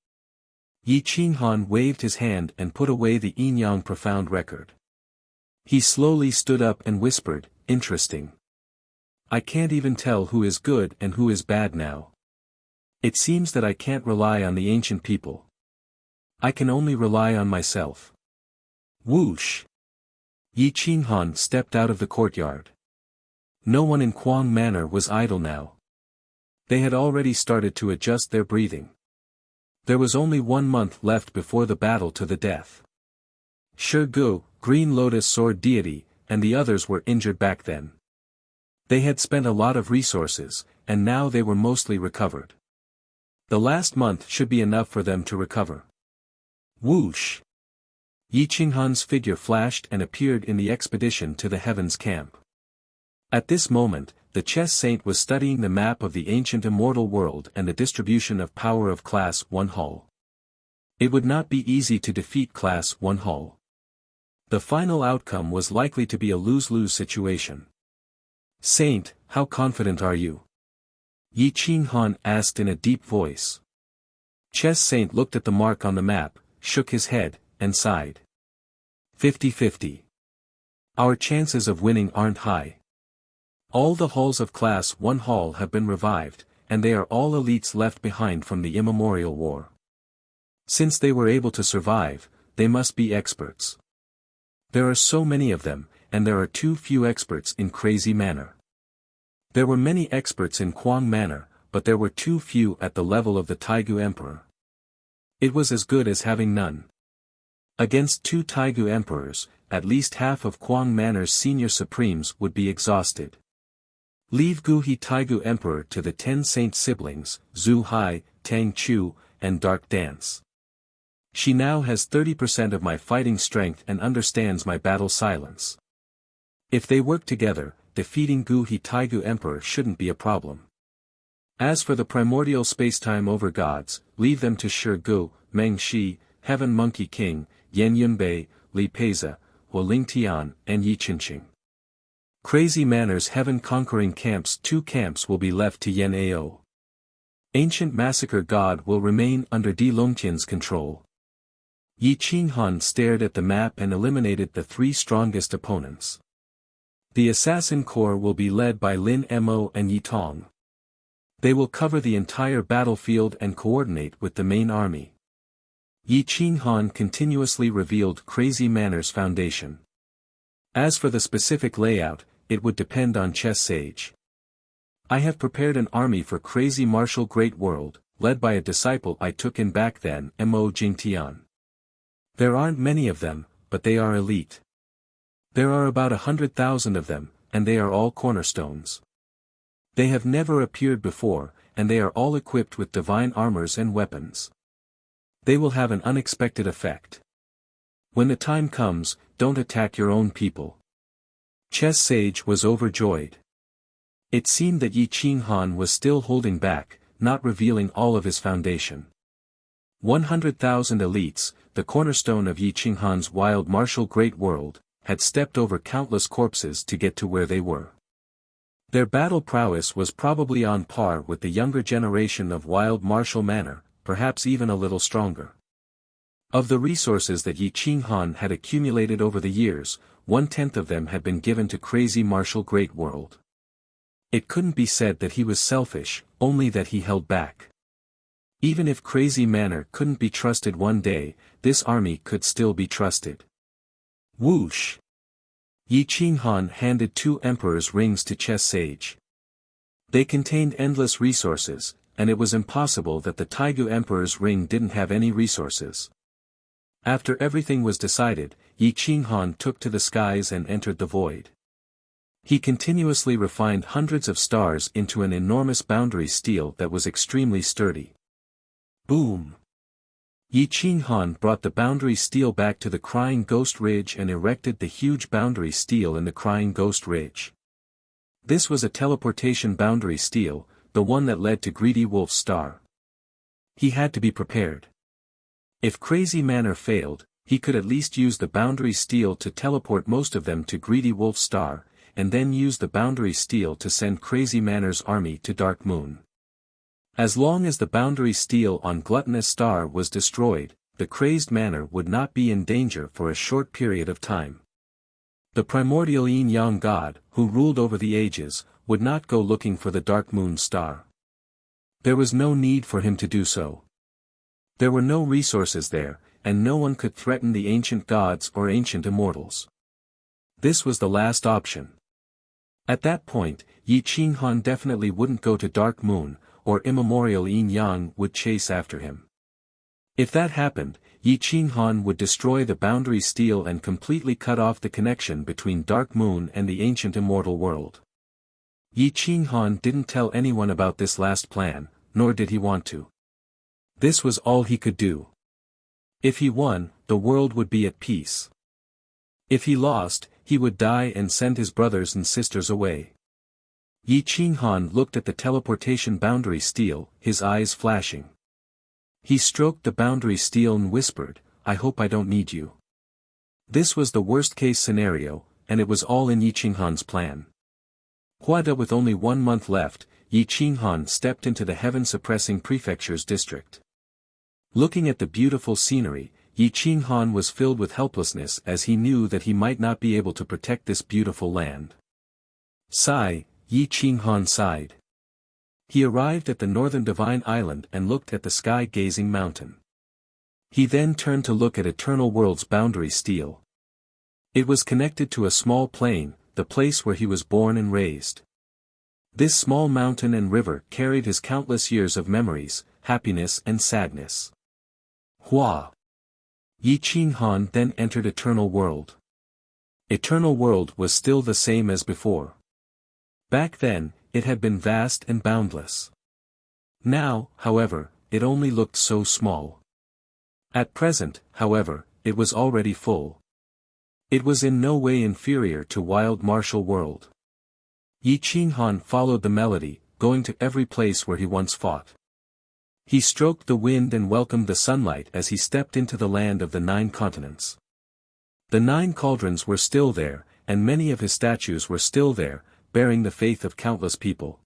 Yi Qinghan waved his hand and put away the Yin-Yang profound record. He slowly stood up and whispered, "Interesting. I can't even tell who is good and who is bad now. It seems that I can't rely on the ancient people. I can only rely on myself." Whoosh! Yi Qinghan stepped out of the courtyard. No one in Quang Manor was idle now. They had already started to adjust their breathing. There was only 1 month left before the battle to the death. Shi Gu, Green Lotus Sword Deity, and the others were injured back then. They had spent a lot of resources, and now they were mostly recovered. The last month should be enough for them to recover. Whoosh! Yi Qinghan's figure flashed and appeared in the expedition to the heavens camp. At this moment, the chess saint was studying the map of the ancient immortal world and the distribution of power of Class 1 Hall. It would not be easy to defeat Class 1 Hall. The final outcome was likely to be a lose-lose situation. "Saint, how confident are you?" Yi Qinghan asked in a deep voice. Chess Saint looked at the mark on the map, shook his head, and sighed. 50-50. Our chances of winning aren't high. All the halls of Class 1 Hall have been revived, and they are all elites left behind from the immemorial war. Since they were able to survive, they must be experts. There are so many of them, and there are too few experts in Crazy Manor. There were many experts in Quang Manor, but there were too few at the level of the Taigu Emperor. It was as good as having none. Against 2 Taigu Emperors, at least half of Quang Manor's senior supremes would be exhausted. Leave Guhi Taigu Emperor to the 10 saint siblings, Zhu Hai, Tang Chu, and Dark Dance. She now has 30% of my fighting strength and understands my battle silence. If they work together, defeating Guhi Taigu Emperor shouldn't be a problem. As for the primordial spacetime over gods, leave them to Shi Gu, Meng Shi, Heaven Monkey King, Yan Yunbei, Li Peiza, Hualing Tian, and Yi Qingqing. Crazy Manor's heaven-conquering camps, 2 camps will be left to Yan Ao. Ancient Massacre God will remain under Di Longtian's control. Yi Qinghan stared at the map and eliminated the 3 strongest opponents. The Assassin Corps will be led by Lin Mo and Yi Tong. They will cover the entire battlefield and coordinate with the main army. Yi Qinghan continuously revealed Crazy Manor's foundation. As for the specific layout, it would depend on Chess Sage. I have prepared an army for Crazy Martial Great World, led by a disciple I took in back then, Mo Jingtian. There aren't many of them, but they are elite. There are about 100,000 of them, and they are all cornerstones. They have never appeared before, and they are all equipped with divine armors and weapons. They will have an unexpected effect. When the time comes, don't attack your own people. Chess Sage was overjoyed. It seemed that Yi Qinghan was still holding back, not revealing all of his foundation. 100,000 elites, the cornerstone of Yi Qinghan's wild martial great world, had stepped over countless corpses to get to where they were. Their battle prowess was probably on par with the younger generation of wild martial manor, perhaps even a little stronger. Of the resources that Yi Qinghan had accumulated over the years, 1/10 of them had been given to crazy Marshal Great World. It couldn't be said that he was selfish, only that he held back. Even if Crazy Manor couldn't be trusted one day, this army could still be trusted. Whoosh! Yi Qinghan handed 2 emperor's rings to Chess Sage. They contained endless resources, and it was impossible that the Taigu Emperor's ring didn't have any resources. After everything was decided, Yi Qinghan took to the skies and entered the void. He continuously refined hundreds of stars into an enormous boundary steel that was extremely sturdy. Boom! Yi Qinghan brought the boundary steel back to the Crying Ghost Ridge and erected the huge boundary steel in the Crying Ghost Ridge. This was a teleportation boundary steel, the one that led to Greedy Wolf's star. He had to be prepared. If Crazy Manor failed, he could at least use the boundary steel to teleport most of them to Greedy Wolf's star, and then use the boundary steel to send Crazy Manor's army to Dark Moon. As long as the boundary steel on Gluttonous Star was destroyed, the Crazed Manor would not be in danger for a short period of time. The primordial Yin-Yang god, who ruled over the ages, would not go looking for the Dark Moon star. There was no need for him to do so. There were no resources there, and no one could threaten the ancient gods or ancient immortals. This was the last option. At that point, Yi Qinghan definitely wouldn't go to Dark Moon, or immemorial Yin-Yang would chase after him. If that happened, Yi Qinghan would destroy the boundary steel and completely cut off the connection between Dark Moon and the ancient immortal world. Yi Qinghan didn't tell anyone about this last plan, nor did he want to. This was all he could do. If he won, the world would be at peace. If he lost, he would die and send his brothers and sisters away. Yi Qinghan looked at the teleportation boundary steel, his eyes flashing. He stroked the boundary steel and whispered, "I hope I don't need you." This was the worst-case scenario, and it was all in Yi Qinghan's plan. Huada with only 1 month left, Yi Qinghan stepped into the heaven-suppressing prefecture's district. Looking at the beautiful scenery, Yi Qinghan was filled with helplessness as he knew that he might not be able to protect this beautiful land. Sigh, Yi Qinghan sighed. He arrived at the northern Divine Island and looked at the sky-gazing mountain. He then turned to look at Eternal World's boundary steel. It was connected to a small plain, the place where he was born and raised. This small mountain and river carried his countless years of memories, happiness and sadness. Hua! Yi Qinghan then entered Eternal World. Eternal World was still the same as before. Back then, it had been vast and boundless. Now, however, it only looked so small. At present, however, it was already full. It was in no way inferior to Wild Martial World. Yi Qinghan followed the melody, going to every place where he once fought. He stroked the wind and welcomed the sunlight as he stepped into the land of the 9 continents. The 9 cauldrons were still there, and many of his statues were still there, bearing the faith of countless people.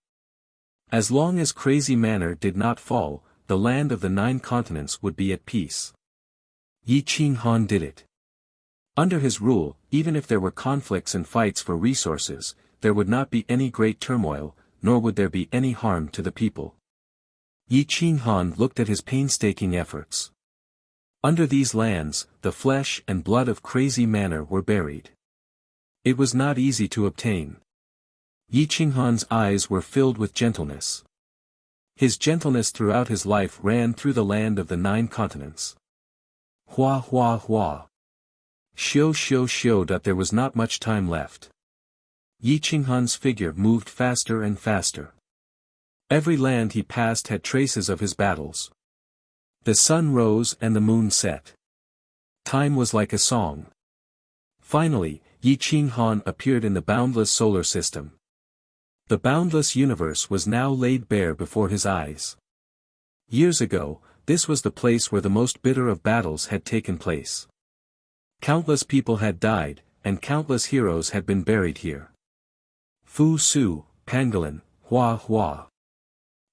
As long as Crazy Manor did not fall, the land of the 9 continents would be at peace. Yi Qinghan did it. Under his rule, even if there were conflicts and fights for resources, there would not be any great turmoil, nor would there be any harm to the people. Yi Qinghan looked at his painstaking efforts. Under these lands, the flesh and blood of Crazy Manor were buried. It was not easy to obtain. Yi Qinghan's eyes were filled with gentleness. His gentleness throughout his life ran through the land of the 9 continents. Hua hua hua. Shio shio shio. There was not much time left. Yi Qinghan's figure moved faster and faster. Every land he passed had traces of his battles. The sun rose and the moon set. Time was like a song. Finally, Yi Qinghan appeared in the boundless solar system. The boundless universe was now laid bare before his eyes. Years ago, this was the place where the most bitter of battles had taken place. Countless people had died, and countless heroes had been buried here. Fu Su, Pangolin, Hua Hua.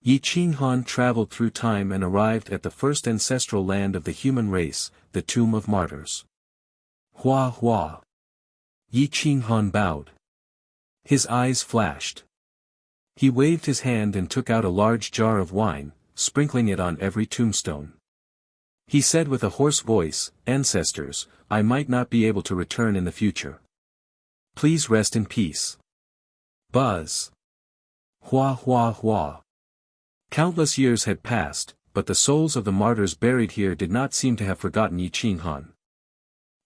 Yi Qinghan traveled through time and arrived at the first ancestral land of the human race, the Tomb of Martyrs. Hua Hua. Yi Qinghan bowed. His eyes flashed. He waved his hand and took out a large jar of wine, sprinkling it on every tombstone. He said with a hoarse voice, "Ancestors, I might not be able to return in the future. Please rest in peace." Buzz. Hua Hua Hua. Countless years had passed, but the souls of the martyrs buried here did not seem to have forgotten Yi Qinghan.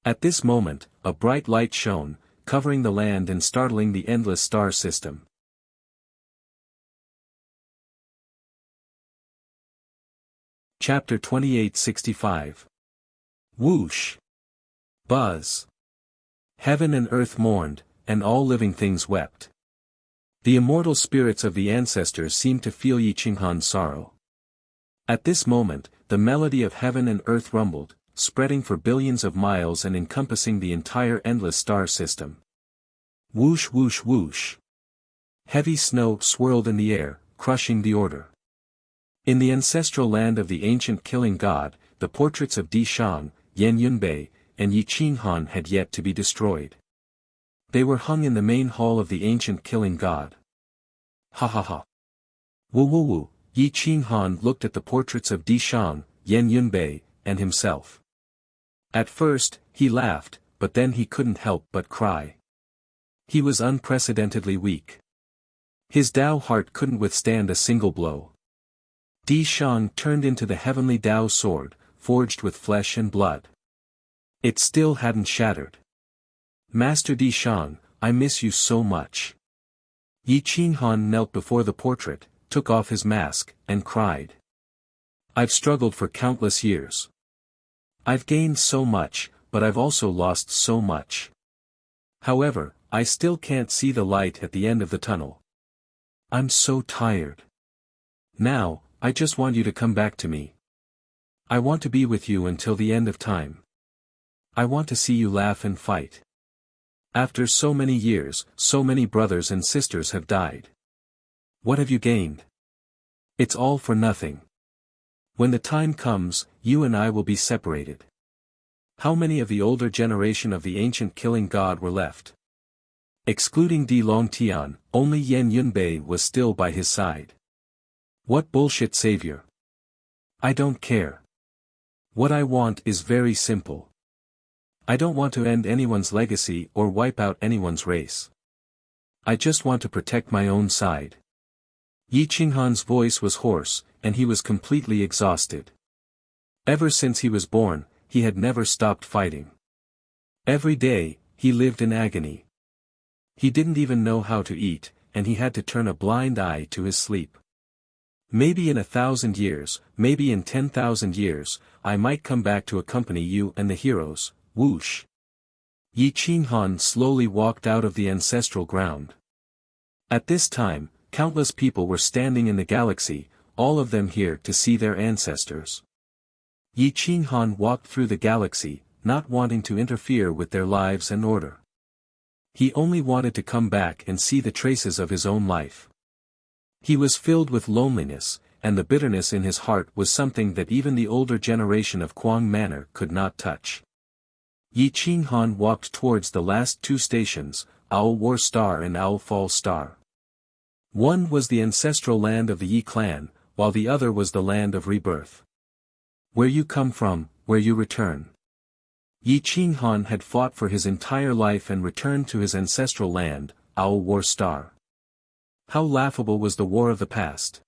At this moment, a bright light shone, covering the land and startling the endless star system. Chapter 2865. Whoosh. Buzz. Heaven and earth mourned, and all living things wept. The immortal spirits of the ancestors seemed to feel Yi Qinghan's sorrow. At this moment, the melody of heaven and earth rumbled, spreading for billions of miles and encompassing the entire endless star system. Whoosh whoosh whoosh. Heavy snow swirled in the air, crushing the order. In the ancestral land of the ancient killing god, the portraits of Di Shang, Yan Yunbei, and Yi Qinghan had yet to be destroyed. They were hung in the main hall of the ancient killing god. Ha ha ha. Woo woo woo. Yi Qinghan looked at the portraits of Di Shang, Yan Yunbei, and himself. At first, he laughed, but then he couldn't help but cry. He was unprecedentedly weak. His Tao heart couldn't withstand a single blow. Di Shang turned into the heavenly Tao sword, forged with flesh and blood. It still hadn't shattered. Master Di Shang, I miss you so much. Yi Qinghan knelt before the portrait, took off his mask, and cried. I've struggled for countless years. I've gained so much, but I've also lost so much. However, I still can't see the light at the end of the tunnel. I'm so tired. Now, I just want you to come back to me. I want to be with you until the end of time. I want to see you laugh and fight. After so many years, so many brothers and sisters have died. What have you gained? It's all for nothing. When the time comes, you and I will be separated. How many of the older generation of the ancient killing god were left? Excluding Di Longtian, only Yan Yunbei was still by his side. What bullshit savior. I don't care. What I want is very simple. I don't want to end anyone's legacy or wipe out anyone's race. I just want to protect my own side. Yi Qinghan's voice was hoarse, and he was completely exhausted. Ever since he was born, he had never stopped fighting. Every day, he lived in agony. He didn't even know how to eat, and he had to turn a blind eye to his sleep. Maybe in 1,000 years, maybe in 10,000 years, I might come back to accompany you and the heroes. Whoosh. Yi Qinghan slowly walked out of the ancestral ground. At this time, countless people were standing in the galaxy, all of them here to see their ancestors. Yi Qinghan walked through the galaxy, not wanting to interfere with their lives and order. He only wanted to come back and see the traces of his own life. He was filled with loneliness, and the bitterness in his heart was something that even the older generation of Quang Manor could not touch. Yi Qinghan walked towards the last two stations, Owl War Star and Owl Fall Star. One was the ancestral land of the Yi clan, while the other was the land of rebirth. Where you come from, where you return. Yi Qinghan had fought for his entire life and returned to his ancestral land, Owl War Star. How laughable was the war of the past.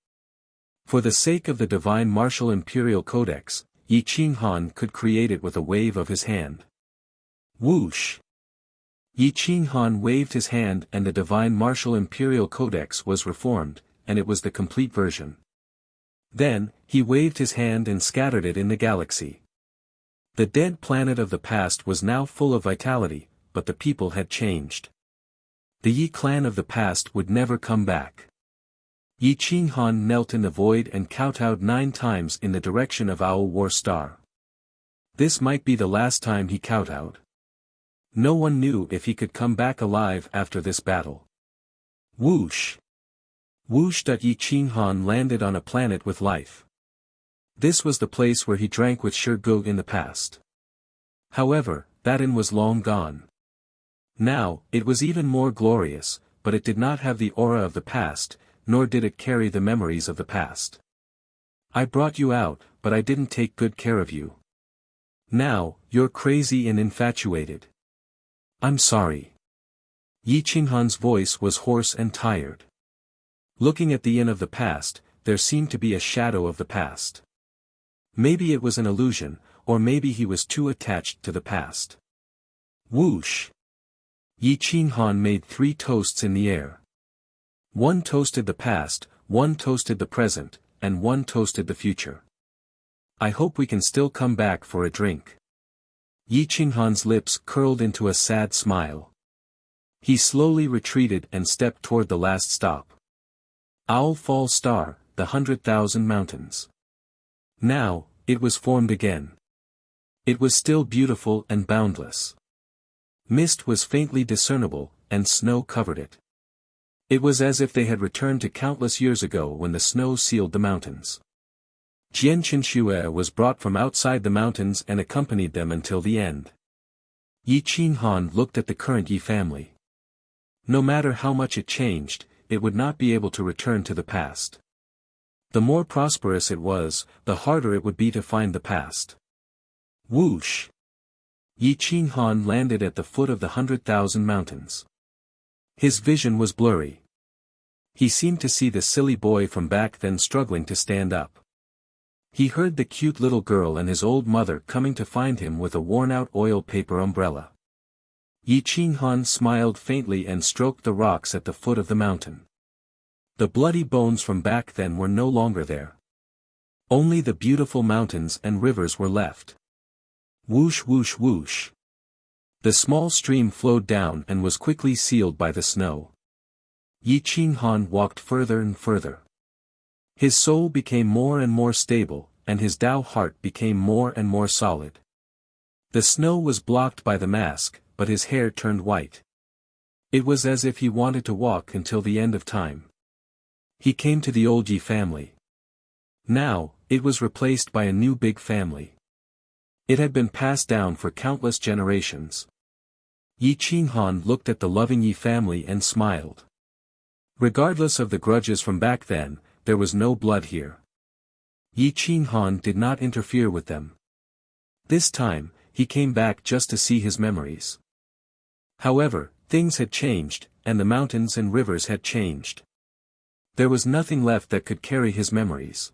For the sake of the divine martial imperial codex, Yi Qinghan could create it with a wave of his hand. Whoosh! Yi Qinghan waved his hand and the divine martial imperial codex was reformed, and it was the complete version. Then, he waved his hand and scattered it in the galaxy. The dead planet of the past was now full of vitality, but the people had changed. The Yi clan of the past would never come back. Yi Qinghan knelt in the void and kowtowed 9 times in the direction of Owl War Star. This might be the last time he kowtowed. No one knew if he could come back alive after this battle. Whoosh! Whoosh! Yi Qinghan landed on a planet with life. This was the place where he drank with Shirgu in the past. However, that inn was long gone. Now, it was even more glorious, but it did not have the aura of the past, nor did it carry the memories of the past. I brought you out, but I didn't take good care of you. Now, you're crazy and infatuated. I'm sorry. Yi Qinghan's voice was hoarse and tired. Looking at the inn of the past, there seemed to be a shadow of the past. Maybe it was an illusion, or maybe he was too attached to the past. Whoosh! Yi Qinghan made 3 toasts in the air. One toasted the past, one toasted the present, and one toasted the future. I hope we can still come back for a drink. Yi Qinghan's lips curled into a sad smile. He slowly retreated and stepped toward the last stop. Owl Fall Star, the 100,000 Mountains. Now, it was formed again. It was still beautiful and boundless. Mist was faintly discernible, and snow covered it. It was as if they had returned to countless years ago when the snow sealed the mountains. Jian Qinxue was brought from outside the mountains and accompanied them until the end. Yi Qinghan looked at the current Yi family. No matter how much it changed, it would not be able to return to the past. The more prosperous it was, the harder it would be to find the past. Whoosh! Yi Qinghan landed at the foot of the 100,000 mountains. His vision was blurry. He seemed to see the silly boy from back then struggling to stand up. He heard the cute little girl and his old mother coming to find him with a worn-out oil paper umbrella. Yi Qinghan smiled faintly and stroked the rocks at the foot of the mountain. The bloody bones from back then were no longer there. Only the beautiful mountains and rivers were left. Whoosh whoosh whoosh. The small stream flowed down and was quickly sealed by the snow. Yi Qinghan walked further and further. His soul became more and more stable, and his Tao heart became more and more solid. The snow was blocked by the mask, but his hair turned white. It was as if he wanted to walk until the end of time. He came to the old Yi family. Now, it was replaced by a new big family. It had been passed down for countless generations. Yi Qinghan looked at the loving Yi family and smiled. Regardless of the grudges from back then, there was no blood here. Yi Qinghan did not interfere with them. This time, he came back just to see his memories. However, things had changed, and the mountains and rivers had changed. There was nothing left that could carry his memories.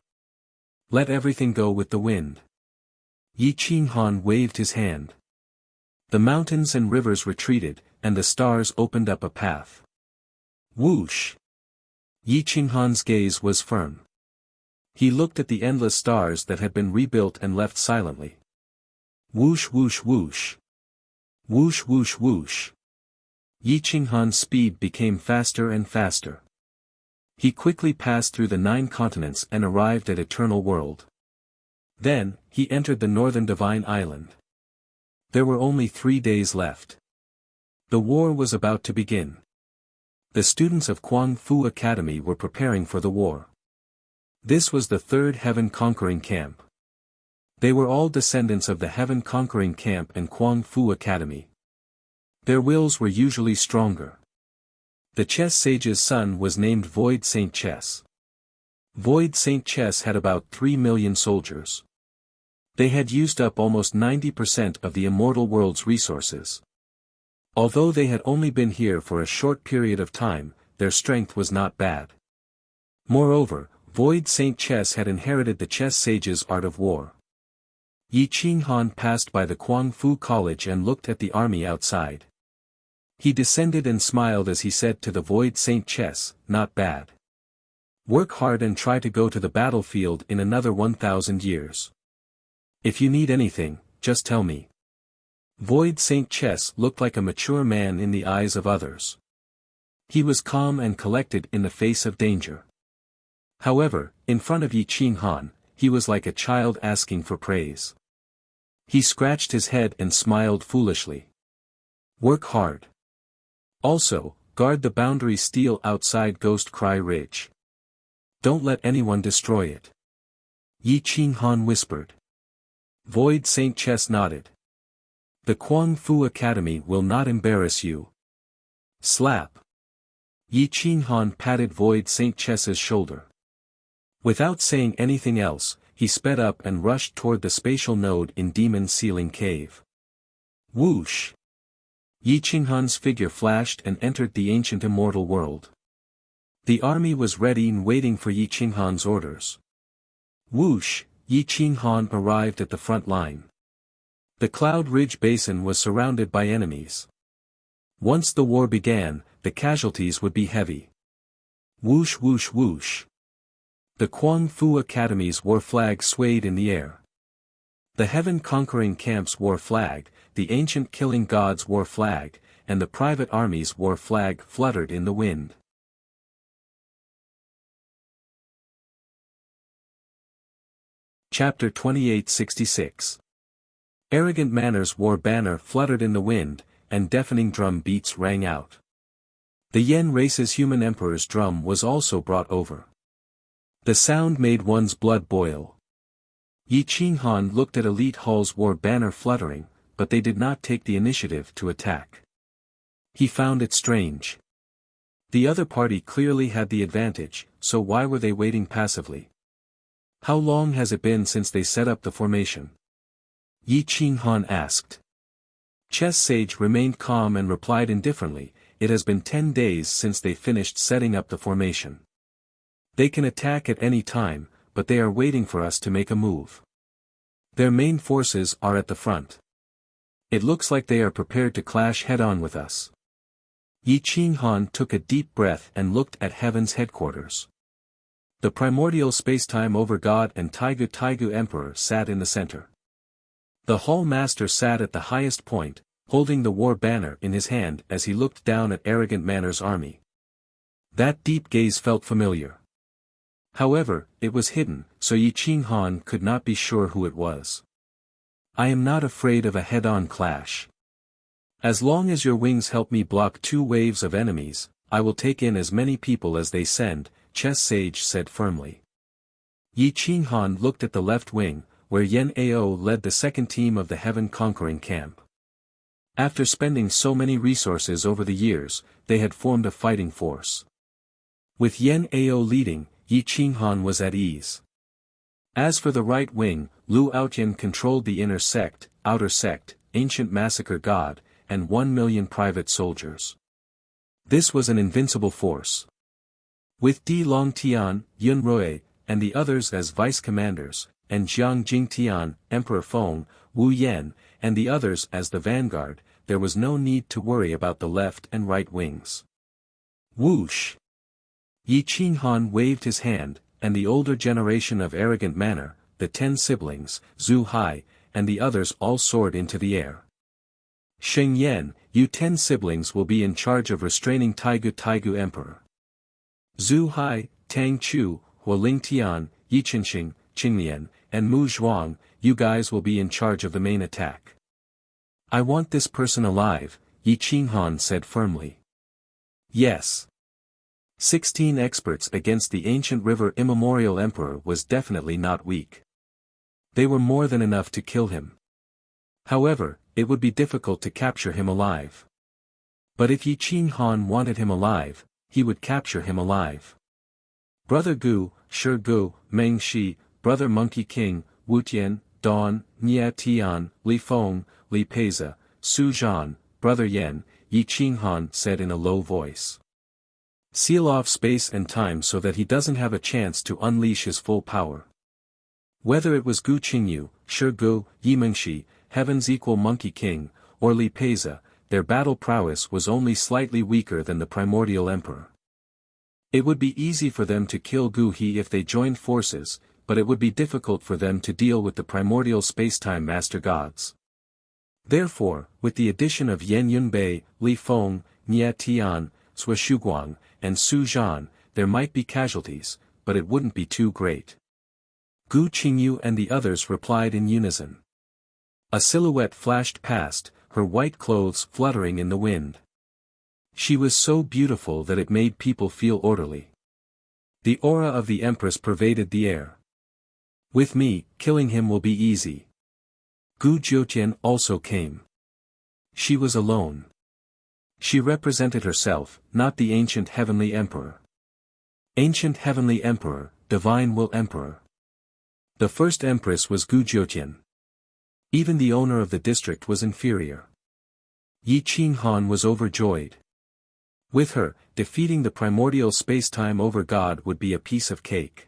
Let everything go with the wind. Yi Qinghan waved his hand. The mountains and rivers retreated, and the stars opened up a path. Whoosh! Yi Qinghan's gaze was firm. He looked at the endless stars that had been rebuilt and left silently. Whoosh whoosh whoosh. Whoosh whoosh whoosh. Yi Qinghan's speed became faster and faster. He quickly passed through the 9 continents and arrived at Eternal World. Then, he entered the Northern Divine Island. There were only 3 days left. The war was about to begin. The students of Kuang Fu Academy were preparing for the war. This was the 3rd Heaven Conquering Camp. They were all descendants of the Heaven Conquering Camp and Kuang Fu Academy. Their wills were usually stronger. The chess sage's son was named Void Saint Chess. Void Saint Chess had about 3 million soldiers. They had used up almost 90% of the immortal world's resources. Although they had only been here for a short period of time, their strength was not bad. Moreover, Void Saint Chess had inherited the chess sage's art of war. Yi Qinghan passed by the Kuang Fu College and looked at the army outside. He descended and smiled as he said to the Void Saint Chess, "Not bad. Work hard and try to go to the battlefield in another 1,000 years. If you need anything, just tell me." Void Saint Chess looked like a mature man in the eyes of others. He was calm and collected in the face of danger. However, in front of Yi Qinghan, he was like a child asking for praise. He scratched his head and smiled foolishly. "Work hard. Also, guard the boundary steel outside Ghost Cry Ridge." Don't let anyone destroy it. Yi Qinghan whispered. Void Saint Chess nodded. The Kuang Fu Academy will not embarrass you. Slap. Yi Qinghan patted Void Saint Chess's shoulder. Without saying anything else, he sped up and rushed toward the spatial node in Demon Ceiling Cave. Whoosh! Yi Qinghan's figure flashed and entered the ancient immortal world. The army was ready and waiting for Yi Qinghan's orders. Whoosh! Yi Qinghan arrived at the front line. The Cloud Ridge Basin was surrounded by enemies. Once the war began, the casualties would be heavy. Whoosh whoosh whoosh. The Kuang Fu Academy's war flag swayed in the air. The heaven-conquering camp's war flag, the ancient killing gods' war flag, and the private army's war flag fluttered in the wind. Chapter 2866. Arrogant Manor's war banner fluttered in the wind, and deafening drum beats rang out. The Yen race's human emperor's drum was also brought over. The sound made one's blood boil. Yi Qinghan looked at Elite Hull's war banner fluttering, but they did not take the initiative to attack. He found it strange. The other party clearly had the advantage, so why were they waiting passively? How long has it been since they set up the formation? Yi Qinghan asked. Chess Sage remained calm and replied indifferently, it has been 10 days since they finished setting up the formation. They can attack at any time, but they are waiting for us to make a move. Their main forces are at the front. It looks like they are prepared to clash head-on with us. Yi Qinghan took a deep breath and looked at Heaven's headquarters. The primordial spacetime overgod and Taigu Emperor sat in the center. The Hall Master sat at the highest point, holding the war banner in his hand as he looked down at Arrogant Manor's army. That deep gaze felt familiar. However, it was hidden, so Yi Qinghan could not be sure who it was. I am not afraid of a head-on clash. As long as your wings help me block 2 waves of enemies, I will take in as many people as they send, Chess Sage said firmly. Yi Qinghan looked at the left wing, where Yen Ao led the second team of the heaven-conquering camp. After spending so many resources over the years, they had formed a fighting force. With Yen Ao leading, Yi Qinghan was at ease. As for the right wing, Lu Outyen controlled the inner sect, outer sect, ancient massacre god, and 1 million private soldiers. This was an invincible force. With Di Longtian, Yun Rui, and the others as vice-commanders, and Jiang Jingtian, Emperor Feng, Wu Yan, and the others as the vanguard, there was no need to worry about the left and right wings. Whoosh! Yi Qinghan waved his hand, and the older generation of Arrogant Manor, the 10 siblings, Zhu Hai, and the others all soared into the air. Sheng Yan, you 10 siblings will be in charge of restraining Taigu Emperor. Zhu Hai, Tang Chu, Hualing Tian, Yi Qinxing, Qinglian, and Mu Zhuang, you guys will be in charge of the main attack. I want this person alive, Yi Qinghan said firmly. Yes. 16 experts against the ancient river immemorial emperor was definitely not weak. They were more than enough to kill him. However, it would be difficult to capture him alive. But if Yi Qinghan wanted him alive, he would capture him alive. Brother Gu, Shi Gu, Meng Shi, Brother Monkey King, Wu Tian, Dawn, Nia Tian, Li Feng, Li Peiza, Su Zhan, Brother Yen, Yi Qinghan said in a low voice. Seal off space and time so that he doesn't have a chance to unleash his full power. Whether it was Gu Qingyu, Shi Gu, Yi Mengshi, Heaven's equal Monkey King, or Li Peiza, their battle prowess was only slightly weaker than the primordial emperor. It would be easy for them to kill Gu He if they joined forces, but it would be difficult for them to deal with the primordial spacetime master gods. Therefore, with the addition of Yan Yunbei, Li Feng, Nia Tian, Sui Shuguang, and Su Zhan, there might be casualties, but it wouldn't be too great. Gu Qingyu and the others replied in unison. A silhouette flashed past, her white clothes fluttering in the wind. She was so beautiful that it made people feel orderly. The aura of the Empress pervaded the air. With me, killing him will be easy. Gu Jiutian also came. She was alone. She represented herself, not the ancient heavenly emperor. Ancient heavenly emperor, divine will emperor. The first empress was Gu Jiutian. Even the owner of the district was inferior. Yi Qinghan was overjoyed. With her, defeating the primordial space-time over God would be a piece of cake.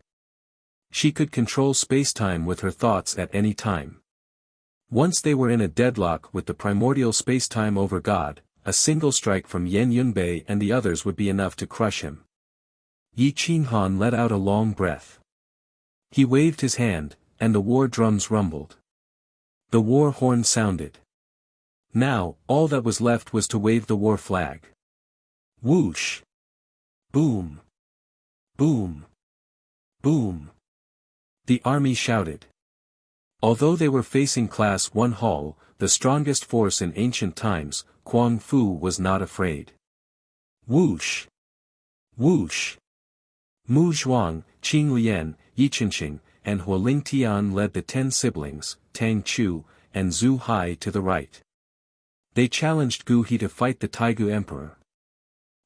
She could control space-time with her thoughts at any time. Once they were in a deadlock with the primordial space-time over God, a single strike from Yan Yunbei and the others would be enough to crush him. Yi Qinghan let out a long breath. He waved his hand, and the war drums rumbled. The war horn sounded. Now, all that was left was to wave the war flag. Whoosh! Boom! Boom! Boom! The army shouted. Although they were facing Class 1 Hall, the strongest force in ancient times, Kuang Fu was not afraid. Whoosh! Whoosh! Mu Zhuang, Qing Lian, Yi Qinqing, and Hualing Tian led the 10 siblings, Tang Chu, and Zhu Hai to the right. They challenged Gu He to fight the Taigu Emperor.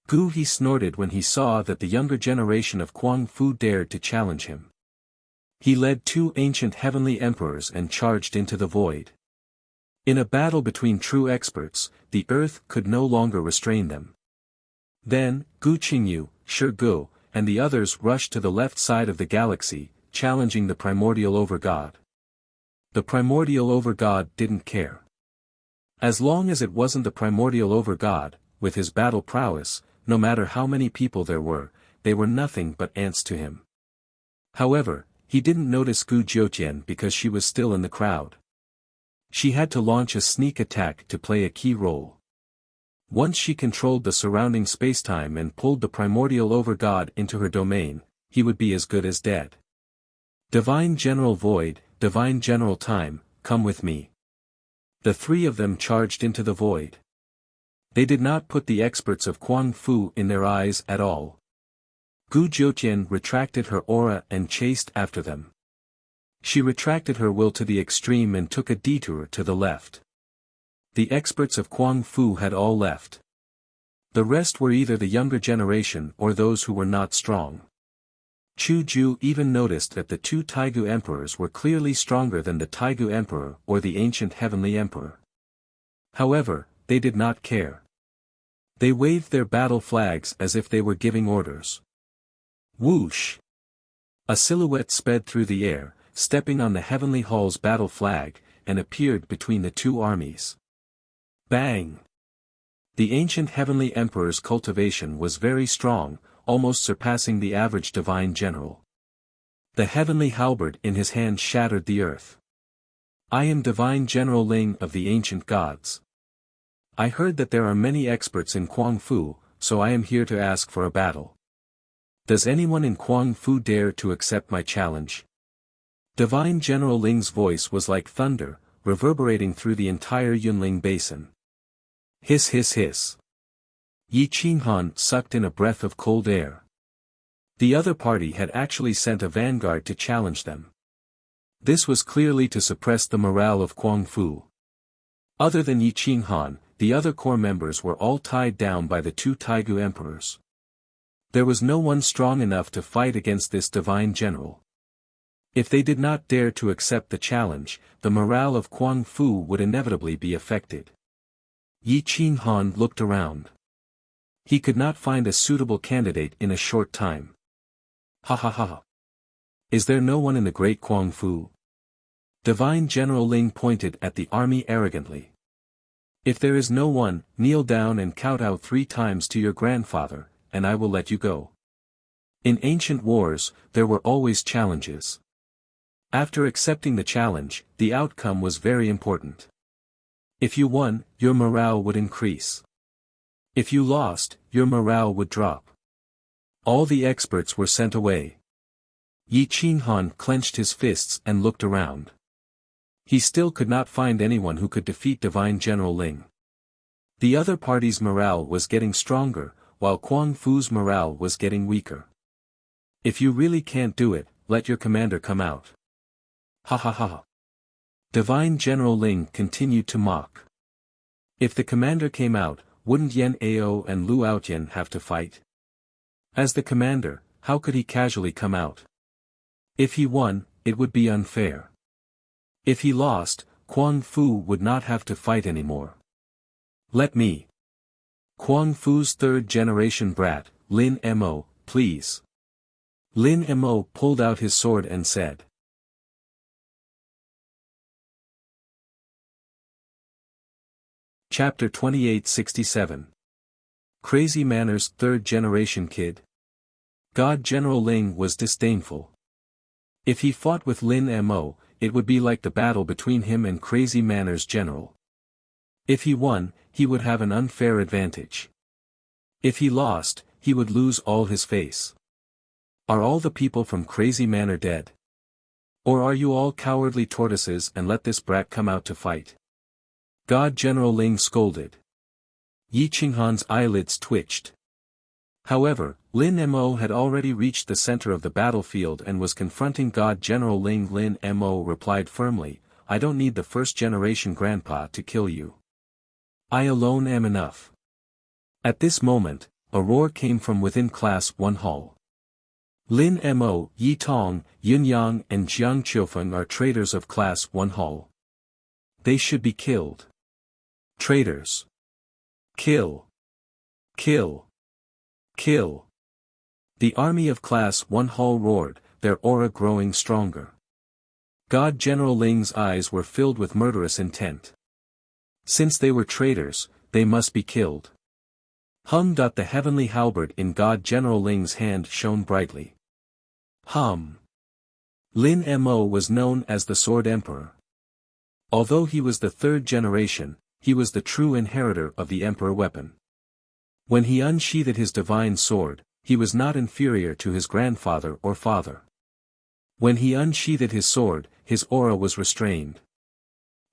Gu He snorted when he saw that the younger generation of Kuang Fu dared to challenge him. He led 2 ancient heavenly emperors and charged into the void. In a battle between true experts, the earth could no longer restrain them. Then, Gu Qingyu, Shi Gu, and the others rushed to the left side of the galaxy, challenging the primordial overgod. The primordial overgod didn't care. As long as it wasn't the primordial overgod, with his battle prowess, no matter how many people there were, they were nothing but ants to him. However, he didn't notice Gu Jiutian because she was still in the crowd. She had to launch a sneak attack to play a key role. Once she controlled the surrounding spacetime and pulled the primordial overgod into her domain, he would be as good as dead. Divine General Void, Divine General Time, come with me. The 3 of them charged into the void. They did not put the experts of Kuang Fu in their eyes at all. Gu Jiutian retracted her aura and chased after them. She retracted her will to the extreme and took a detour to the left. The experts of Kuang Fu had all left. The rest were either the younger generation or those who were not strong. Chu Ju even noticed that the 2 Taigu emperors were clearly stronger than the Taigu emperor or the ancient heavenly emperor. However, they did not care. They waved their battle flags as if they were giving orders. Whoosh! A silhouette sped through the air, stepping on the heavenly hall's battle flag, and appeared between the 2 armies. Bang! The ancient heavenly emperor's cultivation was very strong, almost surpassing the average divine general. The heavenly halberd in his hand shattered the earth. I am Divine General Ling of the ancient gods. I heard that there are many experts in Kuang Fu, so I am here to ask for a battle. Does anyone in Kuang Fu dare to accept my challenge? Divine General Ling's voice was like thunder, reverberating through the entire Yunling basin. Hiss hiss hiss. Yi Qinghan sucked in a breath of cold air. The other party had actually sent a vanguard to challenge them. This was clearly to suppress the morale of Kuang Fu. Other than Yi Qinghan, the other core members were all tied down by the 2 Taigu emperors. There was no one strong enough to fight against this divine general. If they did not dare to accept the challenge, the morale of Kuang Fu would inevitably be affected. Yi Qinghan looked around. He could not find a suitable candidate in a short time. Ha ha ha. Is there no one in the great Kuang Fu? Divine General Ling pointed at the army arrogantly. If there is no one, kneel down and kowtow 3 times to your grandfather, and I will let you go. In ancient wars, there were always challenges. After accepting the challenge, the outcome was very important. If you won, your morale would increase. If you lost, your morale would drop. All the experts were sent away. Yi Qinghan clenched his fists and looked around. He still could not find anyone who could defeat Divine General Ling. The other party's morale was getting stronger, while Kuang Fu's morale was getting weaker. If you really can't do it, let your commander come out. Ha ha ha. Divine General Ling continued to mock. If the commander came out, wouldn't Yan Ao and Lu Outyan have to fight? As the commander, how could he casually come out? If he won, it would be unfair. If he lost, Quang Fu would not have to fight anymore. Let me. Quang Fu's third-generation brat, Lin Mo, please. Lin Mo pulled out his sword and said. Chapter 2867. Crazy Manners, third-generation kid. God General Ling was disdainful. If he fought with Lin Mo, it would be like the battle between him and Crazy Manners General. If he won, he would have an unfair advantage. If he lost, he would lose all his face. Are all the people from Crazy Manor dead? Or are you all cowardly tortoises and let this brat come out to fight? God General Ling scolded. Yi Qinghan's eyelids twitched. However, Lin Mo had already reached the center of the battlefield and was confronting God General Ling. Lin Mo replied firmly, I don't need the first-generation grandpa to kill you. I alone am enough. At this moment, a roar came from within Class 1 hall. Lin Mo, Yi Tong, Yun Yang and Jiang Qiufeng are traitors of Class 1 hall. They should be killed. Traitors. Kill. Kill. Kill. The army of Class 1 hall roared, their aura growing stronger. God General Ling's eyes were filled with murderous intent. Since they were traitors, they must be killed. The heavenly halberd in God General Ling's hand shone brightly. Lin Mo was known as the Sword Emperor. Although he was the third generation, he was the true inheritor of the Emperor weapon. When he unsheathed his divine sword, he was not inferior to his grandfather or father. When he unsheathed his sword, his aura was restrained.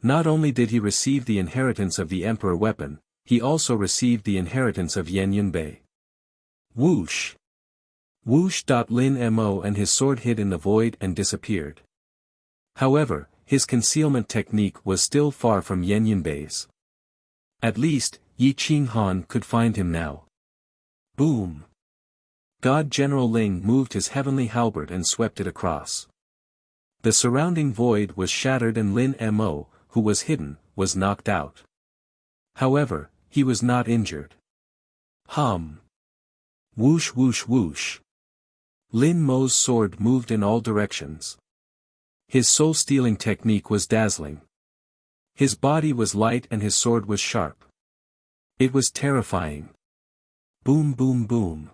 Not only did he receive the inheritance of the Emperor weapon, he also received the inheritance of Yan Yunbei. Whoosh! Whoosh! Lin Mo and his sword hid in the void and disappeared. However, his concealment technique was still far from Yan Yunbei's. At least, Yi Qinghan could find him now. Boom! God General Ling moved his heavenly halberd and swept it across. The surrounding void was shattered and Lin Mo, who was hidden, was knocked out. However, he was not injured. Whoosh whoosh whoosh. Lin Mo's sword moved in all directions. His soul-stealing technique was dazzling. His body was light and his sword was sharp. It was terrifying. Boom boom boom.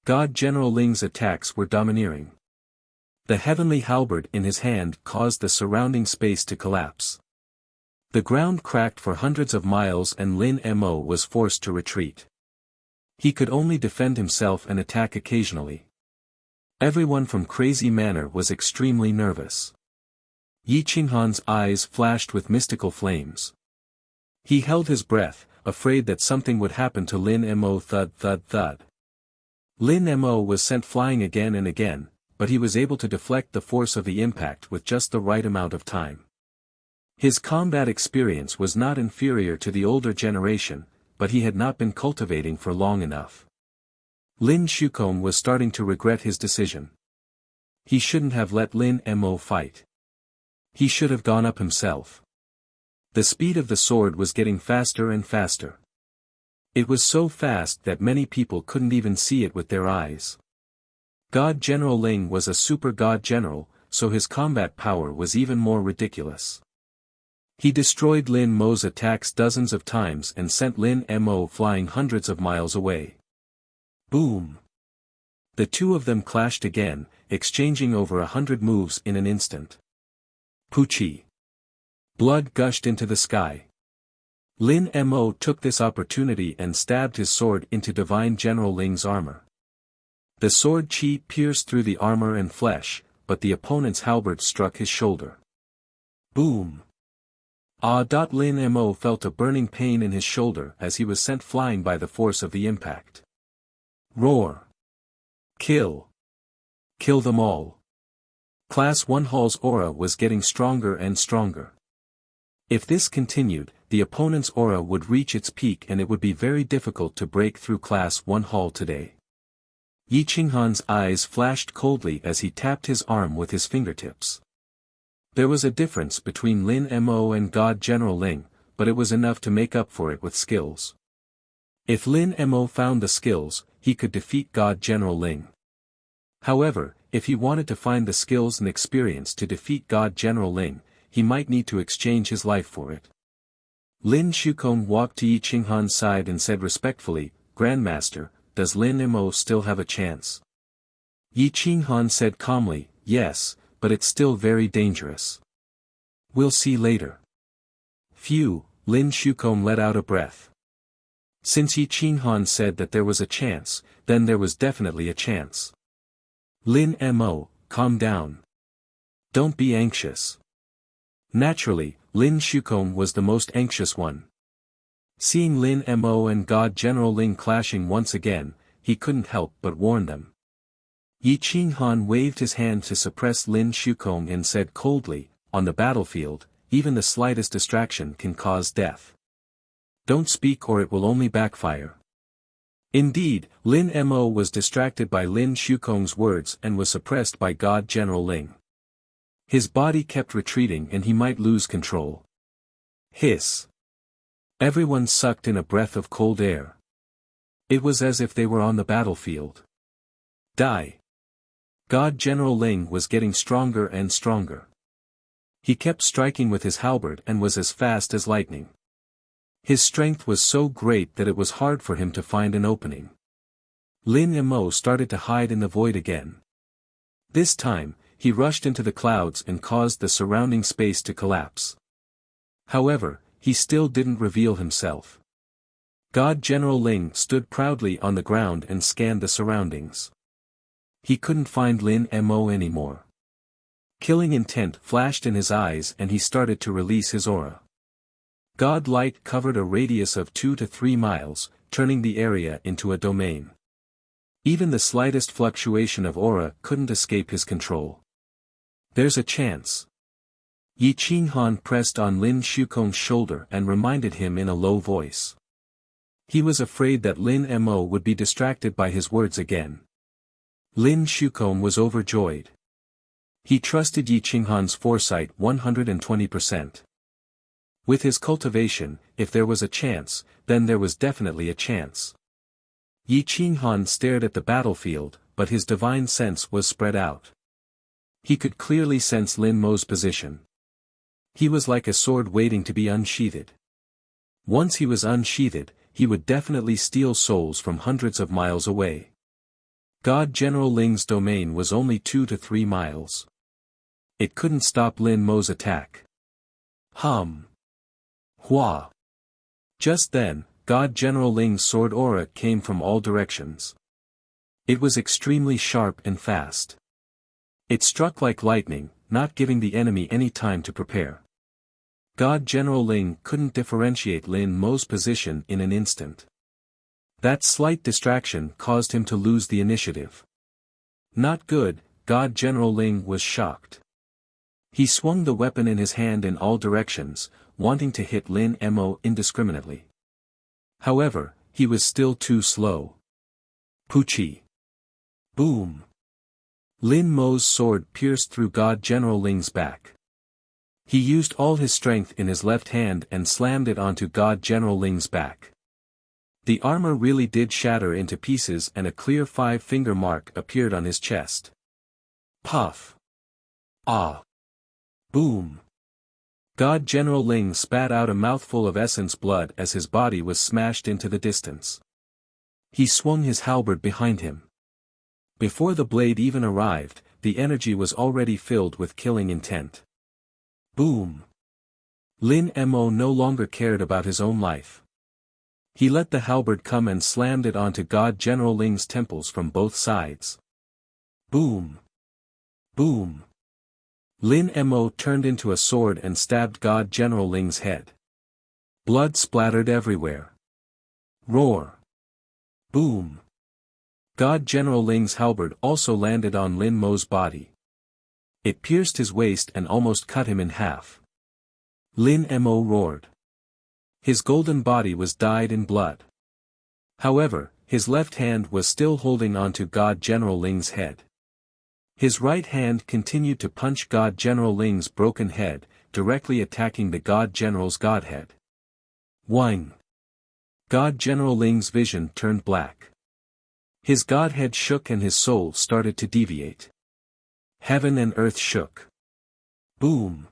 God General Ling's attacks were domineering. The heavenly halberd in his hand caused the surrounding space to collapse. The ground cracked for hundreds of miles and Lin Mo was forced to retreat. He could only defend himself and attack occasionally. Everyone from Crazy Manor was extremely nervous. Yi Qinghan's eyes flashed with mystical flames. He held his breath, afraid that something would happen to Lin Mo. Thud thud thud. Lin Mo was sent flying again and again, but he was able to deflect the force of the impact with just the right amount of time. His combat experience was not inferior to the older generation, but he had not been cultivating for long enough. Lin Shukom was starting to regret his decision. He shouldn't have let Lin Mo fight. He should have gone up himself. The speed of the sword was getting faster and faster. It was so fast that many people couldn't even see it with their eyes. God General Ling was a super god general, so his combat power was even more ridiculous. He destroyed Lin Mo's attacks dozens of times and sent Lin Mo flying hundreds of miles away. Boom! The two of them clashed again, exchanging over 100 moves in an instant. Poochie! Blood gushed into the sky. Lin Mo took this opportunity and stabbed his sword into Divine General Ling's armor. The sword chi pierced through the armor and flesh, but the opponent's halberd struck his shoulder. Boom! Lin Mo felt a burning pain in his shoulder as he was sent flying by the force of the impact. Roar! Kill! Kill them all. Class 1 Hall's aura was getting stronger and stronger. If this continued, the opponent's aura would reach its peak and it would be very difficult to break through Class 1 Hall today. Yi Qinghan's eyes flashed coldly as he tapped his arm with his fingertips. There was a difference between Lin Mo and God General Ling, but it was enough to make up for it with skills. If Lin Mo found the skills, he could defeat God General Ling. However, if he wanted to find the skills and experience to defeat God General Ling, he might need to exchange his life for it. Lin Shukong walked to Yi Qinghan's side and said respectfully, "Grandmaster, does Lin Mo still have a chance?" Yi Qinghan said calmly, "Yes, but it's still very dangerous. We'll see later." Phew, Lin Shukong let out a breath. Since Yi Qinghan said that there was a chance, then there was definitely a chance. Lin Mo, calm down. Don't be anxious. Naturally, Lin Shukong was the most anxious one. Seeing Lin Mo and God General Ling clashing once again, he couldn't help but warn them. Yi Qinghan waved his hand to suppress Lin Shukong and said coldly, "On the battlefield, even the slightest distraction can cause death. Don't speak or it will only backfire." Indeed, Lin Mo was distracted by Lin Shukong's words and was suppressed by God General Ling. His body kept retreating and he might lose control. Hiss. Everyone sucked in a breath of cold air. It was as if they were on the battlefield. Die. God General Ling was getting stronger and stronger. He kept striking with his halberd and was as fast as lightning. His strength was so great that it was hard for him to find an opening. Lin Mo started to hide in the void again. This time, he rushed into the clouds and caused the surrounding space to collapse. However, he still didn't reveal himself. God General Ling stood proudly on the ground and scanned the surroundings. He couldn't find Lin Mo anymore. Killing intent flashed in his eyes and he started to release his aura. God light covered a radius of 2 to 3 miles, turning the area into a domain. Even the slightest fluctuation of aura couldn't escape his control. There's a chance. Yi Qinghan pressed on Lin Shukong's shoulder and reminded him in a low voice. He was afraid that Lin Mo would be distracted by his words again. Lin Shukong was overjoyed. He trusted Yi Qinghan's foresight 120%. With his cultivation, if there was a chance, then there was definitely a chance. Yi Qinghan stared at the battlefield, but his divine sense was spread out. He could clearly sense Lin Mo's position. He was like a sword waiting to be unsheathed. Once he was unsheathed, he would definitely steal souls from hundreds of miles away. God General Ling's domain was only 2 to 3 miles. It couldn't stop Lin Mo's attack. Hua. Just then, God General Ling's sword aura came from all directions. It was extremely sharp and fast. It struck like lightning, not giving the enemy any time to prepare. God General Ling couldn't differentiate Lin Mo's position in an instant. That slight distraction caused him to lose the initiative. Not good, God General Ling was shocked. He swung the weapon in his hand in all directions, wanting to hit Lin Mo indiscriminately. However, he was still too slow. Puchi. Boom. Lin Mo's sword pierced through God General Ling's back. He used all his strength in his left hand and slammed it onto God General Ling's back. The armor really did shatter into pieces and a clear 5-finger mark appeared on his chest. Puff. Ah. Boom. God General Ling spat out a mouthful of essence blood as his body was smashed into the distance. He swung his halberd behind him. Before the blade even arrived, the energy was already filled with killing intent. Boom. Lin Mo no longer cared about his own life. He let the halberd come and slammed it onto God General Ling's temples from both sides. Boom. Boom. Lin Mo turned into a sword and stabbed God General Ling's head. Blood splattered everywhere. Roar. Boom. God General Ling's halberd also landed on Lin Mo's body. It pierced his waist and almost cut him in half. Lin Mo roared. His golden body was dyed in blood. However, his left hand was still holding onto God General Ling's head. His right hand continued to punch God General Ling's broken head, directly attacking the God General's godhead. Whing! God General Ling's vision turned black. His godhead shook and his soul started to deviate. Heaven and earth shook. Boom!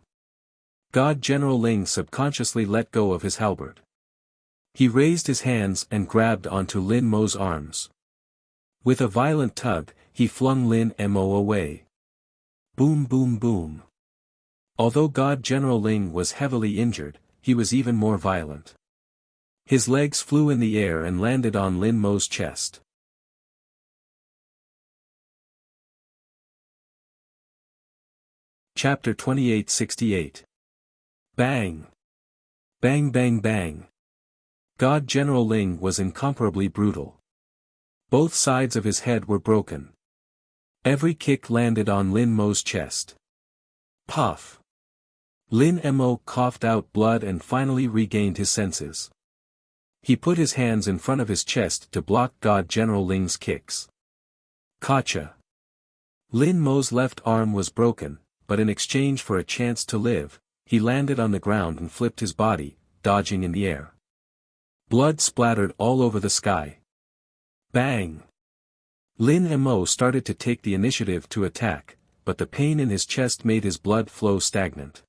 God General Ling subconsciously let go of his halberd. He raised his hands and grabbed onto Lin Mo's arms. With a violent tug, he flung Lin Mo away. Boom boom boom. Although God General Ling was heavily injured, he was even more violent. His legs flew in the air and landed on Lin Mo's chest. Chapter 2868. Bang! Bang bang bang! God General Ling was incomparably brutal. Both sides of his head were broken. Every kick landed on Lin Mo's chest. Puff! Lin Mo coughed out blood and finally regained his senses. He put his hands in front of his chest to block God General Ling's kicks. Gotcha! Lin Mo's left arm was broken, but in exchange for a chance to live, he landed on the ground and flipped his body, dodging in the air. Blood splattered all over the sky. Bang! Lin Mo started to take the initiative to attack, but the pain in his chest made his blood flow stagnant.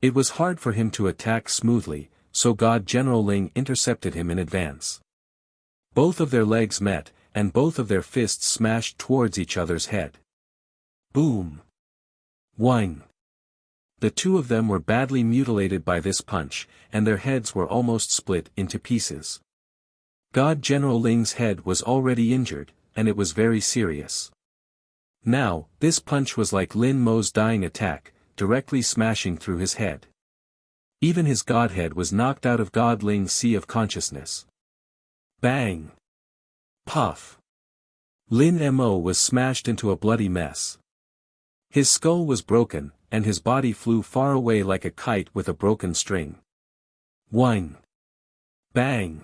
It was hard for him to attack smoothly, so God General Ling intercepted him in advance. Both of their legs met, and both of their fists smashed towards each other's head. Boom! Whing! The two of them were badly mutilated by this punch, and their heads were almost split into pieces. God General Ling's head was already injured, and it was very serious. Now, this punch was like Lin Mo's dying attack, directly smashing through his head. Even his godhead was knocked out of God Ling's sea of consciousness. Bang! Puff! Lin Mo was smashed into a bloody mess. His skull was broken, and his body flew far away like a kite with a broken string. Whing! Bang!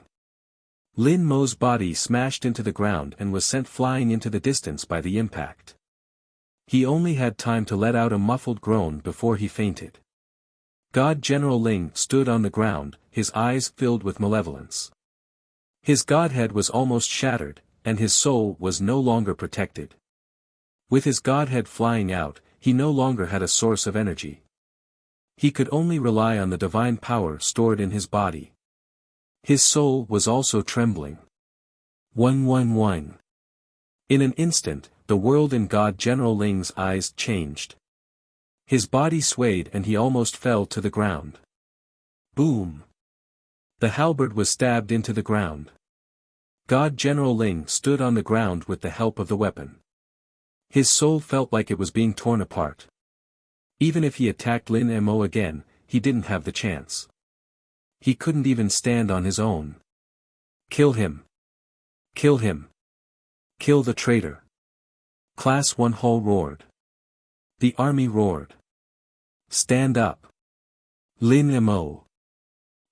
Lin Mo's body smashed into the ground and was sent flying into the distance by the impact. He only had time to let out a muffled groan before he fainted. God General Ling stood on the ground, his eyes filled with malevolence. His godhead was almost shattered, and his soul was no longer protected. With his godhead flying out, he no longer had a source of energy. He could only rely on the divine power stored in his body. His soul was also trembling. Whing whing whing. In an instant, the world in God General Ling's eyes changed. His body swayed and he almost fell to the ground. Boom! The halberd was stabbed into the ground. God General Ling stood on the ground with the help of the weapon. His soul felt like it was being torn apart. Even if he attacked Lin Mo again, he didn't have the chance. He couldn't even stand on his own. Kill him! Kill him! Kill the traitor! Class 1 Hall roared. The army roared. Stand up! Lin Mo!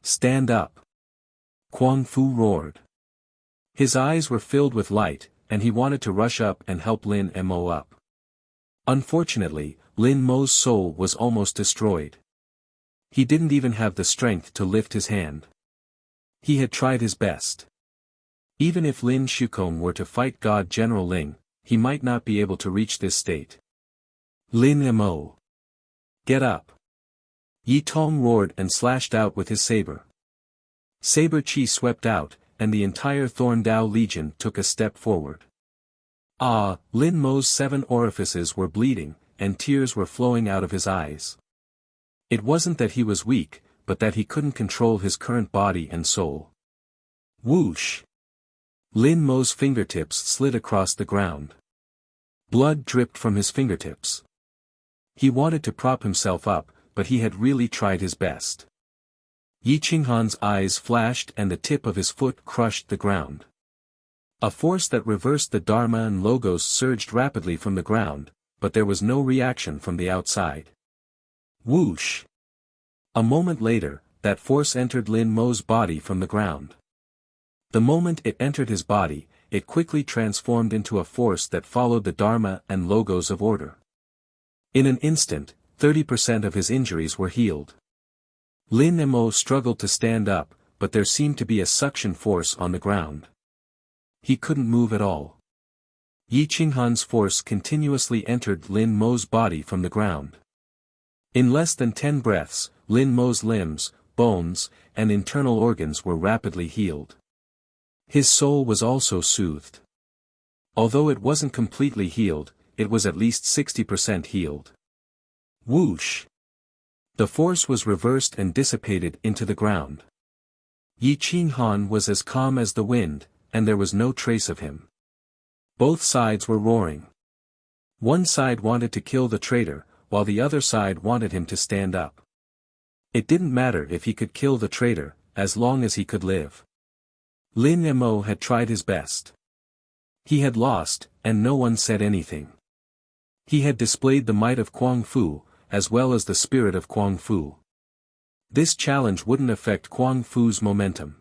Stand up! Quang Fu roared. His eyes were filled with light, and he wanted to rush up and help Lin Mo up. Unfortunately, Lin Mo's soul was almost destroyed. He didn't even have the strength to lift his hand. He had tried his best. Even if Lin Shukong were to fight God General Ling, he might not be able to reach this state. Lin Mo! Get up! Yi Tong roared and slashed out with his saber. Saber Chi swept out, and the entire Thorn Dao Legion took a step forward. Lin Mo's 7 orifices were bleeding, and tears were flowing out of his eyes. It wasn't that he was weak, but that he couldn't control his current body and soul. Whoosh! Lin Mo's fingertips slid across the ground. Blood dripped from his fingertips. He wanted to prop himself up, but he had really tried his best. Yi Qinghan's eyes flashed and the tip of his foot crushed the ground. A force that reversed the Dharma and Logos surged rapidly from the ground, but there was no reaction from the outside. Whoosh! A moment later, that force entered Lin Mo's body from the ground. The moment it entered his body, it quickly transformed into a force that followed the Dharma and Logos of order. In an instant, 30% of his injuries were healed. Lin Mo struggled to stand up, but there seemed to be a suction force on the ground. He couldn't move at all. Yi Qinghan's force continuously entered Lin Mo's body from the ground. In less than 10 breaths, Lin Mo's limbs, bones, and internal organs were rapidly healed. His soul was also soothed. Although it wasn't completely healed, it was at least 60% healed. Whoosh! The force was reversed and dissipated into the ground. Yi Qinghan was as calm as the wind, and there was no trace of him. Both sides were roaring. One side wanted to kill the traitor, while the other side wanted him to stand up. It didn't matter if he could kill the traitor, as long as he could live. Lin Mo had tried his best. He had lost, and no one said anything. He had displayed the might of Kuang Fu, as well as the spirit of Kuang Fu. This challenge wouldn't affect Kuang Fu's momentum.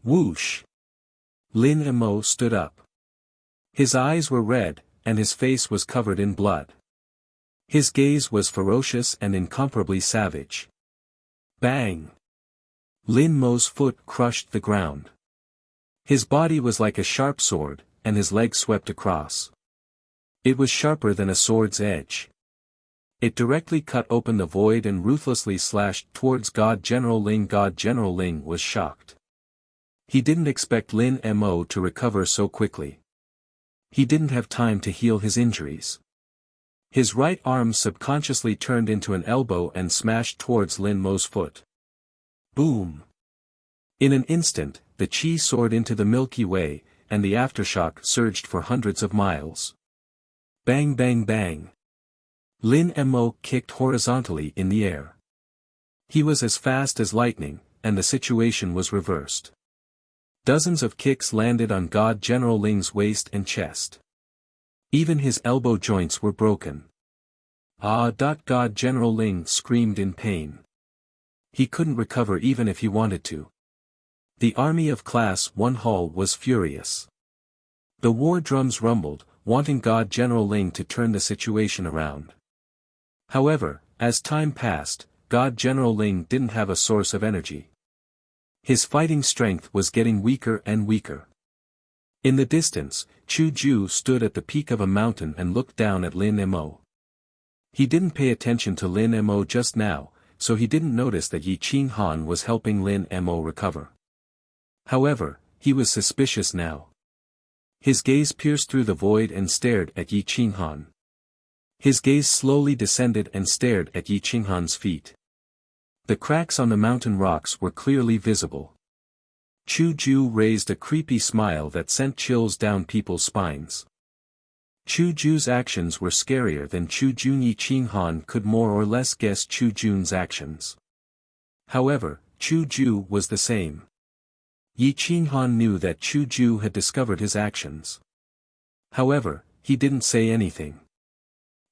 Whoosh! Lin Mo stood up. His eyes were red, and his face was covered in blood. His gaze was ferocious and incomparably savage. Bang! Lin Mo's foot crushed the ground. His body was like a sharp sword, and his leg swept across. It was sharper than a sword's edge. It directly cut open the void and ruthlessly slashed towards God General Ling. God General Ling was shocked. He didn't expect Lin Mo to recover so quickly. He didn't have time to heal his injuries. His right arm subconsciously turned into an elbow and smashed towards Lin Mo's foot. Boom! In an instant, the chi soared into the Milky Way, and the aftershock surged for hundreds of miles. Bang bang bang! Lin Mo kicked horizontally in the air. He was as fast as lightning, and the situation was reversed. Dozens of kicks landed on God General Ling's waist and chest. Even his elbow joints were broken. God General Ling screamed in pain. He couldn't recover even if he wanted to. The army of Class 1 Hall was furious. The war drums rumbled, wanting God General Ling to turn the situation around. However, as time passed, God General Ling didn't have a source of energy. His fighting strength was getting weaker and weaker. In the distance, Chu Ju stood at the peak of a mountain and looked down at Lin Mo. He didn't pay attention to Lin Mo just now, so he didn't notice that Yi Qinghan was helping Lin Mo recover. However, he was suspicious now. His gaze pierced through the void and stared at Yi Qinghan. His gaze slowly descended and stared at Yi Qinghan's feet. The cracks on the mountain rocks were clearly visible. Chu Ju raised a creepy smile that sent chills down people's spines. Chu Ju's actions were scarier than Chu Jun. Yi Qinghan could more or less guess Chu Jun's actions. However, Chu Ju was the same. Yi Qinghan knew that Chu Ju had discovered his actions. However, he didn't say anything.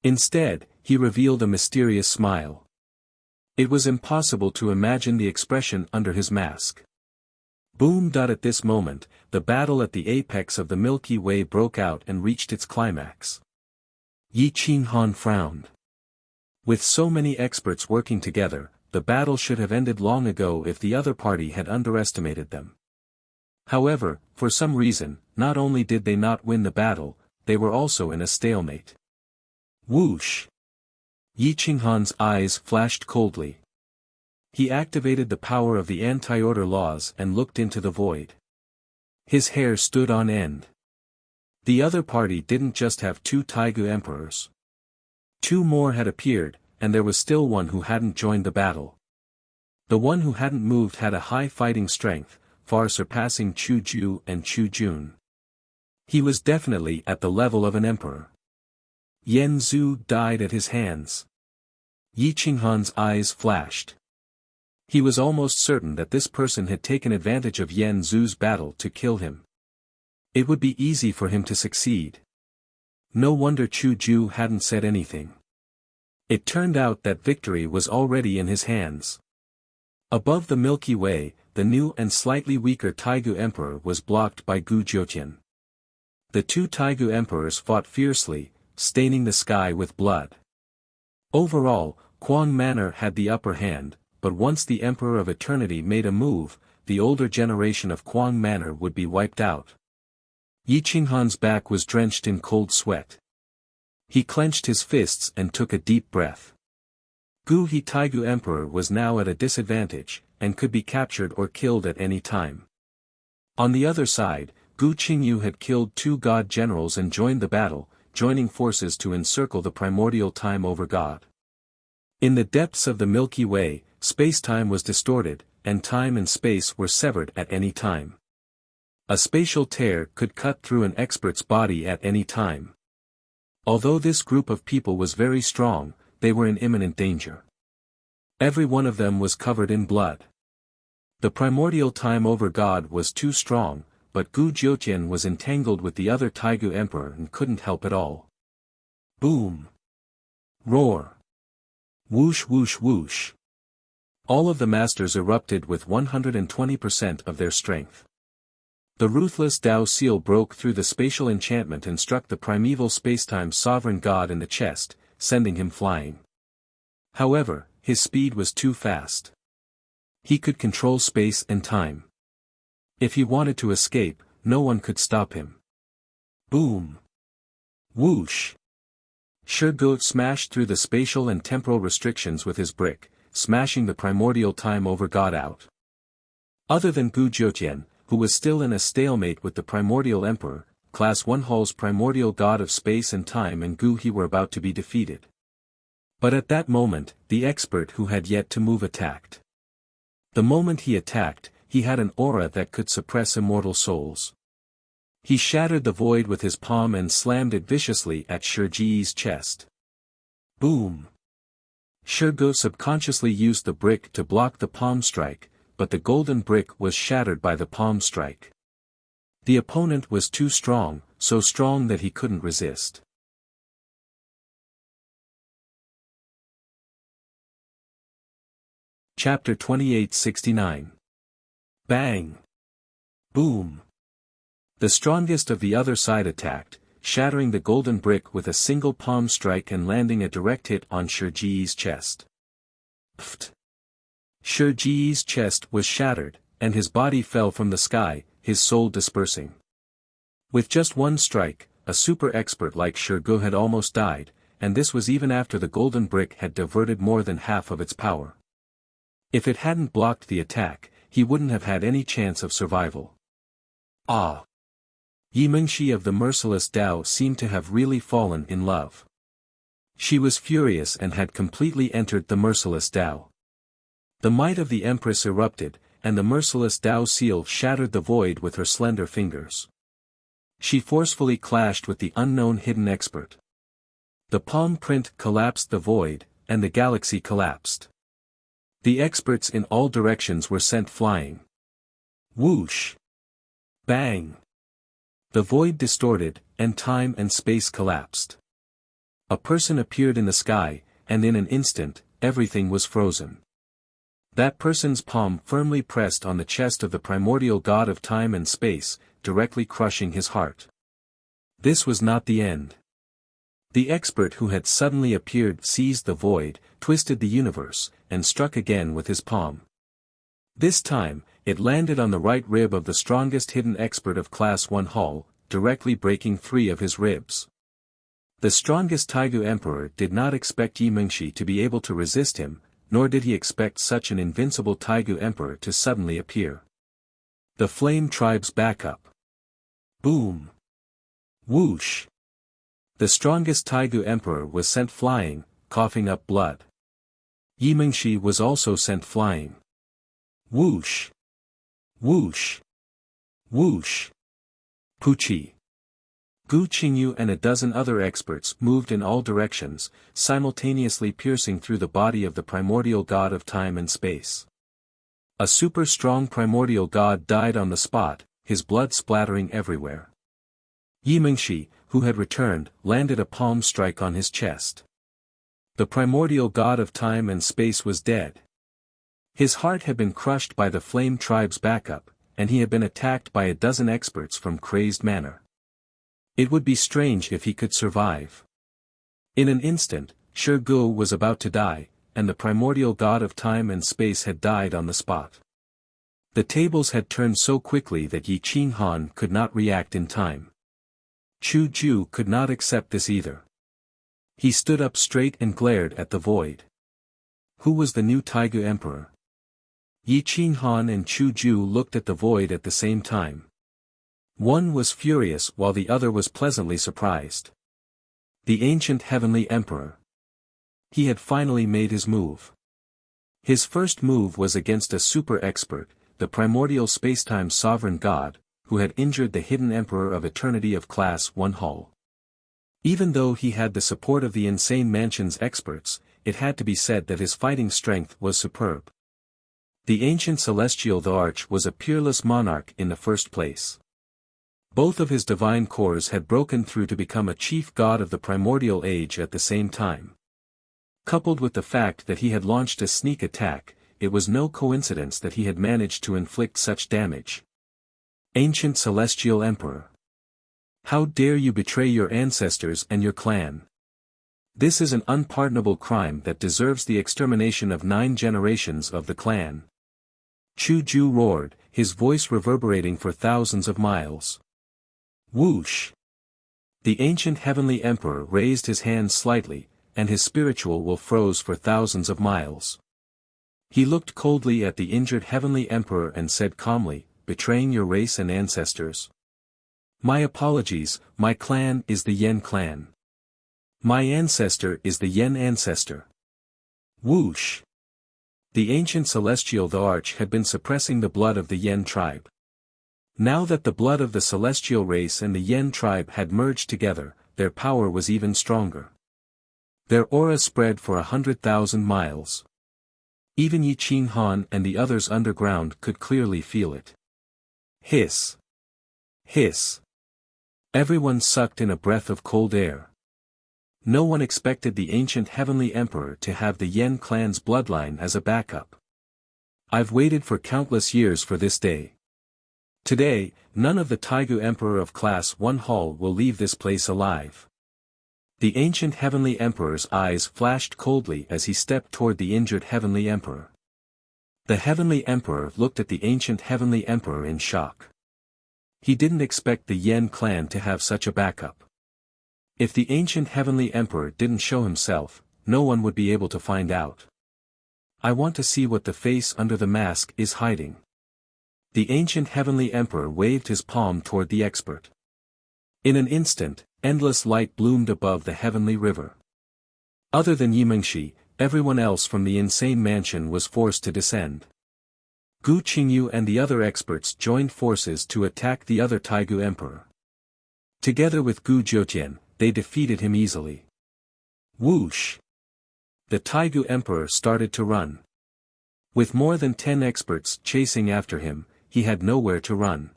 Instead, he revealed a mysterious smile. It was impossible to imagine the expression under his mask. Boom! At this moment, the battle at the apex of the Milky Way broke out and reached its climax. Yi Qinghan frowned. With so many experts working together, the battle should have ended long ago if the other party had underestimated them. However, for some reason, not only did they not win the battle, they were also in a stalemate. Whoosh! Yi Qinghan's eyes flashed coldly. He activated the power of the anti-order laws and looked into the void. His hair stood on end. The other party didn't just have 2 Taigu emperors. 2 more had appeared, and there was still one who hadn't joined the battle. The one who hadn't moved had a high fighting strength, far surpassing Chu Ju and Chu Jun. He was definitely at the level of an emperor. Yen Zhu died at his hands. Yi Qinghan's eyes flashed. He was almost certain that this person had taken advantage of Yen Zhu's battle to kill him. It would be easy for him to succeed. No wonder Chu Ju hadn't said anything. It turned out that victory was already in his hands. Above the Milky Way, the new and slightly weaker Taigu Emperor was blocked by Gu Jiutian. The two Taigu Emperors fought fiercely, staining the sky with blood. Overall, Quang Manor had the upper hand, but once the Emperor of Eternity made a move, the older generation of Quang Manor would be wiped out. Yi Qinghan's back was drenched in cold sweat. He clenched his fists and took a deep breath. Gu He Taigu Emperor was now at a disadvantage, and could be captured or killed at any time. On the other side, Gu Qingyu had killed two god generals and joined the battle, joining forces to encircle the primordial time over God. In the depths of the Milky Way, space-time was distorted, and time and space were severed at any time. A spatial tear could cut through an expert's body at any time. Although this group of people was very strong, they were in imminent danger. Every one of them was covered in blood. The primordial time over God was too strong, but Gu Jiutian was entangled with the other Taigu Emperor and couldn't help at all. Boom! Roar! Whoosh whoosh whoosh! All of the masters erupted with 120% of their strength. The ruthless Dao seal broke through the spatial enchantment and struck the primeval spacetime sovereign god in the chest, sending him flying. However, his speed was too fast. He could control space and time. If he wanted to escape, no one could stop him. Boom! Whoosh! Shirgo smashed through the spatial and temporal restrictions with his brick, smashing the primordial time over God out. Other than Gu Jiutian, who was still in a stalemate with the primordial emperor, Class 1 Hall's primordial god of space and time and Gu He were about to be defeated. But at that moment, the expert who had yet to move attacked. The moment he attacked, he had an aura that could suppress immortal souls. He shattered the void with his palm and slammed it viciously at Shiji's chest. Boom! Shirgo subconsciously used the brick to block the palm strike, but the golden brick was shattered by the palm strike. The opponent was too strong, so strong that he couldn't resist. Chapter 2869. Bang! Boom! The strongest of the other side attacked, shattering the golden brick with a single palm strike and landing a direct hit on Shiji's chest. Pfft! Shiji's chest was shattered, and his body fell from the sky, his soul dispersing. With just one strike, a super expert like Shirgu had almost died, and this was even after the golden brick had diverted more than half of its power. If it hadn't blocked the attack, he wouldn't have had any chance of survival. Ah! Yi Mingxi of the merciless Dao seemed to have really fallen in love. She was furious and had completely entered the merciless Dao. The might of the Empress erupted, and the merciless Dao seal shattered the void with her slender fingers. She forcefully clashed with the unknown hidden expert. The palm print collapsed the void, and the galaxy collapsed. The experts in all directions were sent flying. Whoosh! Bang! The void distorted, and time and space collapsed. A person appeared in the sky, and in an instant, everything was frozen. That person's palm firmly pressed on the chest of the primordial god of time and space, directly crushing his heart. This was not the end. The expert who had suddenly appeared seized the void, twisted the universe, and struck again with his palm. This time, it landed on the right rib of the strongest hidden expert of Class 1 Hall, directly breaking 3 of his ribs. The strongest Taigu Emperor did not expect Yi Mingxi to be able to resist him, nor did he expect such an invincible Taigu Emperor to suddenly appear. The Flame Tribe's backup. Boom! Whoosh! The strongest Taigu Emperor was sent flying, coughing up blood. Yi Mingxi was also sent flying. Whoosh! Whoosh! Whoosh! Puchi! Gu Qingyu and a dozen other experts moved in all directions, simultaneously piercing through the body of the primordial god of time and space. A super strong primordial god died on the spot, his blood splattering everywhere. Yimengshi, who had returned, landed a palm strike on his chest. The primordial god of time and space was dead. His heart had been crushed by the Flame Tribe's backup, and he had been attacked by a dozen experts from Crazed Manor. It would be strange if he could survive. In an instant, Shirgu was about to die, and the primordial god of time and space had died on the spot. The tables had turned so quickly that Yi Qinghan could not react in time. Chu Ju could not accept this either. He stood up straight and glared at the void. Who was the new Taigu Emperor? Yi Qinghan and Chu Ju looked at the void at the same time. One was furious while the other was pleasantly surprised. The ancient heavenly emperor. He had finally made his move. His first move was against a super expert, the primordial spacetime sovereign god, who had injured the hidden emperor of eternity of Class 1 Hull. Even though he had the support of the Insane Mansion's experts, it had to be said that his fighting strength was superb. The ancient celestial the Arch was a peerless monarch in the first place. Both of his divine cores had broken through to become a chief god of the primordial age at the same time. Coupled with the fact that he had launched a sneak attack, it was no coincidence that he had managed to inflict such damage. Ancient Celestial Emperor. How dare you betray your ancestors and your clan? This is an unpardonable crime that deserves the extermination of 9 generations of the clan. Chu Ju roared, his voice reverberating for thousands of miles. Whoosh! The ancient heavenly emperor raised his hand slightly, and his spiritual will froze for thousands of miles. He looked coldly at the injured heavenly emperor and said calmly, betraying your race and ancestors. My apologies, my clan is the Yen clan. My ancestor is the Yen ancestor. Whoosh! The ancient celestial the Arch had been suppressing the blood of the Yen tribe. Now that the blood of the celestial race and the Yen tribe had merged together, their power was even stronger. Their aura spread for 100,000 miles. Even Yi Qinghan and the others underground could clearly feel it. Hiss! Hiss! Everyone sucked in a breath of cold air. No one expected the ancient heavenly emperor to have the Yen clan's bloodline as a backup. I've waited for countless years for this day. Today, none of the Taigu Emperor of Class 1 Hull will leave this place alive. The ancient heavenly emperor's eyes flashed coldly as he stepped toward the injured heavenly emperor. The heavenly emperor looked at the ancient heavenly emperor in shock. He didn't expect the Yen clan to have such a backup. If the ancient heavenly emperor didn't show himself, no one would be able to find out. I want to see what the face under the mask is hiding. The ancient heavenly emperor waved his palm toward the expert. In an instant, endless light bloomed above the heavenly river. Other than Yimengshi, everyone else from the Insane Mansion was forced to descend. Gu Qingyu and the other experts joined forces to attack the other Taigu emperor. Together with Gu Jiutian, they defeated him easily. Whoosh! The Taigu emperor started to run. With more than 10 experts chasing after him, he had nowhere to run.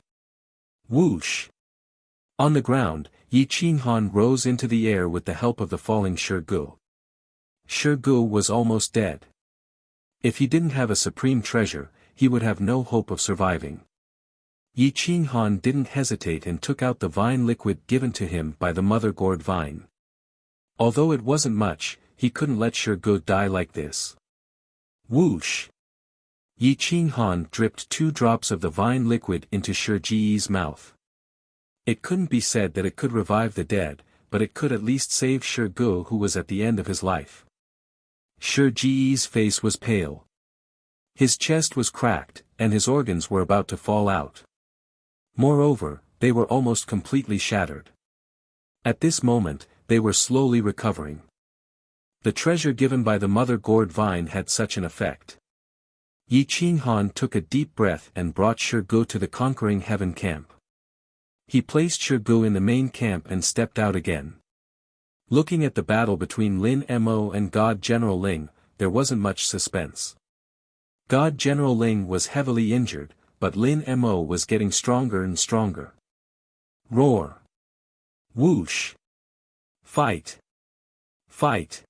Whoosh! On the ground, Yi Qinghan rose into the air with the help of the falling Shirgu. Shirgu was almost dead. If he didn't have a supreme treasure, he would have no hope of surviving. Yi Qinghan didn't hesitate and took out the vine liquid given to him by the mother gourd vine. Although it wasn't much, he couldn't let Shirgu die like this. Whoosh! Yi Qinghan dripped 2 drops of the vine liquid into Shirji's mouth. It couldn't be said that it could revive the dead, but it could at least save Shirgu, who was at the end of his life. Shirji's face was pale. His chest was cracked, and his organs were about to fall out. Moreover, they were almost completely shattered. At this moment, they were slowly recovering. The treasure given by the mother gourd vine had such an effect. Yi Qinghan took a deep breath and brought Shirgu to the conquering heaven camp. He placed Shirgu in the main camp and stepped out again. Looking at the battle between Lin Mo and God General Ling, there wasn't much suspense. God General Ling was heavily injured, but Lin Mo was getting stronger and stronger. Roar! Whoosh! Fight! Fight!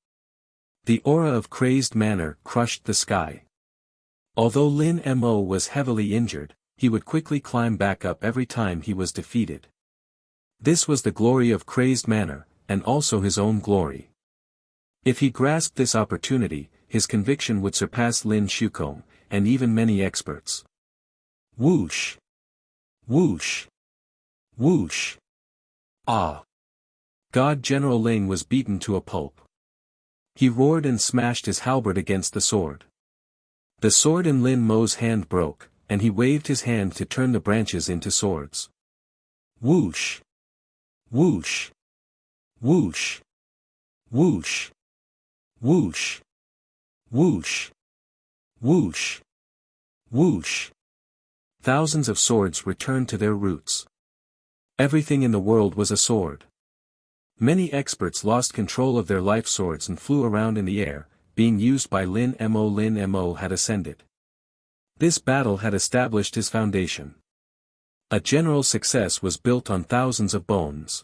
The aura of crazed manner crushed the sky. Although Lin Mo was heavily injured, he would quickly climb back up every time he was defeated. This was the glory of crazed manner, and also his own glory. If he grasped this opportunity, his conviction would surpass Lin Shukong, and even many experts. Whoosh! Whoosh! Whoosh! Ah! God General Ling was beaten to a pulp. He roared and smashed his halberd against the sword. The sword in Lin Mo's hand broke, and he waved his hand to turn the branches into swords. Whoosh! Whoosh! Whoosh! Whoosh! Whoosh! Whoosh! Whoosh! Whoosh! Thousands of swords returned to their roots. Everything in the world was a sword. Many experts lost control of their life swords and flew around in the air, being used by Lin Mo. Lin Mo had ascended. This battle had established his foundation. A general success was built on thousands of bones.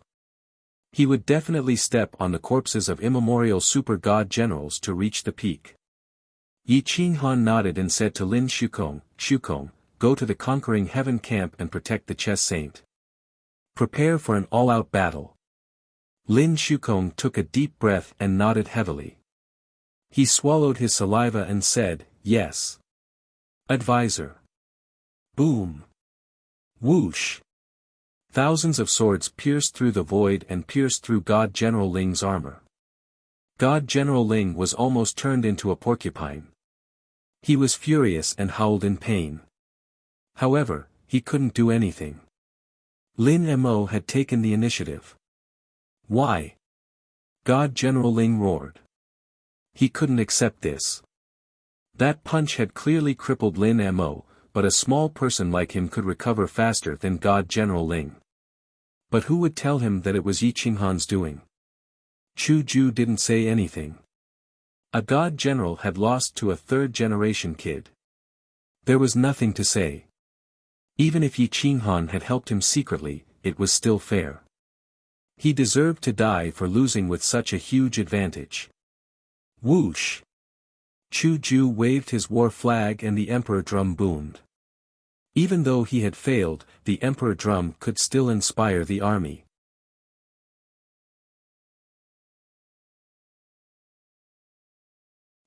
He would definitely step on the corpses of immemorial super god generals to reach the peak. Yi Qinghan nodded and said to Lin Shukong, "Shukong, go to the conquering heaven camp and protect the chess saint. Prepare for an all-out battle." Lin Shukong took a deep breath and nodded heavily. He swallowed his saliva and said, "Yes. Advisor." Boom! Whoosh! Thousands of swords pierced through the void and pierced through God General Ling's armor. God General Ling was almost turned into a porcupine. He was furious and howled in pain. However, he couldn't do anything. Lin Mo had taken the initiative. Why? God General Ling roared. He couldn't accept this. That punch had clearly crippled Lin Mo, but a small person like him could recover faster than God General Ling. But who would tell him that it was Yi Qinghan's doing? Chu Ju didn't say anything. A god general had lost to a third-generation kid. There was nothing to say. Even if Yi Qinghan had helped him secretly, it was still fair. He deserved to die for losing with such a huge advantage. Whoosh! Chu Ju waved his war flag and the emperor drum boomed. Even though he had failed, the emperor drum could still inspire the army.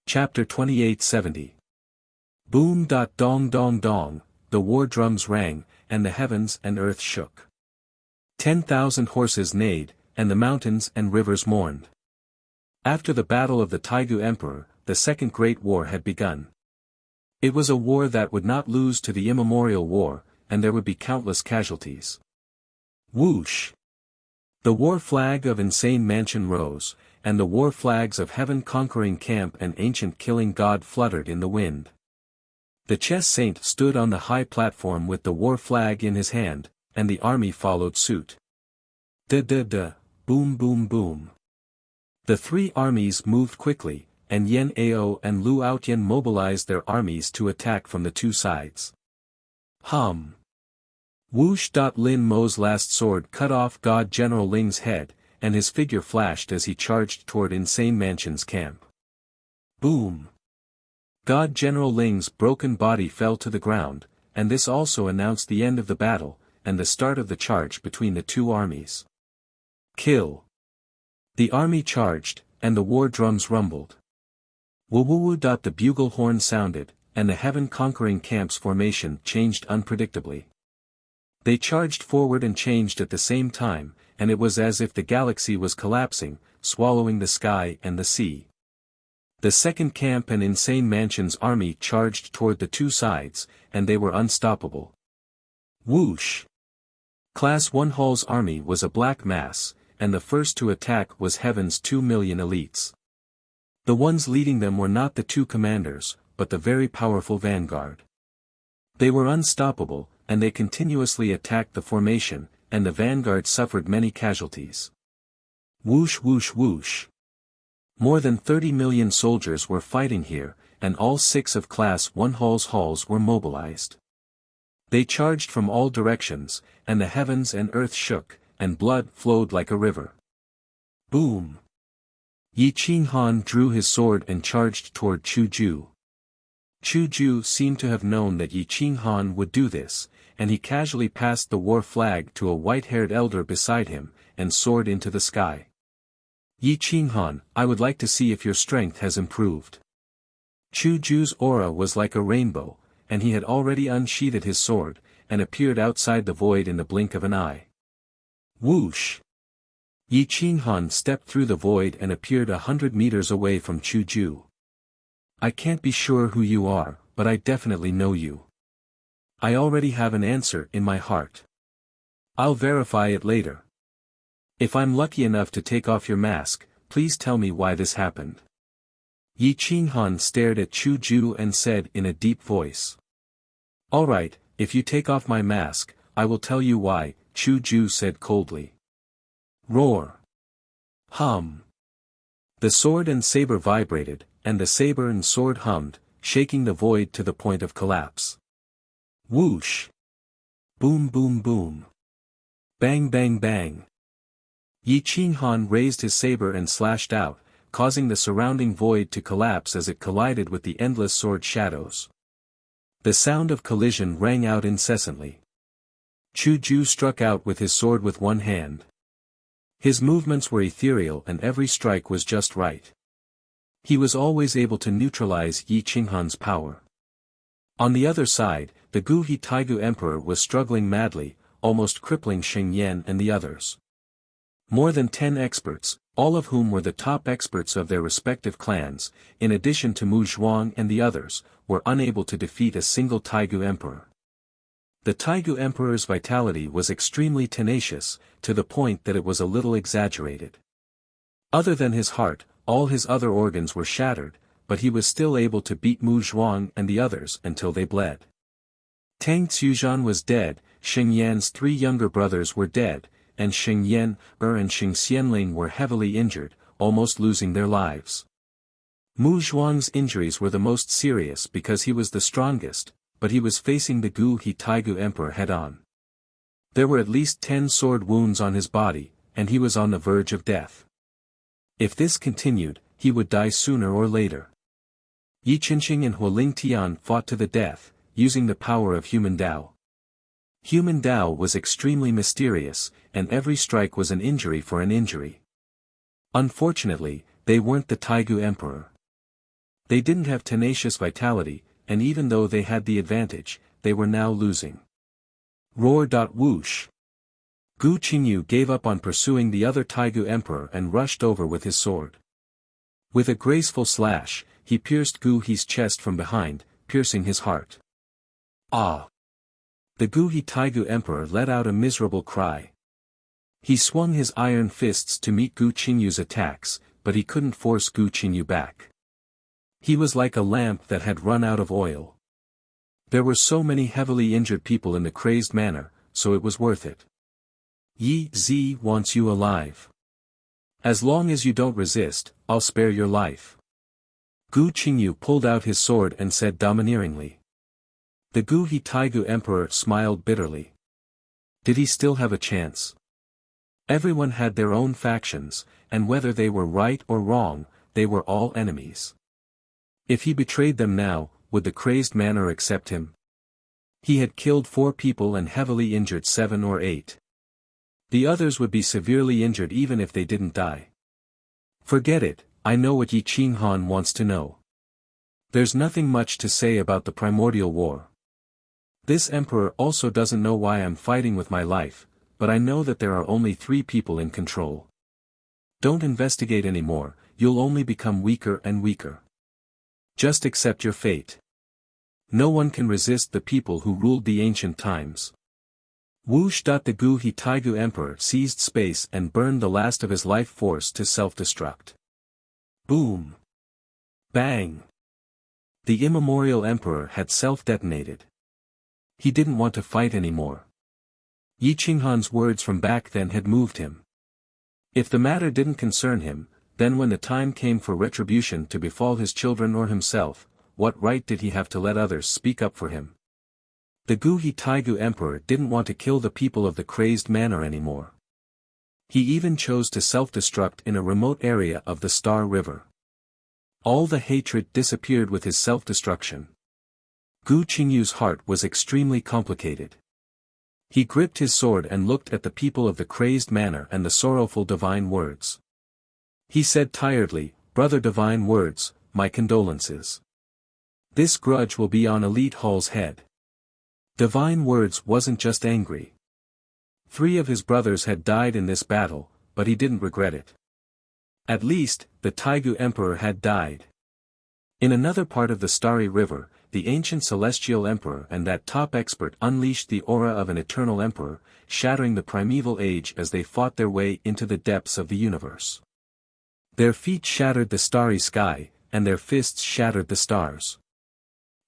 Chapter 2870. Boom! Dong dong dong, the war drums rang, and the heavens and earth shook. 10,000 horses neighed, and the mountains and rivers mourned. After the battle of the Taigu Emperor, the Second Great War had begun. It was a war that would not lose to the immemorial war, and there would be countless casualties. Whoosh! The war flag of Insane Mansion rose, and the war flags of Heaven Conquering Camp and Ancient Killing God fluttered in the wind. The chess saint stood on the high platform with the war flag in his hand, and the army followed suit. Da-da-da, boom boom boom. The three armies moved quickly, and Yen Ao and Lu Outyen mobilized their armies to attack from the two sides. Hum! Whoosh! Lin Mo's last sword cut off God General Ling's head, and his figure flashed as he charged toward Insane Mansion's camp. Boom! God General Ling's broken body fell to the ground, and this also announced the end of the battle, and the start of the charge between the two armies. Kill! The army charged, and the war drums rumbled. Woo-woo-woo! The bugle horn sounded, and the heaven-conquering camp's formation changed unpredictably. They charged forward and changed at the same time, and it was as if the galaxy was collapsing, swallowing the sky and the sea. The second camp and Insane Mansion's army charged toward the two sides, and they were unstoppable. Whoosh! Class 1 Hall's army was a black mass, and the first to attack was Heaven's 2 million elites. The ones leading them were not the two commanders, but the very powerful vanguard. They were unstoppable, and they continuously attacked the formation, and the vanguard suffered many casualties. Whoosh whoosh whoosh. More than 30 million soldiers were fighting here, and all 6 of Class 1 halls were mobilized. They charged from all directions, and the heavens and earth shook, and blood flowed like a river. Boom! Yi Qinghan drew his sword and charged toward Chu Ju. Chu Ju seemed to have known that Yi Qinghan would do this, and he casually passed the war flag to a white-haired elder beside him, and soared into the sky. Yi Qinghan, I would like to see if your strength has improved. Chu Ju's aura was like a rainbow, and he had already unsheathed his sword, and appeared outside the void in the blink of an eye. Whoosh! Yi Qinghan stepped through the void and appeared 100 meters away from Chu Ju. I can't be sure who you are, but I definitely know you. I already have an answer in my heart. I'll verify it later. If I'm lucky enough to take off your mask, please tell me why this happened. Yi Qinghan stared at Chu Ju and said in a deep voice. All right, if you take off my mask, I will tell you why, Chu Ju said coldly. Roar. Hum. The sword and saber vibrated, and the saber and sword hummed, shaking the void to the point of collapse. Whoosh. Boom boom boom. Bang bang bang. Yi Qinghan raised his saber and slashed out, causing the surrounding void to collapse as it collided with the endless sword shadows. The sound of collision rang out incessantly. Chu Ju struck out with his sword with one hand. His movements were ethereal and every strike was just right. He was always able to neutralize Yi Qinghan's power. On the other side, the Guhi Taigu Emperor was struggling madly, almost crippling Xing Yan and the others. More than 10 experts, all of whom were the top experts of their respective clans, in addition to Mu Zhuang and the others, were unable to defeat a single Taigu Emperor. The Taigu Emperor's vitality was extremely tenacious, to the point that it was a little exaggerated. Other than his heart, all his other organs were shattered, but he was still able to beat Mu Zhuang and the others until they bled. Tang Xuzhan was dead, Xing Yan's 3 younger brothers were dead, and Xing Yan, and Xing Xianling were heavily injured, almost losing their lives. Mu Zhuang's injuries were the most serious because he was the strongest, but he was facing the Guhi Taigu Emperor head-on. There were at least 10 sword wounds on his body, and he was on the verge of death. If this continued, he would die sooner or later. Yi Qinxing and Hualing Tian fought to the death, using the power of human Dao. Human Dao was extremely mysterious, and every strike was an injury for an injury. Unfortunately, they weren't the Taigu Emperor. They didn't have tenacious vitality, and even though they had the advantage, they were now losing. Roar. Whoosh. Gu Qingyu gave up on pursuing the other Taigu Emperor and rushed over with his sword. With a graceful slash, he pierced Gu He's chest from behind, piercing his heart. Ah! The Guhi Taigu Emperor let out a miserable cry. He swung his iron fists to meet Gu Qingyu's attacks, but he couldn't force Gu Qingyu back. He was like a lamp that had run out of oil. There were so many heavily injured people in the crazed manor, so it was worth it. Yi Zi wants you alive. As long as you don't resist, I'll spare your life. Gu Qingyu pulled out his sword and said domineeringly. The Guhi Taigu Emperor smiled bitterly. Did he still have a chance? Everyone had their own factions, and whether they were right or wrong, they were all enemies. If he betrayed them now, would the crazed manor accept him? He had killed 4 people and heavily injured 7 or 8. The others would be severely injured even if they didn't die. Forget it, I know what Yi Qinghan wants to know. There's nothing much to say about the primordial war. This emperor also doesn't know why I'm fighting with my life, but I know that there are only 3 people in control. Don't investigate anymore, you'll only become weaker and weaker. Just accept your fate. No one can resist the people who ruled the ancient times. Whoosh. The Guhi Taigu Emperor seized space and burned the last of his life force to self-destruct. Boom. Bang. The immemorial emperor had self-detonated. He didn't want to fight anymore. Yi Qinghan's words from back then had moved him. If the matter didn't concern him, then when the time came for retribution to befall his children or himself, what right did he have to let others speak up for him? The Guhi Taigu Emperor didn't want to kill the people of the crazed manor anymore. He even chose to self-destruct in a remote area of the Star River. All the hatred disappeared with his self-destruction. Gu Qingyu's heart was extremely complicated. He gripped his sword and looked at the people of the crazed manor and the sorrowful divine words. He said tiredly, "Brother divine words, my condolences. This grudge will be on Elite Hall's head." Divine words wasn't just angry. 3 of his brothers had died in this battle, but he didn't regret it. At least, the Taigu Emperor had died. In another part of the Starry River, the ancient celestial emperor and that top expert unleashed the aura of an eternal emperor, shattering the primeval age as they fought their way into the depths of the universe. Their feet shattered the starry sky, and their fists shattered the stars.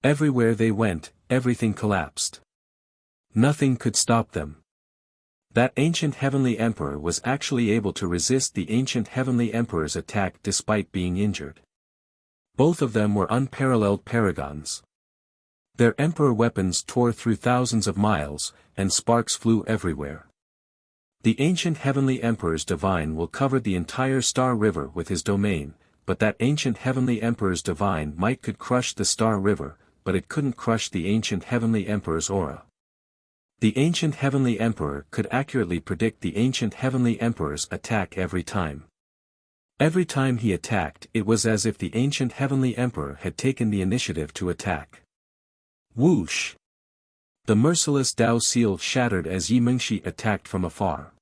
Everywhere they went, everything collapsed. Nothing could stop them. That ancient heavenly emperor was actually able to resist the ancient heavenly emperor's attack despite being injured. Both of them were unparalleled paragons. Their emperor weapons tore through thousands of miles, and sparks flew everywhere. The ancient heavenly emperor's divine will cover the entire Star River with his domain, but that ancient heavenly emperor's divine might could crush the Star River, but it couldn't crush the ancient heavenly emperor's aura. The ancient heavenly emperor could accurately predict the ancient heavenly emperor's attack every time. Every time he attacked, it was as if the ancient heavenly emperor had taken the initiative to attack. Whoosh! The merciless Dao seal shattered as Yi Mingxi attacked from afar.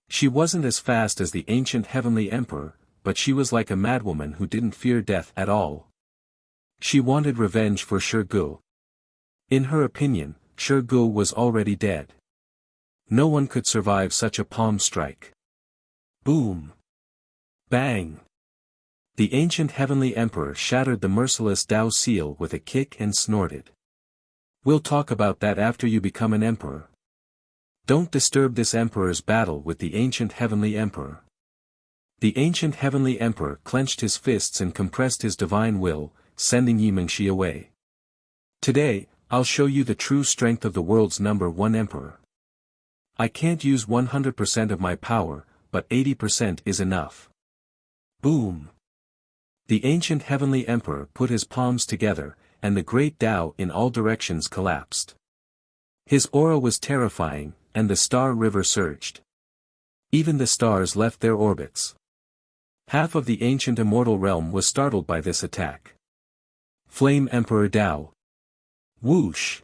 She wasn't as fast as the ancient heavenly emperor, but she was like a madwoman who didn't fear death at all. She wanted revenge for Shi Gu. In her opinion, Shi Gu was already dead. No one could survive such a palm strike. Boom! Bang! The ancient heavenly emperor shattered the merciless Dao seal with a kick and snorted. "We'll talk about that after you become an emperor. Don't disturb this emperor's battle with the ancient heavenly emperor." The ancient heavenly emperor clenched his fists and compressed his divine will, sending Yi Mingxi away. "Today, I'll show you the true strength of the world's #1 emperor. I can't use 100% of my power, but 80% is enough." Boom! The ancient heavenly emperor put his palms together, and the great Tao in all directions collapsed. His aura was terrifying, and the Star River surged. Even the stars left their orbits. Half of the ancient immortal realm was startled by this attack. Flame Emperor Tao. Whoosh!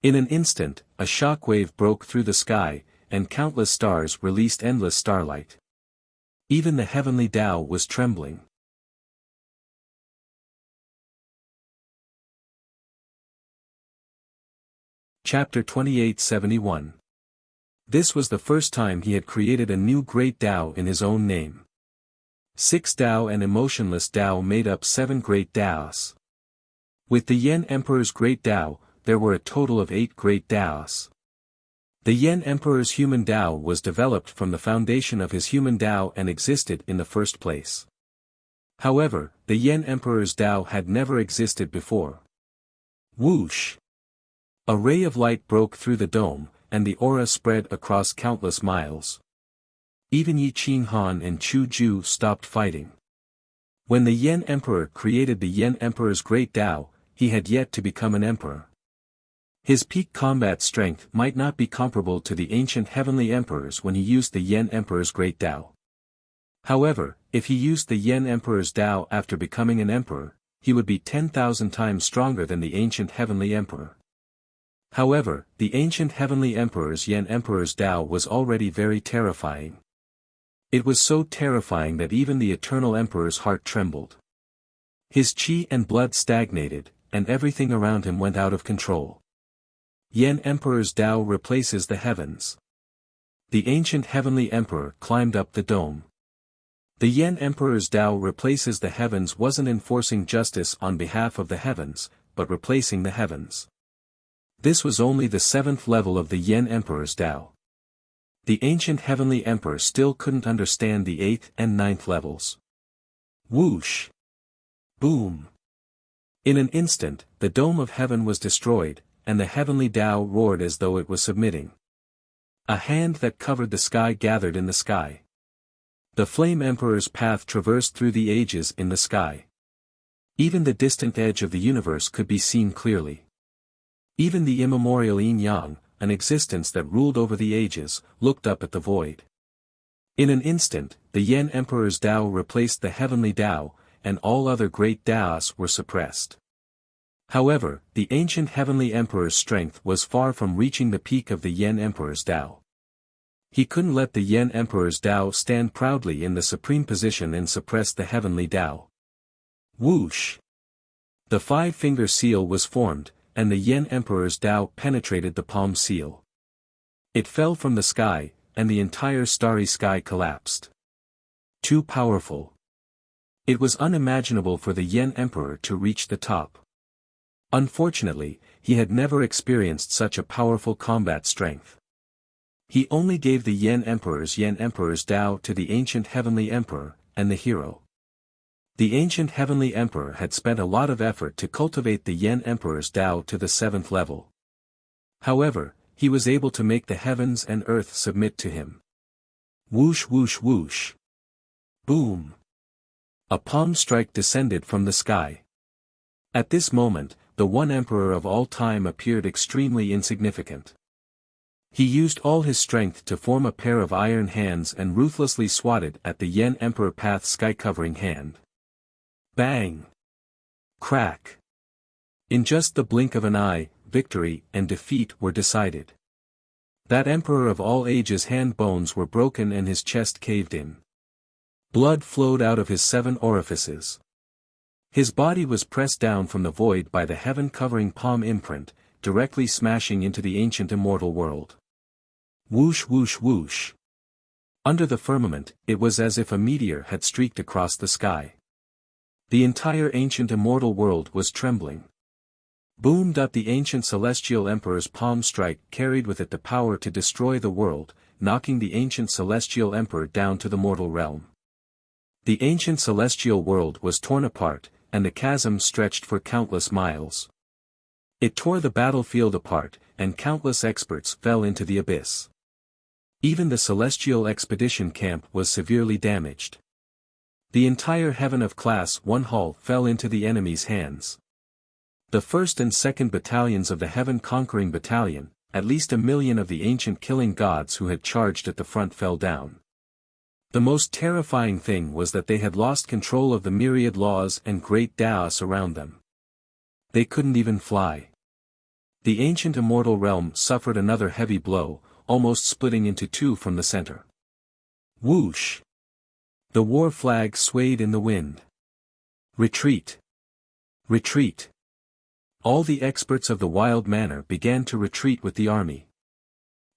In an instant, a shockwave broke through the sky, and countless stars released endless starlight. Even the heavenly Tao was trembling. Chapter 2871. This was the first time he had created a new great Tao in his own name. 6 Tao and emotionless Tao made up 7 great Taos. With the Yen Emperor's great Tao, there were a total of 8 great Taos. The Yen Emperor's human Tao was developed from the foundation of his human Tao and existed in the first place. However, the Yen Emperor's Tao had never existed before. Whoosh! A ray of light broke through the dome, and the aura spread across countless miles. Even Yi Qinghan and Chu Ju stopped fighting. When the Yen Emperor created the Yen Emperor's great Tao, he had yet to become an emperor. His peak combat strength might not be comparable to the ancient heavenly emperors when he used the Yen Emperor's great Tao. However, if he used the Yen Emperor's Tao after becoming an emperor, he would be 10,000 times stronger than the ancient heavenly emperor. However, the ancient heavenly emperor's Yen Emperor's Tao was already very terrifying. It was so terrifying that even the eternal emperor's heart trembled. His chi and blood stagnated, and everything around him went out of control. Yen Emperor's Tao replaces the heavens. The ancient heavenly emperor climbed up the dome. The Yen Emperor's Tao replaces the heavens wasn't enforcing justice on behalf of the heavens, but replacing the heavens. This was only the 7th level of the Yen Emperor's Tao. The ancient heavenly emperor still couldn't understand the 8th and 9th levels. Whoosh! Boom! In an instant, the dome of heaven was destroyed, and the heavenly Tao roared as though it was submitting. A hand that covered the sky gathered in the sky. The Flame Emperor's path traversed through the ages in the sky. Even the distant edge of the universe could be seen clearly. Even the immemorial Yin-Yang, an existence that ruled over the ages, looked up at the void. In an instant, the Yen Emperor's Tao replaced the heavenly Tao, and all other great Taos were suppressed. However, the ancient heavenly Emperor's strength was far from reaching the peak of the Yen Emperor's Tao. He couldn't let the Yen Emperor's Tao stand proudly in the supreme position and suppress the heavenly Tao. Whoosh! The five-finger seal was formed, and the Yen Emperor's Tao penetrated the palm seal. It fell from the sky, and the entire starry sky collapsed. Too powerful. It was unimaginable for the Yen Emperor to reach the top. Unfortunately, he had never experienced such a powerful combat strength. He only gave the Yen Emperor's Tao to the ancient heavenly emperor, and the hero. The ancient heavenly emperor had spent a lot of effort to cultivate the Yen Emperor's Tao to the 7th level. However, he was able to make the heavens and earth submit to him. Whoosh whoosh whoosh. Boom. A palm strike descended from the sky. At this moment, the one emperor of all time appeared extremely insignificant. He used all his strength to form a pair of iron hands and ruthlessly swatted at the Yen Emperor Path's sky-covering hand. Bang! Crack! In just the blink of an eye, victory and defeat were decided. That Emperor of all ages' hand bones were broken and his chest caved in. Blood flowed out of his 7 orifices. His body was pressed down from the void by the heaven-covering palm imprint, directly smashing into the ancient immortal world. Whoosh whoosh whoosh. Under the firmament, it was as if a meteor had streaked across the sky. The entire ancient immortal world was trembling. Boom! The ancient celestial emperor's palm strike carried with it the power to destroy the world, knocking the ancient celestial emperor down to the mortal realm. The ancient celestial world was torn apart, and the chasm stretched for countless miles. It tore the battlefield apart, and countless experts fell into the abyss. Even the celestial expedition camp was severely damaged. The entire Heaven of Class 1 hull fell into the enemy's hands. The 1st and 2nd battalions of the Heaven-conquering battalion, at least 1 million of the ancient killing gods who had charged at the front fell down. The most terrifying thing was that they had lost control of the myriad laws and great Taos around them. They couldn't even fly. The ancient immortal realm suffered another heavy blow, almost splitting into 2 from the center. Whoosh! The war flag swayed in the wind. Retreat! Retreat! All the experts of the wild manor began to retreat with the army.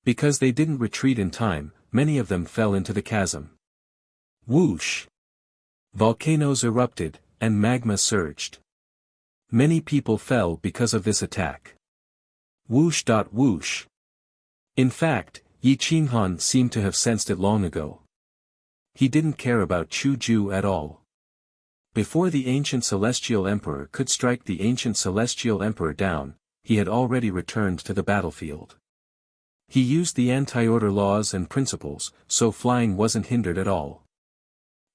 Because they didn't retreat in time, many of them fell into the chasm. Whoosh! Volcanoes erupted, and magma surged. Many people fell because of this attack. Whoosh! Whoosh! In fact, Yi Qinghan seemed to have sensed it long ago. He didn't care about Chu Ju at all. Before the ancient celestial emperor could strike the ancient celestial emperor down, he had already returned to the battlefield. He used the anti-order laws and principles, so flying wasn't hindered at all.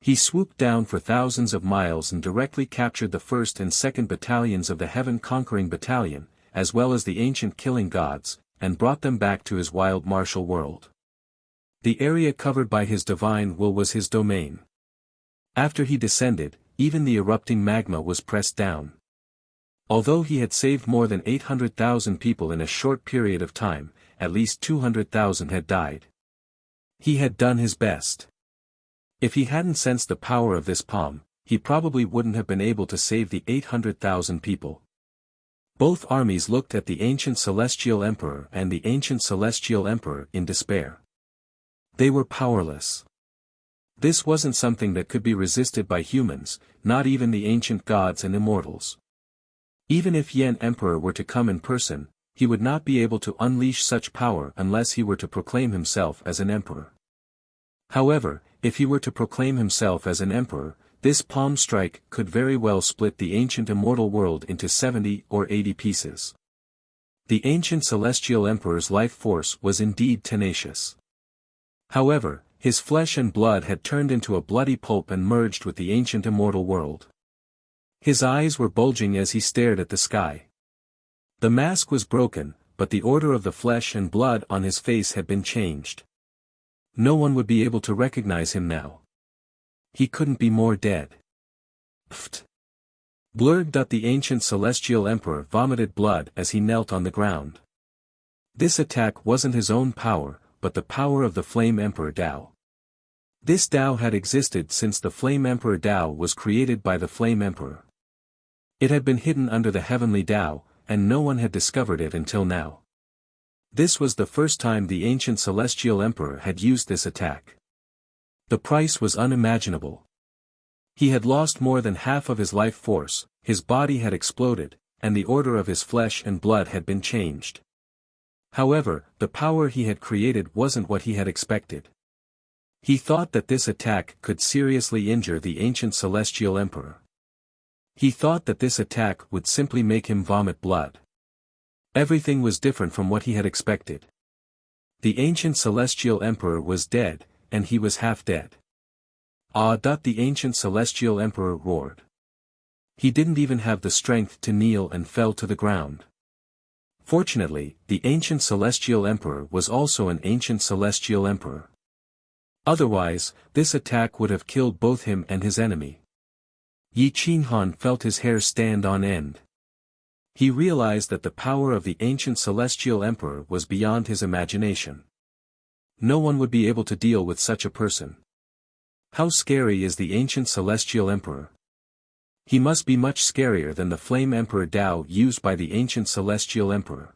He swooped down for thousands of miles and directly captured the 1st and 2nd battalions of the Heaven-conquering battalion, as well as the ancient killing gods, and brought them back to his wild martial world. The area covered by his divine will was his domain. After he descended, even the erupting magma was pressed down. Although he had saved more than 800,000 people in a short period of time, at least 200,000 had died. He had done his best. If he hadn't sensed the power of this palm, he probably wouldn't have been able to save the 800,000 people. Both armies looked at the ancient celestial emperor and the ancient celestial emperor in despair. They were powerless. This wasn't something that could be resisted by humans, not even the ancient gods and immortals. Even if Yen Emperor were to come in person, he would not be able to unleash such power unless he were to proclaim himself as an emperor. However, if he were to proclaim himself as an emperor, this palm strike could very well split the ancient immortal world into 70 or 80 pieces. The ancient celestial emperor's life force was indeed tenacious. However, his flesh and blood had turned into a bloody pulp and merged with the ancient immortal world. His eyes were bulging as he stared at the sky. The mask was broken, but the order of the flesh and blood on his face had been changed. No one would be able to recognize him now. He couldn't be more dead. Pfft. Blurred. The ancient celestial emperor vomited blood as he knelt on the ground. This attack wasn't his own power, but the power of the Flame Emperor Tao. This Tao had existed since the Flame Emperor Tao was created by the Flame Emperor. It had been hidden under the heavenly Tao, and no one had discovered it until now. This was the first time the ancient celestial emperor had used this attack. The price was unimaginable. He had lost more than half of his life force, his body had exploded, and the order of his flesh and blood had been changed. However, the power he had created wasn't what he had expected. He thought that this attack could seriously injure the ancient celestial emperor. He thought that this attack would simply make him vomit blood. Everything was different from what he had expected. The ancient celestial emperor was dead, and he was half dead. Ah! The ancient celestial emperor roared. He didn't even have the strength to kneel and fell to the ground. Fortunately, the ancient celestial emperor was also an ancient celestial emperor. Otherwise, this attack would have killed both him and his enemy. Yi Qinghan felt his hair stand on end. He realized that the power of the ancient celestial emperor was beyond his imagination. No one would be able to deal with such a person. How scary is the ancient celestial emperor? He must be much scarier than the Flame Emperor Tao used by the ancient celestial emperor.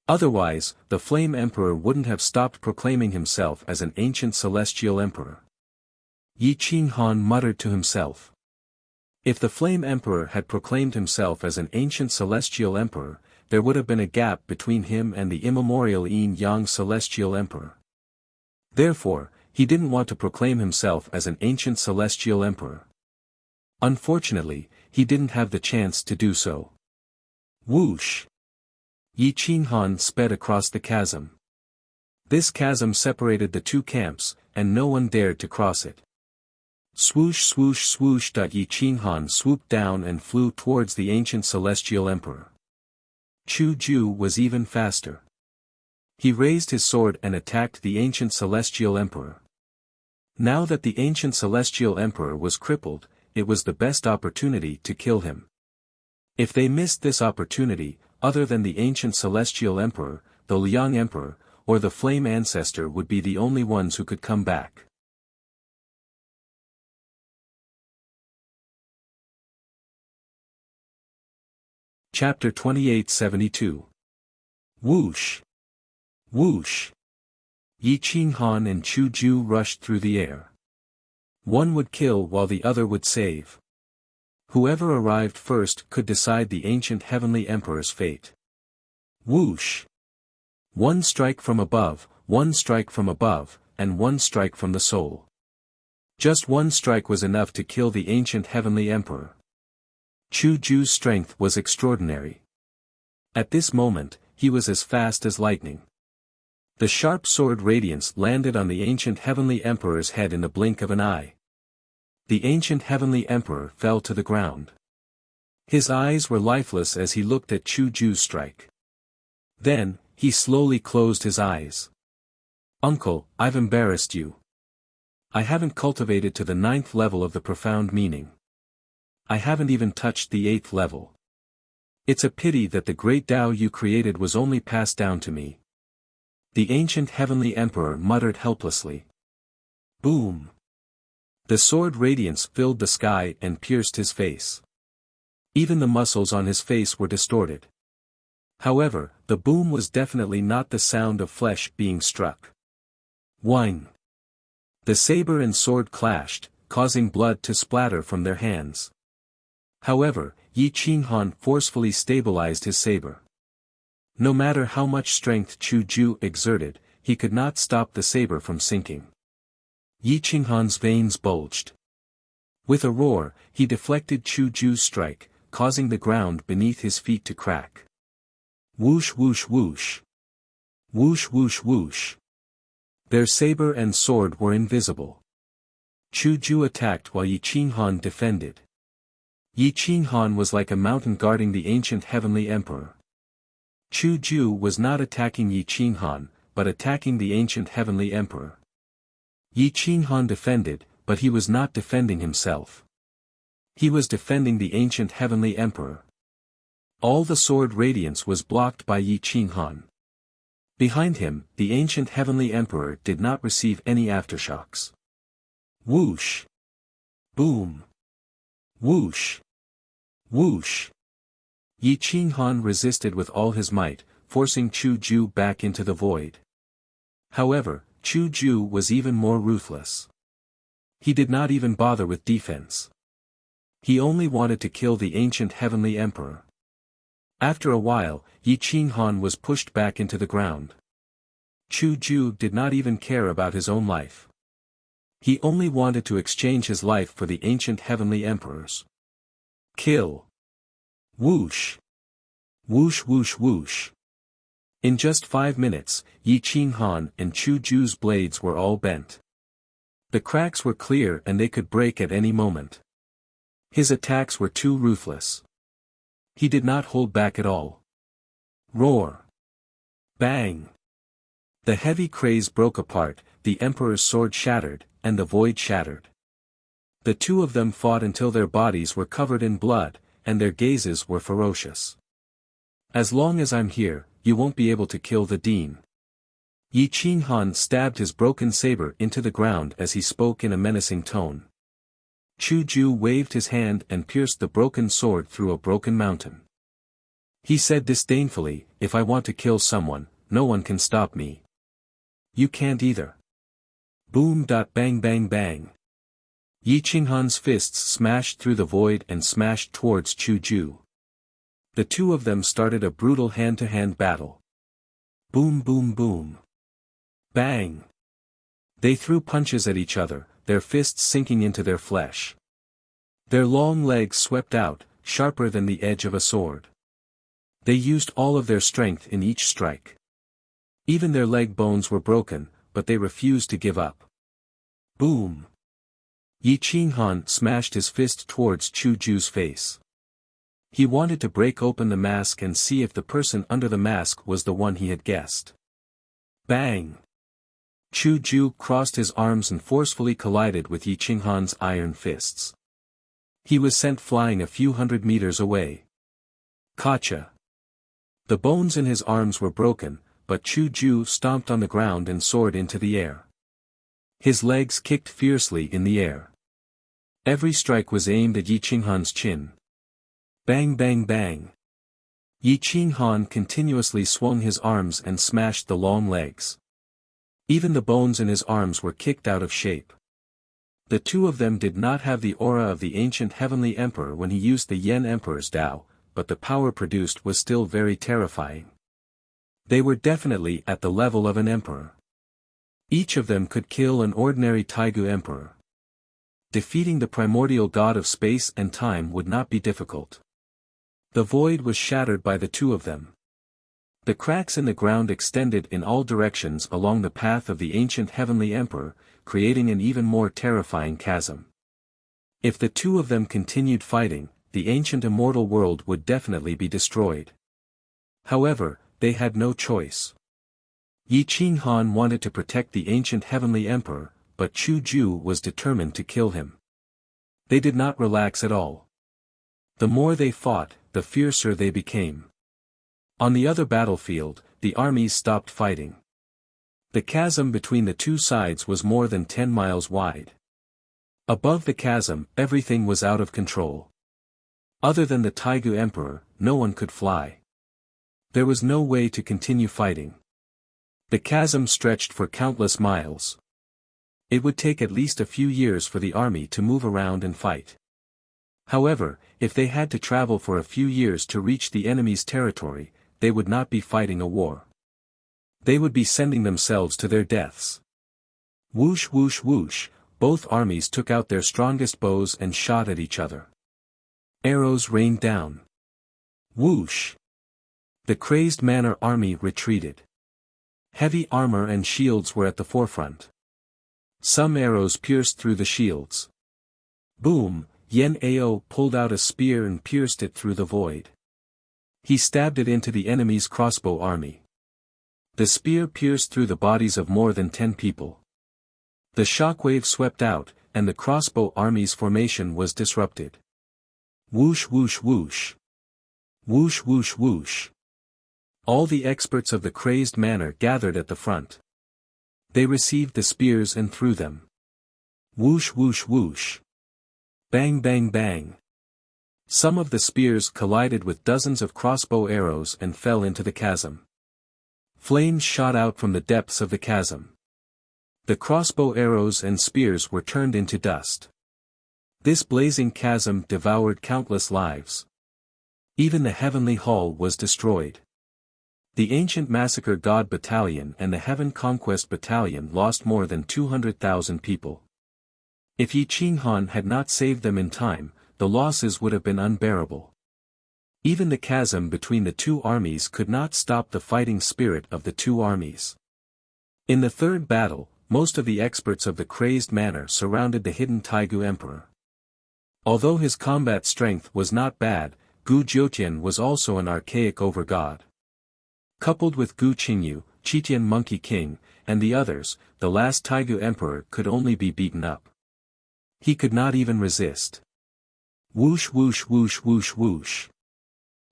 Otherwise, the Flame Emperor wouldn't have stopped proclaiming himself as an ancient celestial emperor. Yi Qinghan muttered to himself. If the Flame Emperor had proclaimed himself as an ancient celestial emperor, there would have been a gap between him and the immemorial Yin-Yang celestial emperor. Therefore, he didn't want to proclaim himself as an ancient celestial emperor. Unfortunately, he didn't have the chance to do so. Whoosh! Yi Qinghan sped across the chasm. This chasm separated the two camps, and no one dared to cross it. Swoosh swoosh swoosh. Yi Qinghan swooped down and flew towards the ancient celestial emperor. Chu Ju was even faster. He raised his sword and attacked the ancient celestial emperor. Now that the ancient celestial emperor was crippled, it was the best opportunity to kill him. If they missed this opportunity, other than the ancient celestial emperor, the Liang emperor, or the flame ancestor would be the only ones who could come back. Chapter 2872. Whoosh! Whoosh! Yi Qinghan and Chu Ju rushed through the air. One would kill while the other would save. Whoever arrived first could decide the ancient heavenly emperor's fate. Whoosh! One strike from above, one strike from above, and one strike from the soul. Just one strike was enough to kill the ancient heavenly emperor. Chu Ju's strength was extraordinary. At this moment, he was as fast as lightning. The sharp sword radiance landed on the ancient heavenly emperor's head in the blink of an eye. The ancient heavenly emperor fell to the ground. His eyes were lifeless as he looked at Chu Ju's strike. Then, he slowly closed his eyes. "Uncle, I've embarrassed you. I haven't cultivated to the 9th level of the profound meaning. I haven't even touched the 8th level. It's a pity that the great Tao you created was only passed down to me." The ancient heavenly emperor muttered helplessly. Boom! The sword radiance filled the sky and pierced his face. Even the muscles on his face were distorted. However, the boom was definitely not the sound of flesh being struck. Whine! The saber and sword clashed, causing blood to splatter from their hands. However, Yi Qinghan forcefully stabilized his saber. No matter how much strength Chu Ju exerted, he could not stop the saber from sinking. Yi Qinghan's veins bulged. With a roar, he deflected Chu Ju's strike, causing the ground beneath his feet to crack. Whoosh whoosh whoosh. Whoosh whoosh whoosh. Their saber and sword were invisible. Chu Ju attacked while Yi Qinghan defended. Yi Qinghan was like a mountain guarding the ancient heavenly emperor. Chu Ju was not attacking Yi Qinghan, but attacking the ancient heavenly emperor. Yi Qinghan defended, but he was not defending himself. He was defending the ancient heavenly emperor. All the sword radiance was blocked by Yi Qinghan. Behind him, the ancient heavenly emperor did not receive any aftershocks. Whoosh! Boom! Whoosh! Whoosh! Yi Qinghan resisted with all his might, forcing Chu Ju back into the void. However, Chu Ju was even more ruthless. He did not even bother with defense. He only wanted to kill the ancient heavenly emperor. After a while, Yi Qinghan was pushed back into the ground. Chu Ju did not even care about his own life. He only wanted to exchange his life for the ancient heavenly emperor's. Kill. Whoosh. Whoosh whoosh whoosh. In just 5 minutes, Yi Qinghan and Chu Ju's blades were all bent. The cracks were clear and they could break at any moment. His attacks were too ruthless. He did not hold back at all. Roar. Bang. The heavy craze broke apart, the emperor's sword shattered, and the void shattered. The two of them fought until their bodies were covered in blood, and their gazes were ferocious. As long as I'm here, you won't be able to kill the Dean. Yi Qinghan stabbed his broken saber into the ground as he spoke in a menacing tone. Chu Ju waved his hand and pierced the broken sword through a broken mountain. He said disdainfully, "If I want to kill someone, no one can stop me. You can't either." Boom! Bang bang bang. Yi Qinghan's fists smashed through the void and smashed towards Chu Ju. The two of them started a brutal hand-to-hand battle. Boom boom boom. Bang. They threw punches at each other, their fists sinking into their flesh. Their long legs swept out, sharper than the edge of a sword. They used all of their strength in each strike. Even their leg bones were broken, but they refused to give up. Boom. Yi Qinghan smashed his fist towards Chu Ju's face. He wanted to break open the mask and see if the person under the mask was the one he had guessed. Bang! Chu Ju crossed his arms and forcefully collided with Yi Qinghan's iron fists. He was sent flying a few hundred meters away. Gotcha! The bones in his arms were broken, but Chu Ju stomped on the ground and soared into the air. His legs kicked fiercely in the air. Every strike was aimed at Yi Qinghan's chin. Bang bang bang. Yi Qinghan continuously swung his arms and smashed the long legs. Even the bones in his arms were kicked out of shape. The two of them did not have the aura of the ancient heavenly emperor when he used the Yen Emperor's Tao, but the power produced was still very terrifying. They were definitely at the level of an emperor. Each of them could kill an ordinary Taigu emperor. Defeating the primordial god of space and time would not be difficult. The void was shattered by the two of them. The cracks in the ground extended in all directions along the path of the ancient heavenly emperor, creating an even more terrifying chasm. If the two of them continued fighting, the ancient immortal world would definitely be destroyed. However, they had no choice. Yi Qinghan wanted to protect the ancient heavenly emperor, but Chu Ju was determined to kill him. They did not relax at all. The more they fought, the fiercer they became. On the other battlefield, the armies stopped fighting. The chasm between the two sides was more than 10 miles wide. Above the chasm, everything was out of control. Other than the Taigu Emperor, no one could fly. There was no way to continue fighting. The chasm stretched for countless miles. It would take at least a few years for the army to move around and fight. However, if they had to travel for a few years to reach the enemy's territory, they would not be fighting a war. They would be sending themselves to their deaths. Whoosh whoosh whoosh, both armies took out their strongest bows and shot at each other. Arrows rained down. Whoosh! The crazed manor army retreated. Heavy armor and shields were at the forefront. Some arrows pierced through the shields. Boom, Yen Ao pulled out a spear and pierced it through the void. He stabbed it into the enemy's crossbow army. The spear pierced through the bodies of more than 10 people. The shockwave swept out, and the crossbow army's formation was disrupted. Whoosh whoosh whoosh. Whoosh whoosh whoosh. All the experts of the crazed manor gathered at the front. They received the spears and threw them. Whoosh whoosh whoosh. Bang bang bang. Some of the spears collided with dozens of crossbow arrows and fell into the chasm. Flames shot out from the depths of the chasm. The crossbow arrows and spears were turned into dust. This blazing chasm devoured countless lives. Even the heavenly hall was destroyed. The ancient massacre god battalion and the heaven conquest battalion lost more than 200,000 people. If Yi Qinghan had not saved them in time, the losses would have been unbearable. Even the chasm between the two armies could not stop the fighting spirit of the two armies. In the third battle, most of the experts of the crazed manor surrounded the hidden Taigu emperor. Although his combat strength was not bad, Gu Jiutian was also an archaic overgod. Coupled with Gu Qingyu, Qitian Monkey King, and the others, the last Taigu emperor could only be beaten up. He could not even resist. Whoosh whoosh whoosh whoosh whoosh.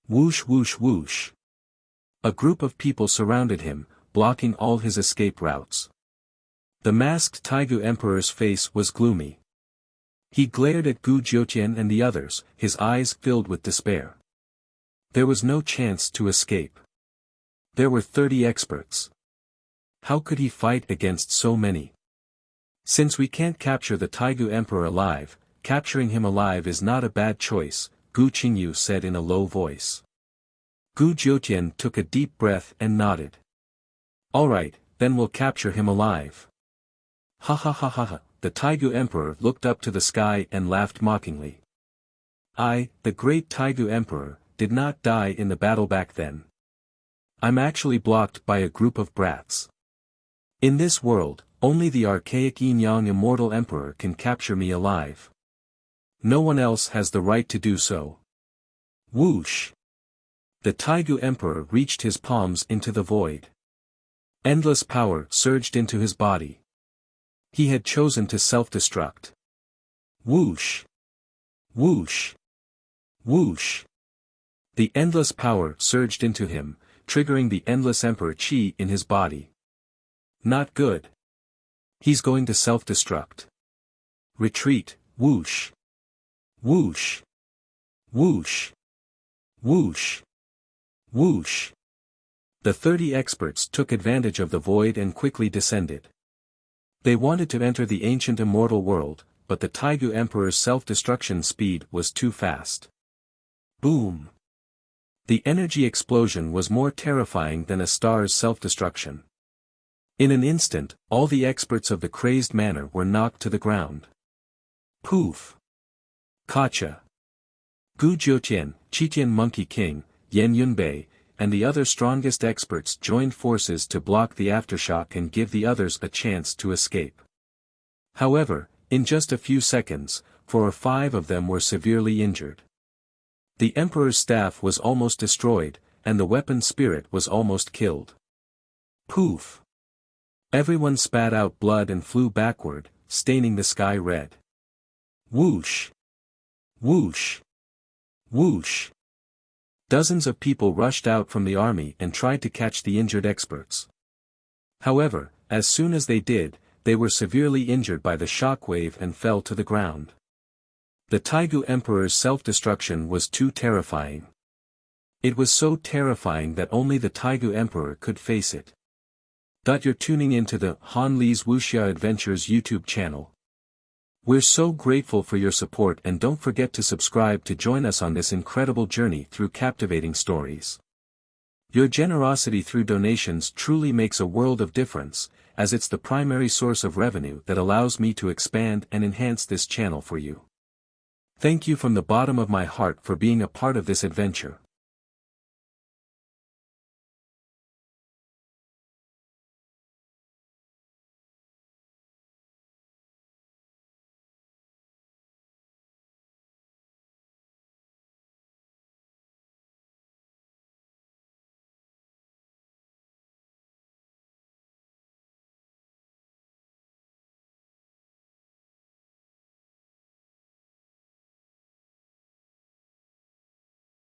Whoosh whoosh whoosh. A group of people surrounded him, blocking all his escape routes. The masked Taigu emperor's face was gloomy. He glared at Gu Jiutian and the others, his eyes filled with despair. There was no chance to escape. There were 30 experts. How could he fight against so many? Since we can't capture the Taigu emperor alive, capturing him alive is not a bad choice, Gu Qingyu said in a low voice. Gu Jiutian took a deep breath and nodded. All right, then we'll capture him alive. Ha ha ha ha ha. The Taigu emperor looked up to the sky and laughed mockingly. I, the great Taigu emperor, did not die in the battle back then. I'm actually blocked by a group of brats. In this world, only the archaic Yin-Yang immortal emperor can capture me alive. No one else has the right to do so. Whoosh! The Taigu emperor reached his palms into the void. Endless power surged into his body. He had chosen to self-destruct. Whoosh! Whoosh! Whoosh! The endless power surged into him, triggering the endless emperor chi in his body. Not good. He's going to self-destruct. Retreat, whoosh! Whoosh! Whoosh! Whoosh! Whoosh! The 30 experts took advantage of the void and quickly descended. They wanted to enter the ancient immortal world, but the Taigu emperor's self-destruction speed was too fast. Boom! The energy explosion was more terrifying than a star's self-destruction. In an instant, all the experts of the crazed manor were knocked to the ground. Poof! Kacha! Gu Jiutian, Qitian Monkey King, Yan Yunbei, and the other strongest experts joined forces to block the aftershock and give the others a chance to escape. However, in just a few seconds, 4 or 5 of them were severely injured. The emperor's staff was almost destroyed, and the weapon spirit was almost killed. Poof! Everyone spat out blood and flew backward, staining the sky red. Whoosh! Whoosh! Whoosh! Dozens of people rushed out from the army and tried to catch the injured experts. However, as soon as they did, they were severely injured by the shockwave and fell to the ground. The Taigu emperor's self-destruction was too terrifying. It was so terrifying that only the Taigu emperor could face it. You're tuning into the Han Li's Wuxia Adventures YouTube channel. We're so grateful for your support, and don't forget to subscribe to join us on this incredible journey through captivating stories. Your generosity through donations truly makes a world of difference, as it's the primary source of revenue that allows me to expand and enhance this channel for you. Thank you from the bottom of my heart for being a part of this adventure.